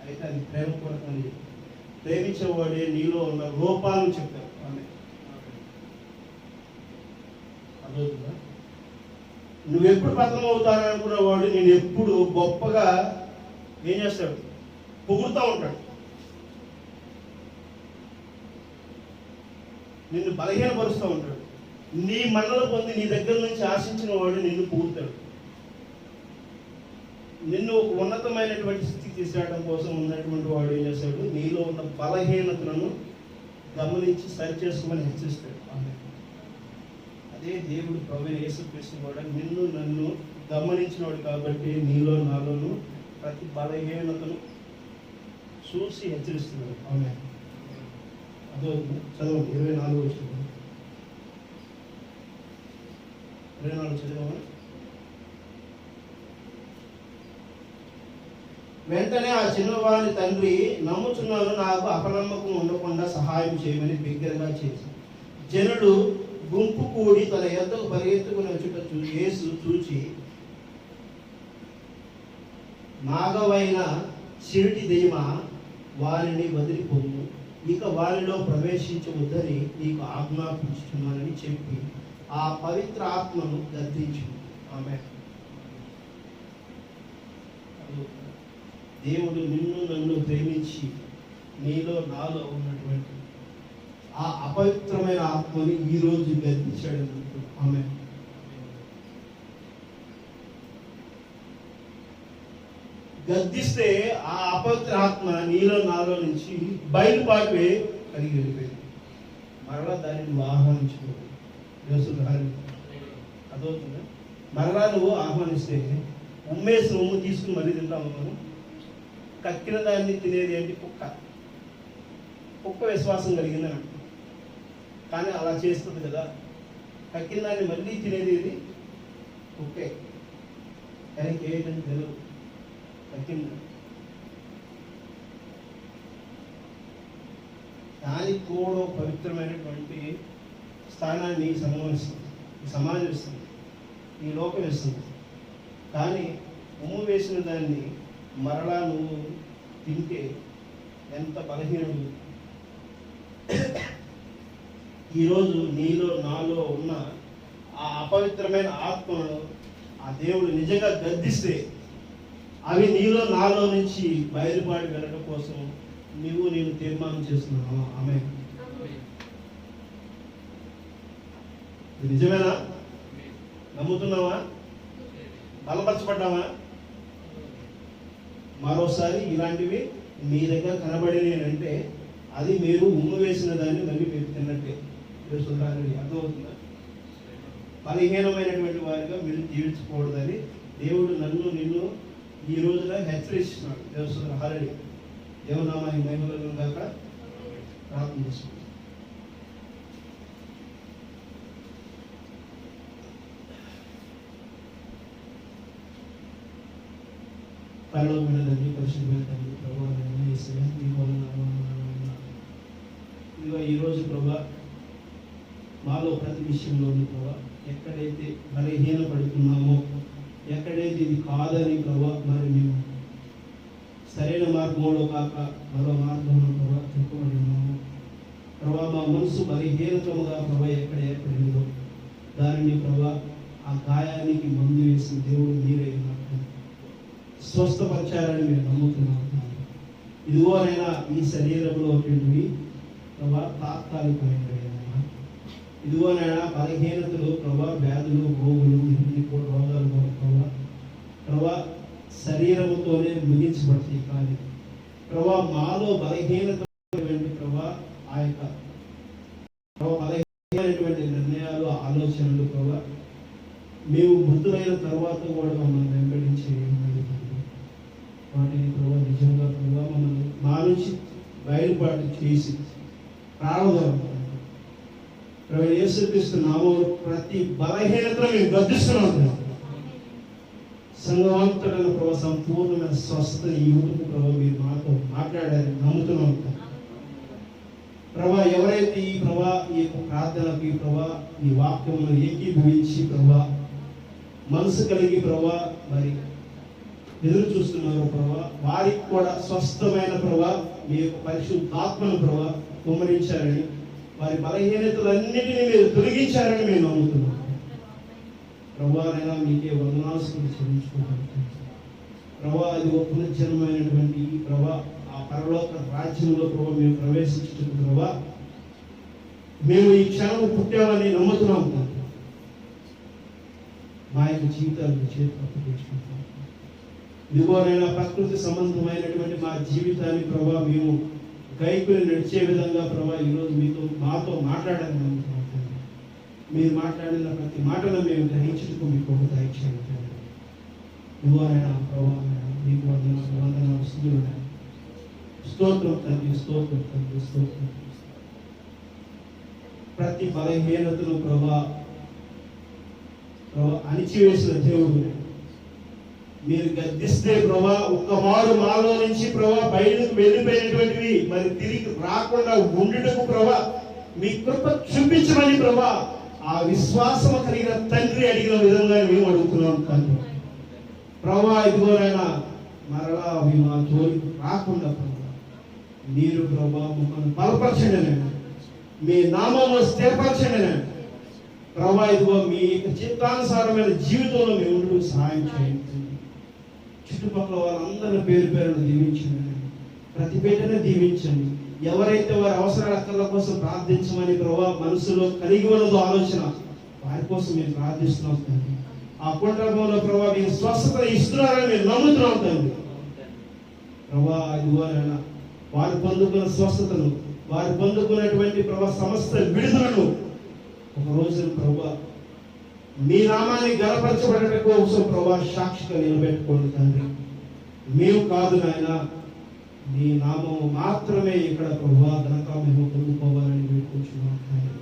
అయితే అది ప్రేమపూర్వకమని చెప్పి ప్రేమించేవాడే నీలో ఉన్న రూపాలను చెప్తారు. ఆమె అదవుతుందా? నువ్వెప్పుడు పతనం అవుతాననుకున్నవాడు నేను ఎప్పుడు గొప్పగా ఏం చేస్తాడు, పొగుడుతూ ఉంటాడు. నిన్ను బలహీనపరుస్తూ ఉంటాడు. నీ మన్నలు పొంది నీ దగ్గర నుంచి ఆశించిన వాడు నిన్ను పొగుడుతాడు. నిన్ను ఒక ఉన్నతమైనటువంటి స్థితికి తీసుకురావడం కోసం ఉన్నటువంటి వాడు ఏం చేస్తాడు, నీలో ఉన్న బలహీనతలను గమనించి సరిచేసుకోమని హెచ్చరిస్తాడు. అదే దేవుడు ప్రభువైన యేసుక్రీస్తు కూడా నిన్ను నన్ను గమనించినవాడు కాబట్టి నీలో నాలోను ప్రతి బలహీనతను చూసి హెచ్చరిస్తున్నాడు. ఆమె అదో చదవండి 24 వచ్చింది. 24 చదవమా? వెంటనే ఆ చిన్నవాని తండ్రి, నమ్ముచున్నాను, నాకు అపనమ్మకం ఉండకుండా సహాయం చేయమని బిగ్గరగా చేసి జనులు గుంపు కూడి తన యొద్దకు పరిగెత్తుకుని వచ్చుట యేసు చూచి నాగవైన చెవిటి దెయ్యమా వారిని వదిలిపోము, ఇక వారిలో ప్రవేశించవద్దని నీకు ఆజ్ఞాపించుతున్నానని చెప్పి ఆ పవిత్ర ఆత్మను గద్దించు. ఆమె దేవుడు నిన్ను నన్ను ప్రేమించి నీలో నాలో ఉన్నటువంటి ఆ అపవిత్రమైన ఆత్మని ఈరోజు గద్దించాడు. ఆమె గద్దిస్తే ఆ అపవిత్ర ఆత్మ నీలో నాలో నుంచి బయలుపాటు కలిగి వెళ్ళిపోయింది. మరలా దాన్ని నువ్వు ఆహ్వానించుకోవాలి. అదవుతుందా? మరలా నువ్వు ఆహ్వానిస్తే ఉమ్మేసిన ఉమ్ము తీసుకుని మళ్ళీ తింటాము. మనం కక్కిన దాన్ని తినేది ఏంటి? కుక్క. కుక్క విశ్వాసం కలిగిందని అంట, కానీ అలా చేస్తుంది కదా. కక్కిన దాన్ని మళ్ళీ తినేది ఇది కుక్కే, కానీ ఏంటంటే తెలియదు. దానికి కూడా పవిత్రమైనటువంటి స్థానాన్ని సమాజం ఇస్తుంది, ఈ లోకం ఇస్తుంది. కానీ ఉమ్ము వేసిన దాన్ని మరలా నువ్వు తింటే ఎంత బలహీనుడు. ఈరోజు నీలో నాలో ఉన్న ఆ అపవిత్రమైన ఆత్మను ఆ దేవుడు నిజంగా గద్దిస్తే అవి నీలో నాలో నుంచి బయలుపాటు వెళ్ళడం కోసం నేను తీర్మానం చేస్తున్నాను. ఆమె నిజమేనా? నమ్ముతున్నావా? బలపరచబడ్డావా? మరోసారి ఇలాంటివి మీ దగ్గర కనబడినంటే అది మీరు ఉమ్ము వేసిన దాన్ని మళ్ళీ మీరు తిన్నట్టే. అర్థమవుతుందా? బలహీనమైనటువంటి వారిగా మీరు జీవించకూడదని దేవుడు నిన్ను ఈ రోజున హెచ్చరిస్తున్నాడు. దేవసుందర హారడి దేవనామానికి మహిమలను కాక ప్రార్థన చేసుకుంటాం. పరలోకమైన తండ్రి, పరిశుద్ధమైన తండ్రి, ప్రభువా ఇదిగో ఈరోజు ప్రభా మాలో ప్రతి విషయంలోని ప్రభా ఎక్కడైతే బలహీనపడుతున్నామో, ఎక్కడైతే ఇది కాదని ప్రభా మరి మేము సరైన మార్గంలో కాక మరో మార్గంలో ప్రభా చెప్పబడి ఉన్నాము ప్రభా. మా మనసు బలహీనతముగా ప్రభా ఎక్కడెక్కడిందో దానిని ప్రభా ఆ గాయానికి మందు వేసిన దేవుడు మీరే ఉన్నట్టు స్వస్థపరిచారని మేము నమ్ముతున్నాము. ఇదిగోనైనా ఈ శరీరంలో ప్రభా తాత్కాలికమైనవి. ఇదిగోనైనా బలహీనతలు ప్రభా, వ్యాధులు, రోగులు, రోగాలు ప్రభా శరీరముతోనే ముగించబడతాయి. కానీ ప్రభా మాలో బలహీనత ప్రభా ఆ యొక్క బలహీనమైనటువంటి నిర్ణయాలు, ఆలోచనలు ప్రభా మేము మృతులైన తర్వాత కూడా మమ్మల్ని వెంబడించే వాటిని ప్రభా నిజంగా ప్రభా మమ్మల్ని మా నుంచి బయలుపాటు చేసి ప్రారంభం ప్రభు యేసుక్రీస్తు నామములో ప్రతి బలహీనతను మేము గద్దిస్తున్నాం. సంఘవంతుడైన ప్రభు సంపూర్ణమైన స్వస్థతని ఈ యువతకు ప్రభు మీరు మాతో మాట్లాడారని నమ్ముతున్నాం ప్రభా. ఎవరైతే ఈ ప్రభా ఈ యొక్క ప్రార్థనకి ప్రభా ఈ వాక్యమును ఏకీభవించి ప్రభా మనసు కలిగి ప్రభా మరి ఎదురు చూస్తున్నారు ప్రభా, వారికి కూడా స్వస్థమైన ప్రభా మీ యొక్క పరిశుద్ధాత్మను ప్రభా కుమ్మరించారని, వారి బలహీనతలన్నిటినీ మీరు తొలగించారని మేము నమ్ముతున్నాం ప్రభా. నైనా మీకే వందనాలు చెల్లించుకుంటాం ప్రభా. అది ఒక పునర్జన్మైనటువంటి ప్రభా ఆ పరలోక రాజ్యంలో ప్రభా మేము ప్రవేశించుటకు ప్రభా మేము ఈ క్షణం పుట్టామని నమ్ముతున్నాం. మా యొక్క జీవితాలను చేతికి అప్పగించుకుంటాం. ఇదిగోనైనా ప్రకృతి సంబంధమైనటువంటి మా జీవితాన్ని ప్రభా మేము గైకుని నడిచే విధంగా ప్రభా ఈరోజు మాతో మాట్లాడాలని నమ్ముతున్నాం. మీరు మాట్లాడిన ప్రతి మాటను మేము గ్రహించుటకు మీకు దయచేయండి. ఇదిగోనైనా ప్రభా మీకు వందనాలు స్తోత్రం తండ్రి, స్తోత్రం తండ్రి, స్తోత్రం. ప్రతి బలహీనతను ప్రభా అణిచివేసిన దేవుడు మీరు గద్దిస్తే ప్రభా ఒక్కమారు మాలో నుంచి ప్రభా బయటకు వెళ్ళిపోయినటువంటివి మరి తిరిగి రాకుండా ఉండుటకు ప్రభా మీ కృప చూపించమని ప్రభా ఆ విశ్వాసం కలిగిన తండ్రి అడిగిన విధంగా మేము అడుగుతున్నాం తండ్రి ప్రభా. ఇదిగోనైనా మరలా అవి మా జోలికి రాకుండా ప్రభా మీరు ప్రభా మమ్మల్ని బలపరచండి నేను, మీ నామమును స్థిరపరచండి నేను ప్రభా. ఇదిగో మీ చిత్తానుసారమైన జీవితంలో మేము ఉంటూ సహాయం చేయండి. చుట్టుపక్కల వాళ్ళందరినీ పేరు పేరును దీవించండి, ప్రతి బిడ్డను దీవించండి. ఎవరైతే వారి అవసరాల కోసం ప్రార్థించమని ప్రభా మనసులో కలిగి ఉన్నదో ఆలోచన, వారి కోసం మేము ప్రార్థిస్తున్నాం తండ్రి. ఆ కుటుంబంలో ప్రభా మీరు స్వస్థత ఇస్తున్నారని మేము నమ్ముతున్నాం తండ్రి. ప్రభా ఇదిగోనైనా వారు పొందుకున్న స్వస్థతను, వారు పొందుకున్నటువంటి ప్రభా సమస్త విడుదలను ఒక రోజు ప్రభా మీ నామాన్ని గణపరచబడట కోసం ప్రభా సాక్షిగా నిలబెట్టుకోండి తండ్రి. మేము కాదు నాయన, మీ నామము మాత్రమే ఇక్కడ ప్రభా ఘనత మేము పొందుకోవాలని వేడుకుంటున్నాం తండ్రి.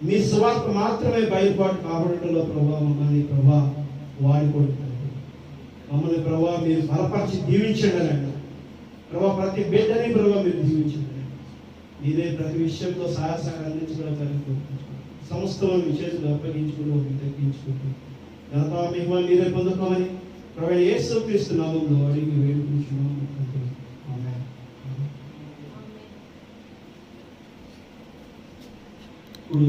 మీ సువార్త మాత్రమే బయలుపాటు కాబట్టలో ప్రభా మమ్మల్ని ప్రభా వాడుకోండి తండ్రి. మమ్మల్ని ప్రభా మీరు బలపరిచి దీవించండి నాయన ప్రభా. ప్రతి బిడ్డని ప్రభా మీరు దీవించండి. మీరే ప్రతి విషయంలో సహాయ అందించగలరు. సమస్తమైన విషయాలు అప్పగించుకుంటూ తగ్గించుకుంటూ ఘనత మహిమ మీరే పొందుకోమని ప్రభు యేసుక్రీస్తు నామములో అడిగి వేడుకుంటున్నాము తండ్రి. ఆమేన్. ఇప్పుడు